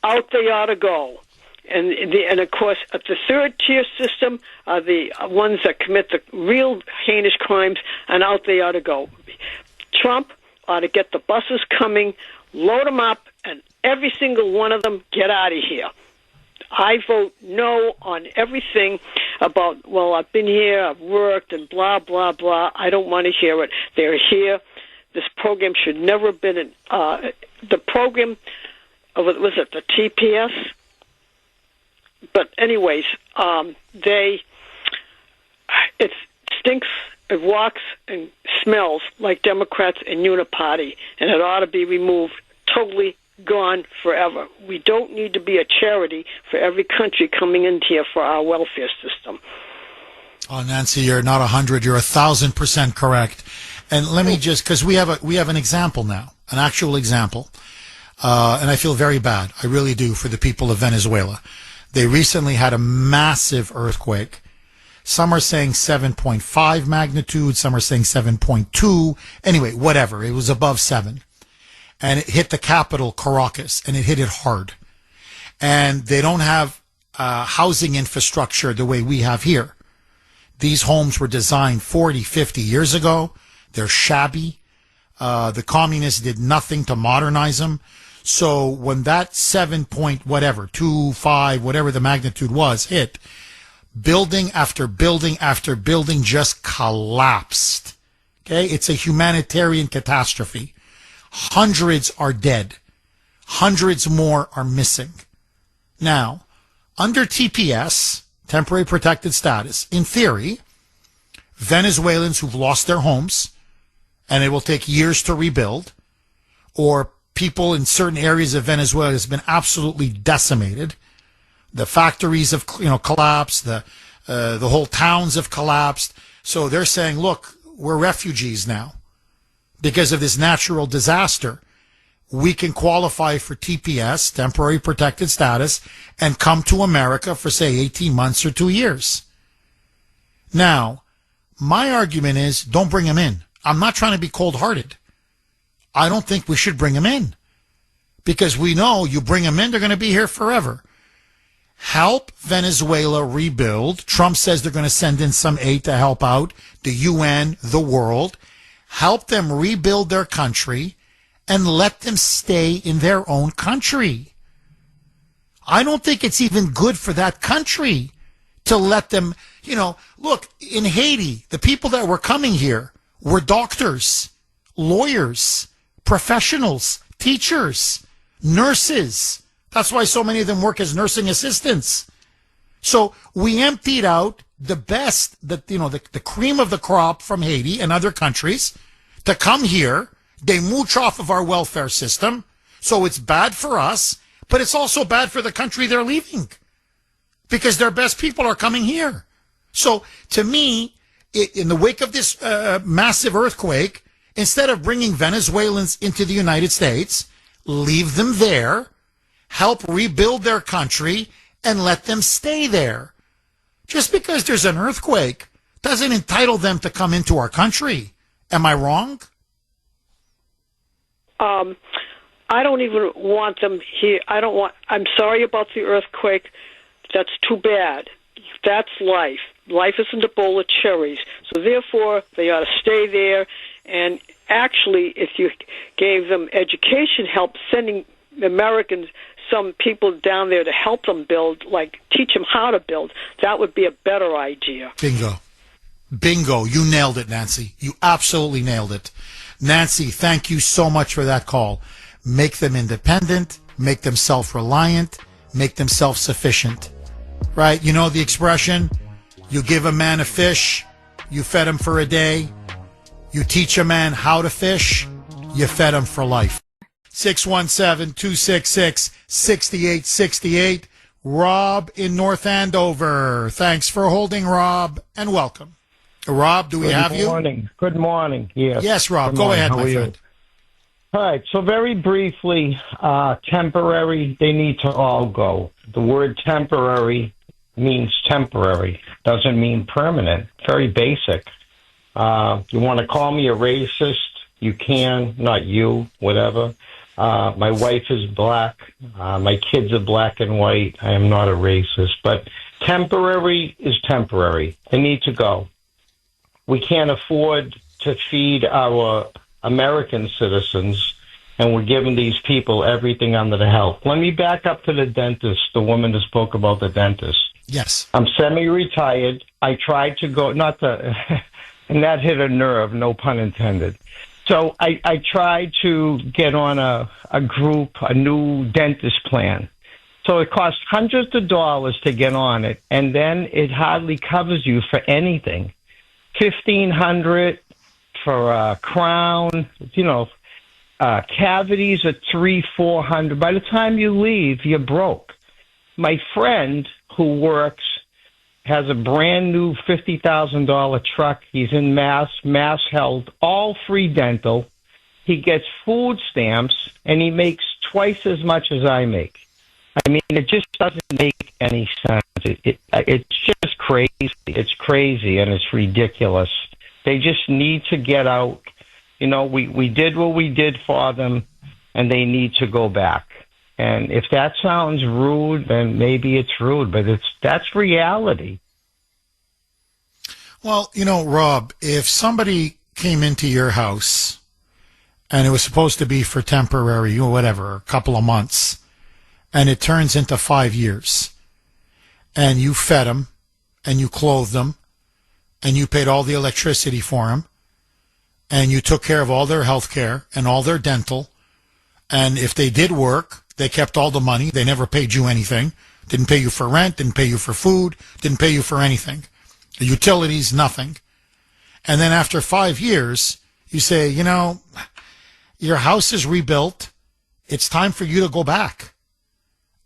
Speaker 14: Out they ought to go. And of course, at the 3rd tier system are the ones that commit the real heinous crimes, and out they ought to go. Trump ought to get the buses coming, load them up, and every single one of them get out of here. I vote no on everything about, well, I've been here, I've worked, and blah, blah, blah. I don't want to hear it. They're here. This program should never have been the program of, was it the TPS? But anyways, it stinks, it walks, and smells like Democrats and Uniparty, and it ought to be removed, totally gone forever. We don't need to be a charity for every country coming in here for our welfare system.
Speaker 1: Oh, Nancy, you're not 100, you're 1,000% correct. And let me just, because we have an example now, an actual example, and I feel very bad. I really do for the people of Venezuela. They recently had a massive earthquake. Some are saying 7.5 magnitude. Some are saying 7.2. Anyway, whatever. It was above 7. And it hit the capital, Caracas, and it hit it hard. And they don't have housing infrastructure the way we have here. These homes were designed 40, 50 years ago. They're shabby. The communists did nothing to modernize them. So when that 7 point whatever, 2, 5, whatever the magnitude was, hit, building after building after building just collapsed. Okay? It's a humanitarian catastrophe. Hundreds are dead. Hundreds more are missing. Now, under TPS, temporary protected status, in theory, Venezuelans who've lost their homes, and it will take years to rebuild, or people in certain areas of Venezuela has been absolutely decimated. The factories have, collapsed. The whole towns have collapsed. So they're saying, look, we're refugees now because of this natural disaster. We can qualify for TPS, temporary protected status, and come to America for, say, 18 months or 2 years. Now, my argument is don't bring them in. I'm not trying to be cold-hearted. I don't think we should bring them in because we know you bring them in, they're going to be here forever. Help Venezuela rebuild. Trump says they're going to send in some aid to help out the UN, the world. Help them rebuild their country and let them stay in their own country. I don't think it's even good for that country to let them, look, in Haiti, the people that were coming here were doctors, lawyers, professionals, teachers, nurses. That's why so many of them work as nursing assistants. So we emptied out the best, the cream of the crop from Haiti and other countries to come here, They mooch off of our welfare system, so it's bad for us, but it's also bad for the country they're leaving because their best people are coming here. So to me, in the wake of this massive earthquake, instead of bringing Venezuelans into the United States, leave them there, help rebuild their country, and let them stay there. Just because there's an earthquake doesn't entitle them to come into our country. Am I wrong?
Speaker 14: I don't even want them here. I'm sorry about the earthquake. That's too bad. That's life. Life isn't a bowl of cherries. So therefore, they ought to stay there. And actually, if you gave them education help, sending Americans, some people down there to help them build, like teach them how to build, that would be a better idea.
Speaker 1: Bingo. Bingo. You nailed it, Nancy. You absolutely nailed it. Nancy, thank you so much for that call. Make them independent, make them self-reliant, make them self-sufficient. Right? You know the expression, you give a man a fish, you fed him for a day. You teach a man how to fish, you fed him for life. 617-266-6868. Rob in North Andover. Thanks for holding, Rob, and welcome. Rob, do we have you?
Speaker 15: Good morning. Yes.
Speaker 1: Yes, Rob. Go ahead, my friend.
Speaker 15: All right. So very briefly, temporary, they need to all go. The word temporary means temporary. Doesn't mean permanent. Very basic. You want to call me a racist? You can. Not you. Whatever. My wife is black. My kids are black and white. I am not a racist. But temporary is temporary. They need to go. We can't afford to feed our American citizens, and we're giving these people everything under the health. Let me back up to the dentist, the woman that spoke about the dentist.
Speaker 1: Yes.
Speaker 15: I'm semi-retired. I tried to go, not to, and that hit a nerve, no pun intended. So I tried to get on a group, a new dentist plan. So it costs hundreds of dollars to get on it, and then it hardly covers you for anything. $1,500 for a crown, cavities are $300-400. By the time you leave, you're broke. My friend who works has a brand new $50,000 truck. He's in Mass Health, all free dental. He gets food stamps, and he makes twice as much as I make. I mean, it just doesn't make any sense. It's just crazy. It's crazy, and it's ridiculous. They just need to get out. We did what we did for them, and they need to go back. And if that sounds rude, then maybe it's rude, but that's reality.
Speaker 1: Well, Rob, if somebody came into your house and it was supposed to be for temporary or whatever, a couple of months, and it turns into 5 years, and you fed them, and you clothed them, and you paid all the electricity for them, and you took care of all their health care and all their dental, and if they did work, they kept all the money. They never paid you anything. Didn't pay you for rent, didn't pay you for food, didn't pay you for anything. The utilities, nothing. And then after 5 years, you say, your house is rebuilt. It's time for you to go back.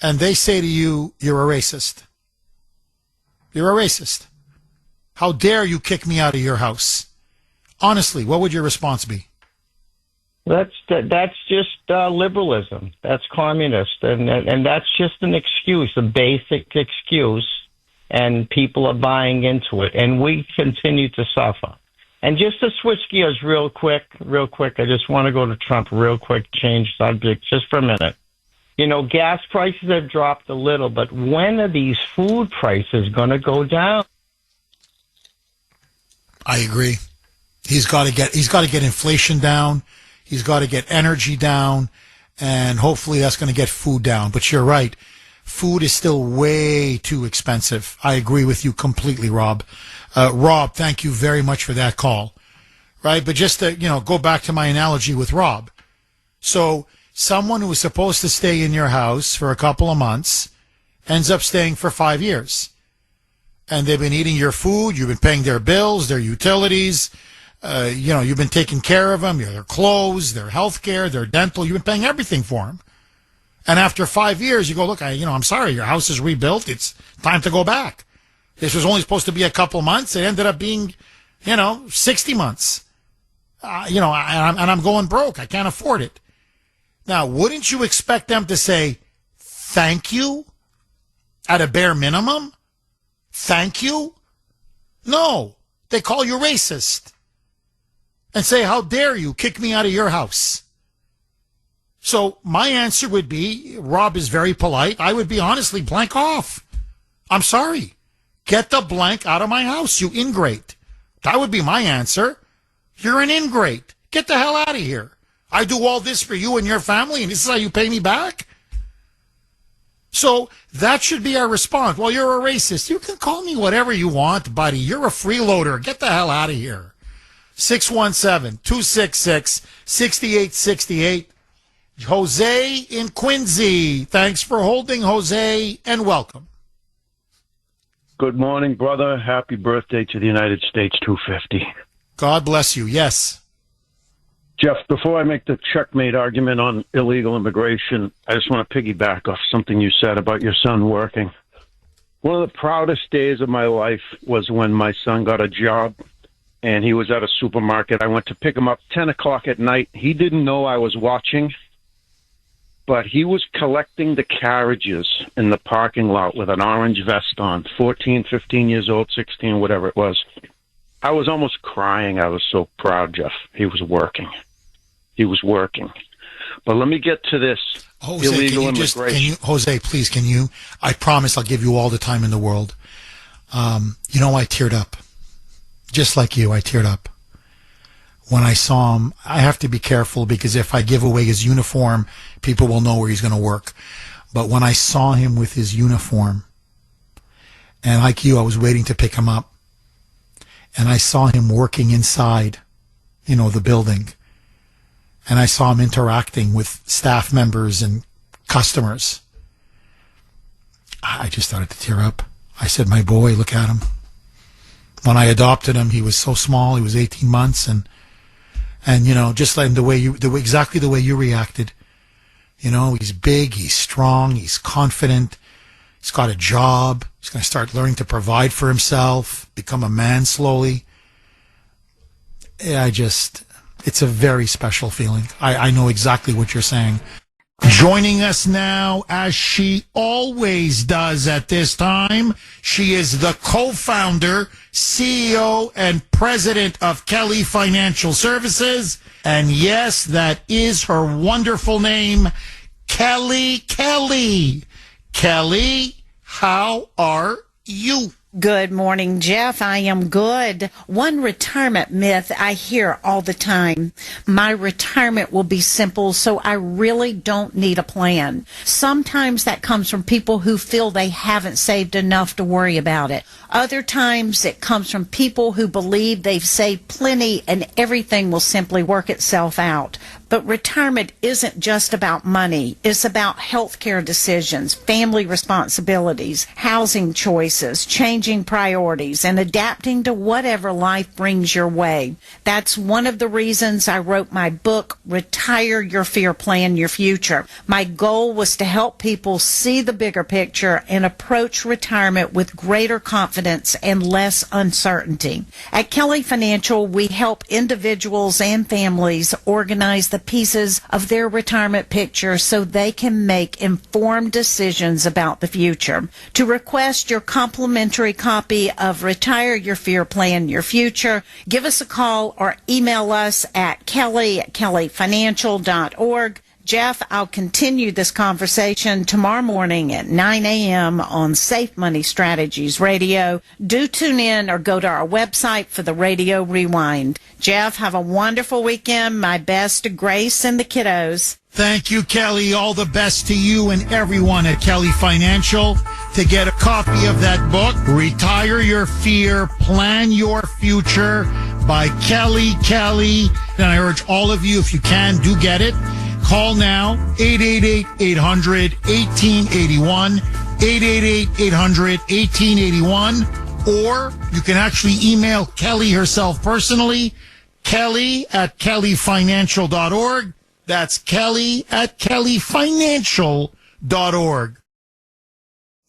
Speaker 1: And they say to you, you're a racist. You're a racist. How dare you kick me out of your house? Honestly, what would your response be?
Speaker 15: That's just liberalism. That's communist, and that's just an excuse, a basic excuse, and people are buying into it, and we continue to suffer. And just to switch gears real quick, I just want to go to Trump real quick, change subject just for a minute. Gas prices have dropped a little, but when are these food prices going to go down?
Speaker 1: I agree. He's got to get inflation down. He's got to get energy down, and hopefully that's going to get food down. But you're right. Food is still way too expensive. I agree with you completely, Rob. Rob, thank you very much for that call. Right? But just to, go back to my analogy with Rob. So someone who was supposed to stay in your house for a couple of months ends up staying for 5 years. And they've been eating your food. You've been paying their bills, their utilities. You've been taking care of them, their clothes, their health care, their dental. You've been paying everything for them. And after 5 years, you go, look, I'm sorry, your house is rebuilt. It's time to go back. This was only supposed to be a couple months. It ended up being, 60 months. And I'm going broke. I can't afford it. Now, wouldn't you expect them to say, thank you at a bare minimum? Thank you? No, they call you racist and say, how dare you kick me out of your house? So my answer would be, Rob is very polite. I would be honestly blank off. I'm sorry. Get the blank out of my house, you ingrate. That would be my answer. You're an ingrate. Get the hell out of here. I do all this for you and your family, and this is how you pay me back? So that should be our response. Well, you're a racist. You can call me whatever you want, buddy. You're a freeloader. Get the hell out of here. 617-266-6868. Jose in Quincy. Thanks for holding, Jose, and welcome.
Speaker 16: Good morning, brother. Happy birthday to the United States 250.
Speaker 1: God bless you. Yes.
Speaker 16: Jeff, before I make the checkmate argument on illegal immigration, I just want to piggyback off something you said about your son working. One of the proudest days of my life was when my son got a job, and he was at a supermarket. I went to pick him up 10 o'clock at night. He didn't know I was watching, but he was collecting the carriages in the parking lot with an orange vest on, 14, 15 years old, 16, whatever it was. I was almost crying. I was so proud, Jeff. He was working. But let me get to this illegal immigration.
Speaker 1: Jose, please, can you? I promise I'll give you all the time in the world. I teared up. Just like you, I teared up. When I saw him, I have to be careful because if I give away his uniform, people will know where he's going to work. But when I saw him with his uniform, and like you, I was waiting to pick him up, and I saw him working inside, the building, and I saw him interacting with staff members and customers, I just started to tear up. I said, my boy, look at him. When I adopted him, he was so small. He was 18 months, and just like exactly the way you reacted. He's big, he's strong, he's confident, he's got a job, he's going to start learning to provide for himself, become a man slowly. It's a very special feeling. I know exactly what you're saying. Joining us now, as she always does at this time, she is the co-founder, CEO, and president of Kelly Financial Services. And yes, that is her wonderful name, Kelly. Kelly, how are you?
Speaker 17: Good morning, Jeff. I am good. One retirement myth I hear all the time. My retirement will be simple, so I really don't need a plan. Sometimes that comes from people who feel they haven't saved enough to worry about it. Other times it comes from people who believe they've saved plenty and everything will simply work itself out. But retirement isn't just about money. It's about health care decisions, family responsibilities, housing choices, changing priorities, and adapting to whatever life brings your way. That's one of the reasons I wrote my book, Retire Your Fear, Plan Your Future. My goal was to help people see the bigger picture and approach retirement with greater confidence and less uncertainty. At Kelly Financial, we help individuals and families organize the pieces of their retirement picture so they can make informed decisions about the future. To request your complimentary copy of Retire Your Fear, Plan Your Future, give us a call or email us at kelly@kellyfinancial.org. Jeff, I'll continue this conversation tomorrow morning at 9 a.m. on Safe Money Strategies Radio. Do tune in or go to our website for the radio rewind. Jeff, have a wonderful weekend. My best to Grace and the kiddos.
Speaker 1: Thank you, Kelly. All the best to you and everyone at Kelly Financial. To get a copy of that book, Retire Your Fear, Plan Your Future by Kelly. And I urge all of you, if you can, do get it. Call now, 888-800-1881, 888-800-1881, or you can actually email Kelly herself personally, Kelly at kellyfinancial.org. That's Kelly at kellyfinancial.org.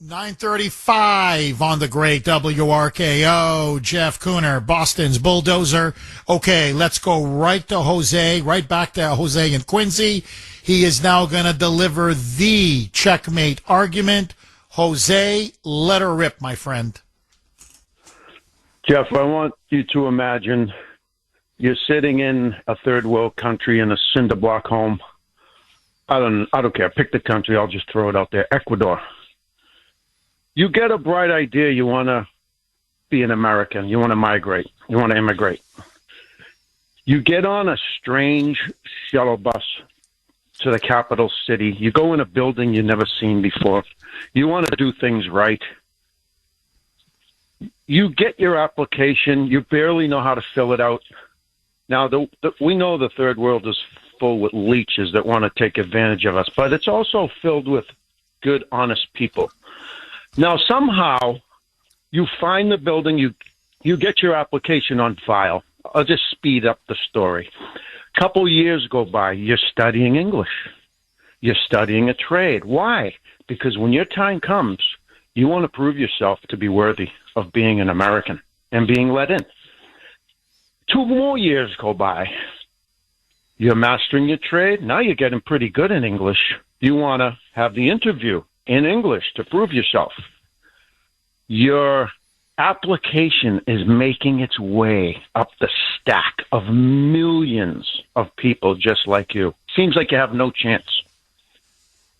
Speaker 1: 9:35 on the great WRKO. Jeff Kuhner, Boston's bulldozer. Okay, let's go right to Jose, right back to Jose in Quincy. He is now going to deliver the checkmate argument. Jose, let her rip, my friend.
Speaker 16: Jeff, I want you to imagine you're sitting in a third world country in a cinder block home. I don't care. Pick the country. I'll just throw it out there. Ecuador. You get a bright idea. You want to be an American. You want to migrate. You want to immigrate. You get on a strange shuttle bus to the capital city. You go in a building you've never seen before. You want to do things right. You get your application. You barely know how to fill it out. Now, we know the third world is full with leeches that want to take advantage of us, but it's also filled with good, honest people. Now, somehow, you find the building, you get your application on file. I'll just speed up the story. A couple years go by, you're studying English. You're studying a trade. Why? Because when your time comes, you want to prove yourself to be worthy of being an American and being let in. 2 more years go by. You're mastering your trade. Now you're getting pretty good in English. You want to have the interview in English to prove yourself. Your application is making its way up the stack of millions of people just like you. Seems like you have no chance.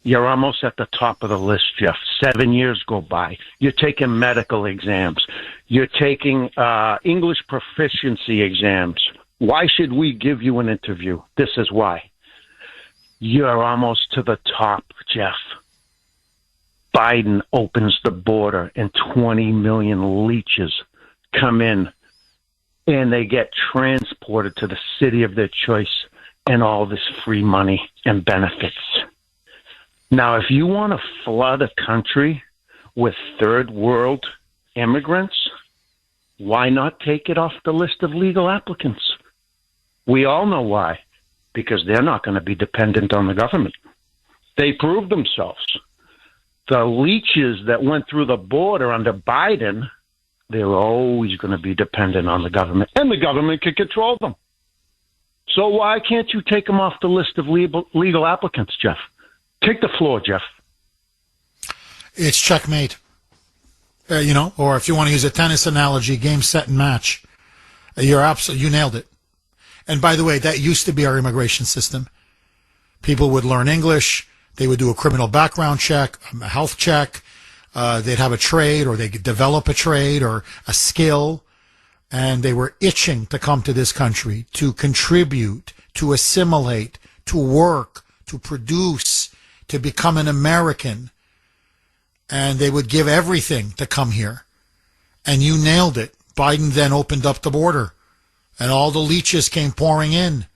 Speaker 16: You're almost at the top of the list, Jeff. 7 years go by. You're taking medical exams. You're taking English proficiency exams. Why should we give you an interview? This is why. You're almost to the top, Jeff. Biden opens the border and 20 million leeches come in and they get transported to the city of their choice and all this free money and benefits. Now, if you want to flood a country with third world immigrants, why not take it off the list of legal applicants? We all know why. Because they're not going to be dependent on the government. They proved themselves. The leeches that went through the border under Biden, they're always going to be dependent on the government. And the government can control them. So why can't you take them off the list of legal applicants, Jeff? Take the floor, Jeff.
Speaker 1: It's checkmate. Or if you want to use a tennis analogy, game, set, and match. You nailed it. And by the way, that used to be our immigration system. People would learn English. They would do a criminal background check, a health check. They'd have a trade, or they could develop a trade or a skill. And they were itching to come to this country to contribute, to assimilate, to work, to produce, to become an American. And they would give everything to come here. And you nailed it. Biden then opened up the border. And all the leeches came pouring in.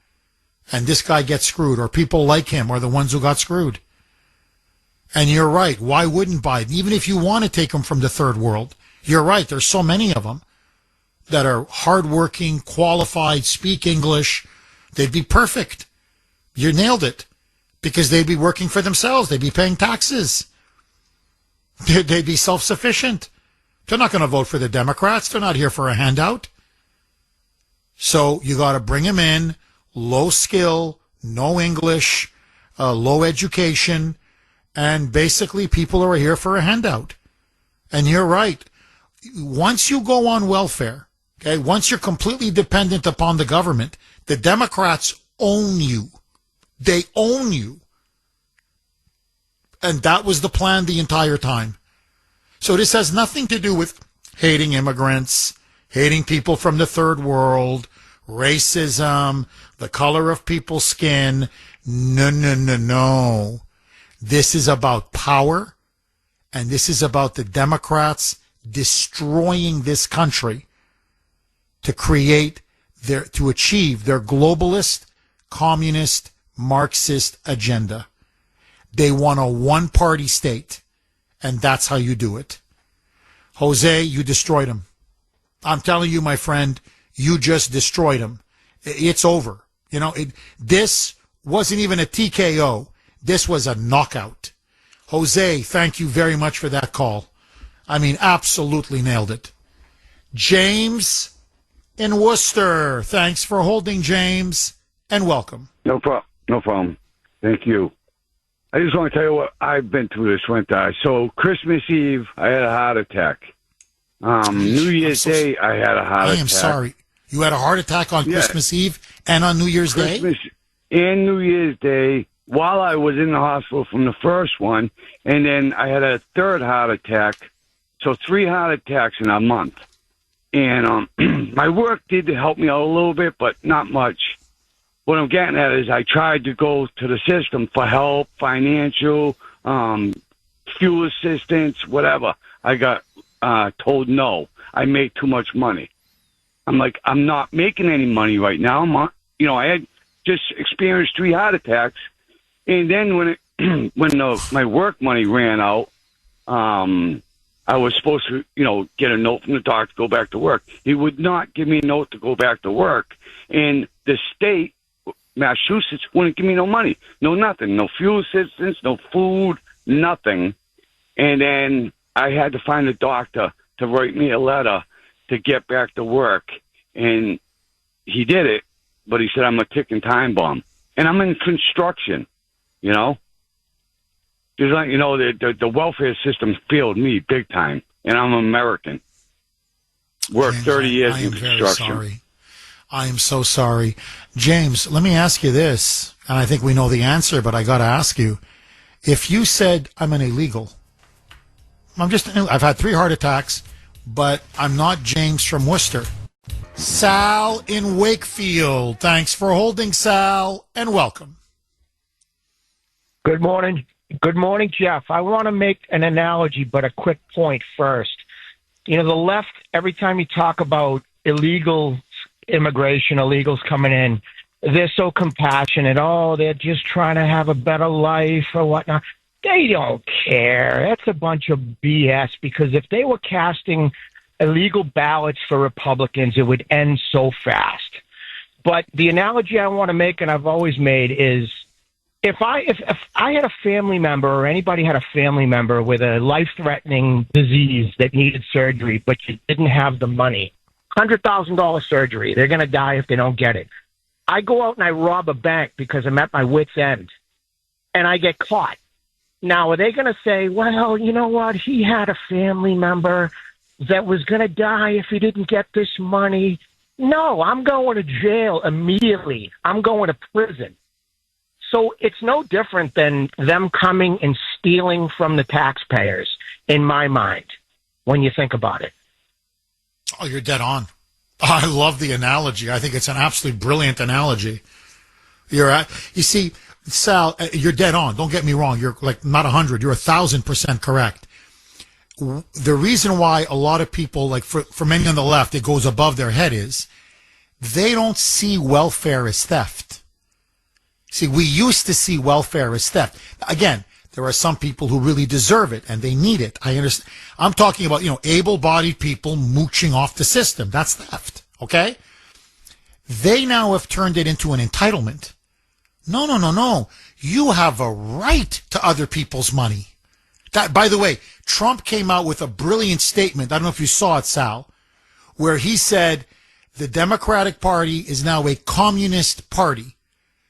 Speaker 1: And this guy gets screwed, or people like him are the ones who got screwed. And you're right. Why wouldn't Biden? Even if you want to take them from the third world, you're right. There's so many of them that are hardworking, qualified, speak English. They'd be perfect. You nailed it. Because they'd be working for themselves. They'd be paying taxes. They'd be self-sufficient. They're not going to vote for the Democrats. They're not here for a handout. So you got to bring them in, low skill, no English, low education, and basically people are here for a handout. And you're right. Once you go on welfare, okay, once you're completely dependent upon the government, the Democrats own you. They own you. And that was the plan the entire time. So this has nothing to do with hating immigrants, hating people from the third world, racism, the color of people's skin. No. This is about power, and this is about the Democrats destroying this country to achieve their globalist, communist, Marxist agenda. They want a one-party state, and that's how you do it. Jose, you destroyed them. I'm telling you, my friend, you just destroyed them. It's over. This wasn't even a TKO. This was a knockout. Jose, thank you very much for that call. I mean, absolutely nailed it. James in Worcester. Thanks for holding, James, and welcome.
Speaker 18: No problem. Thank you. I just want to tell you what I've been through this winter. So Christmas Eve, I had a heart attack. New Year's Day, I had a heart attack.
Speaker 1: I am sorry. You had a heart attack on Christmas Eve and on New Year's Day?
Speaker 18: Christmas and New Year's Day while I was in the hospital from the first one, and then I had a third heart attack. So 3 heart attacks in a month. And my work did help me out a little bit, but not much. What I'm getting at is I tried to go to the system for help, financial, fuel assistance, whatever. I got told no. I make too much money. I'm like, I'm not making any money right now. I had just experienced 3 heart attacks, and then when my work money ran out, I was supposed to, get a note from the doctor to go back to work. He would not give me a note to go back to work, and the state, Massachusetts, wouldn't give me no money, no nothing, no fuel assistance, no food, nothing. And then I had to find a doctor to write me a letter to get back to work, and he did it, but he said I'm a ticking time bomb, and I'm in construction, Just like the welfare system failed me big time, and I'm American. Worked 30 years in construction.
Speaker 1: Sorry. I am so sorry. James, let me ask you this, and I think we know the answer, but I got to ask you. If you said I'm an illegal, I've had 3 heart attacks, but I'm not James from Worcester. Sal in Wakefield. Thanks for holding, Sal, and welcome.
Speaker 19: Good morning. Good morning, Jeff. I want to make an analogy, but a quick point first. The left, every time you talk about illegal immigration, illegals coming in, they're so compassionate. Oh, they're just trying to have a better life or whatnot. They don't care. That's a bunch of BS, because if they were casting illegal ballots for Republicans, it would end so fast. But the analogy I want to make, and I've always made, is if I had a family member, or anybody had a family member with a life-threatening disease that needed surgery, but you didn't have the money, $100,000 surgery, they're going to die if they don't get it. I go out and I rob a bank because I'm at my wit's end, and I get caught. Now, are they going to say, well, you know what, he had a family member that was going to die if he didn't get this money? No, I'm going to jail immediately. I'm going to prison. So it's no different than them coming and stealing from the taxpayers, in my mind, when you think about it.
Speaker 1: Oh, you're dead on. I love the analogy. I think it's an absolutely brilliant analogy. You see, Sal, you're dead on. Don't get me wrong. You're like not 100. You're 1,000% correct. The reason why a lot of people, like for many on the left, it goes above their head is they don't see welfare as theft. See, we used to see welfare as theft. Again, there are some people who really deserve it and they need it. I understand. I'm talking about, able-bodied people mooching off the system. That's theft. Okay? They now have turned it into an entitlement. No. You have a right to other people's money. That, by the way, Trump came out with a brilliant statement. I don't know if you saw it, Sal, where he said the Democratic Party is now a communist party.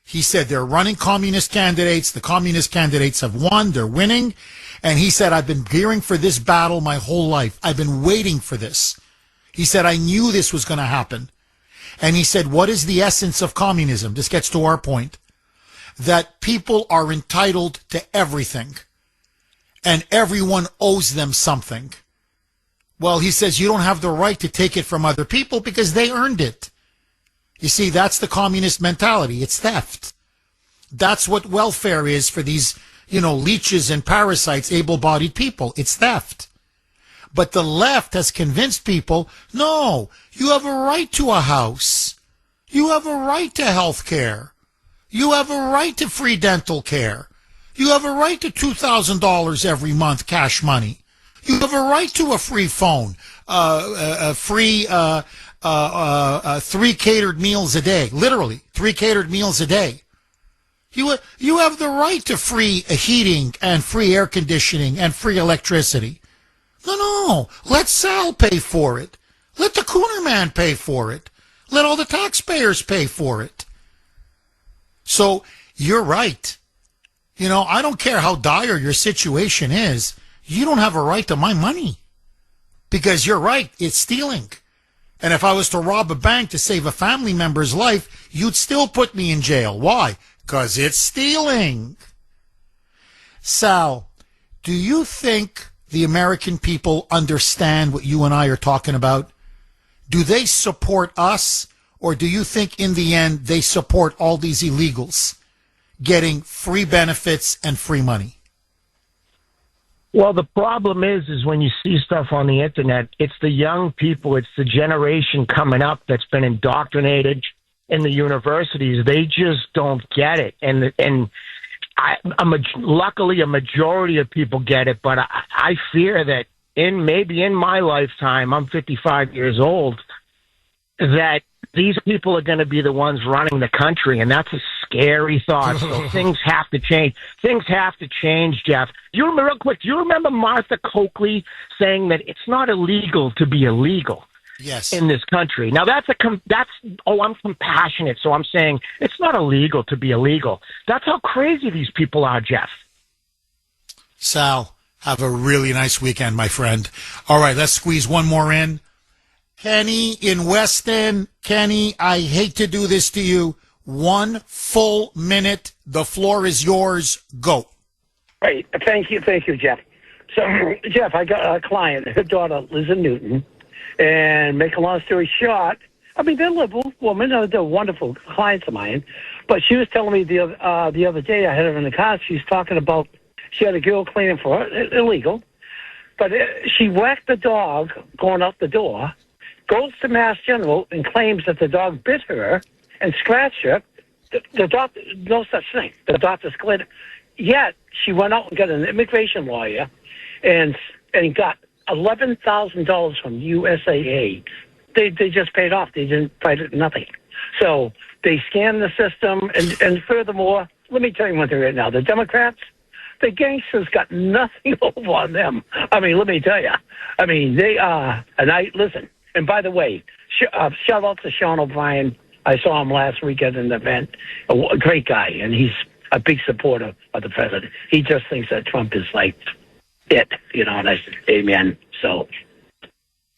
Speaker 1: He said they're running communist candidates. The communist candidates have won. They're winning. And he said, I've been gearing for this battle my whole life. I've been waiting for this. He said, I knew this was going to happen. And he said, what is the essence of communism? This gets to our point. That people are entitled to everything. And everyone owes them something. Well, he says you don't have the right to take it from other people because they earned it. You see, that's the communist mentality. It's theft. That's what welfare is for these, leeches and parasites, able-bodied people. It's theft. But the left has convinced people, no, you have a right to a house. You have a right to health care. You have a right to free dental care. You have a right to $2,000 every month cash money. You have a right to a free phone, a free 3 catered meals a day, literally 3 catered meals a day. You have the right to free heating and free air conditioning and free electricity. No. Let Sal pay for it. Let the Kuhner man pay for it. Let all the taxpayers pay for it. So you're right. I don't care how dire your situation is. You don't have a right to my money. Because you're right, it's stealing. And if I was to rob a bank to save a family member's life, you'd still put me in jail. Why? Because it's stealing. Sal, do you think the American people understand what you and I are talking about? Do they support us, or do you think in the end they support all these illegals getting free benefits and free money?
Speaker 19: Well, the problem is when you see stuff on the internet, it's the young people, it's the generation coming up that's been indoctrinated in the universities. They just don't get it. Luckily, a majority of people get it, but I fear that maybe in my lifetime, I'm 55 years old, that these people are going to be the ones running the country, and that's a scary thought. So things have to change. Things have to change, Jeff. Do you remember Martha Coakley saying that it's not illegal to be illegal?
Speaker 1: Yes.
Speaker 19: In this country. Now I'm compassionate, so I'm saying it's not illegal to be illegal. That's how crazy these people are, Jeff.
Speaker 1: Sal, have a really nice weekend, my friend. All right, let's squeeze one more in. Kenny in Weston. Kenny, I hate to do this to you. 1 full minute. The floor is yours. Go.
Speaker 20: Right. Thank you, Jeff. So, Jeff, I got a client. Her daughter lives in Newton. And make a long story short, I mean, they're liberal women. They're wonderful clients of mine. But she was telling me the other day, I had her in the car, she's talking about she had a girl cleaning for her, illegal. But she whacked the dog going out the door, goes to Mass General and claims that the dog bit her and scratched her. The doctor, no such thing. The doctor's cleared. Yet she went out and got an immigration lawyer and got $11,000 from USAA. They just paid off. They didn't fight it, nothing. So they scanned the system, and furthermore, let me tell you one thing right now. The Democrats, the gangsters got nothing over on them. I mean, let me tell you. I mean, they are, listen, and by the way, shout out to Sean O'Brien. I saw him last week at an event. A great guy, and he's a big supporter of the president. He just thinks that Trump is like it, and I said, amen. So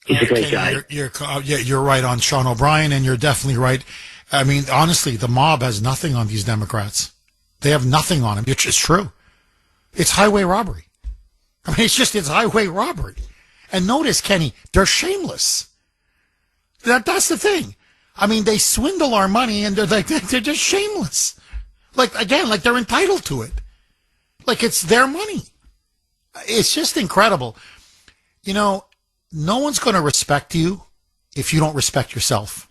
Speaker 20: he's a great guy.
Speaker 1: You're right on Sean O'Brien, and you're definitely right. I mean, honestly, the mob has nothing on these Democrats. They have nothing on them. It's true. It's highway robbery. I mean, it's highway robbery. And notice, Kenny, they're shameless. That's the thing. I mean, they swindle our money, and they're just shameless. Like they're entitled to it. Like it's their money. It's just incredible. No one's going to respect you if you don't respect yourself.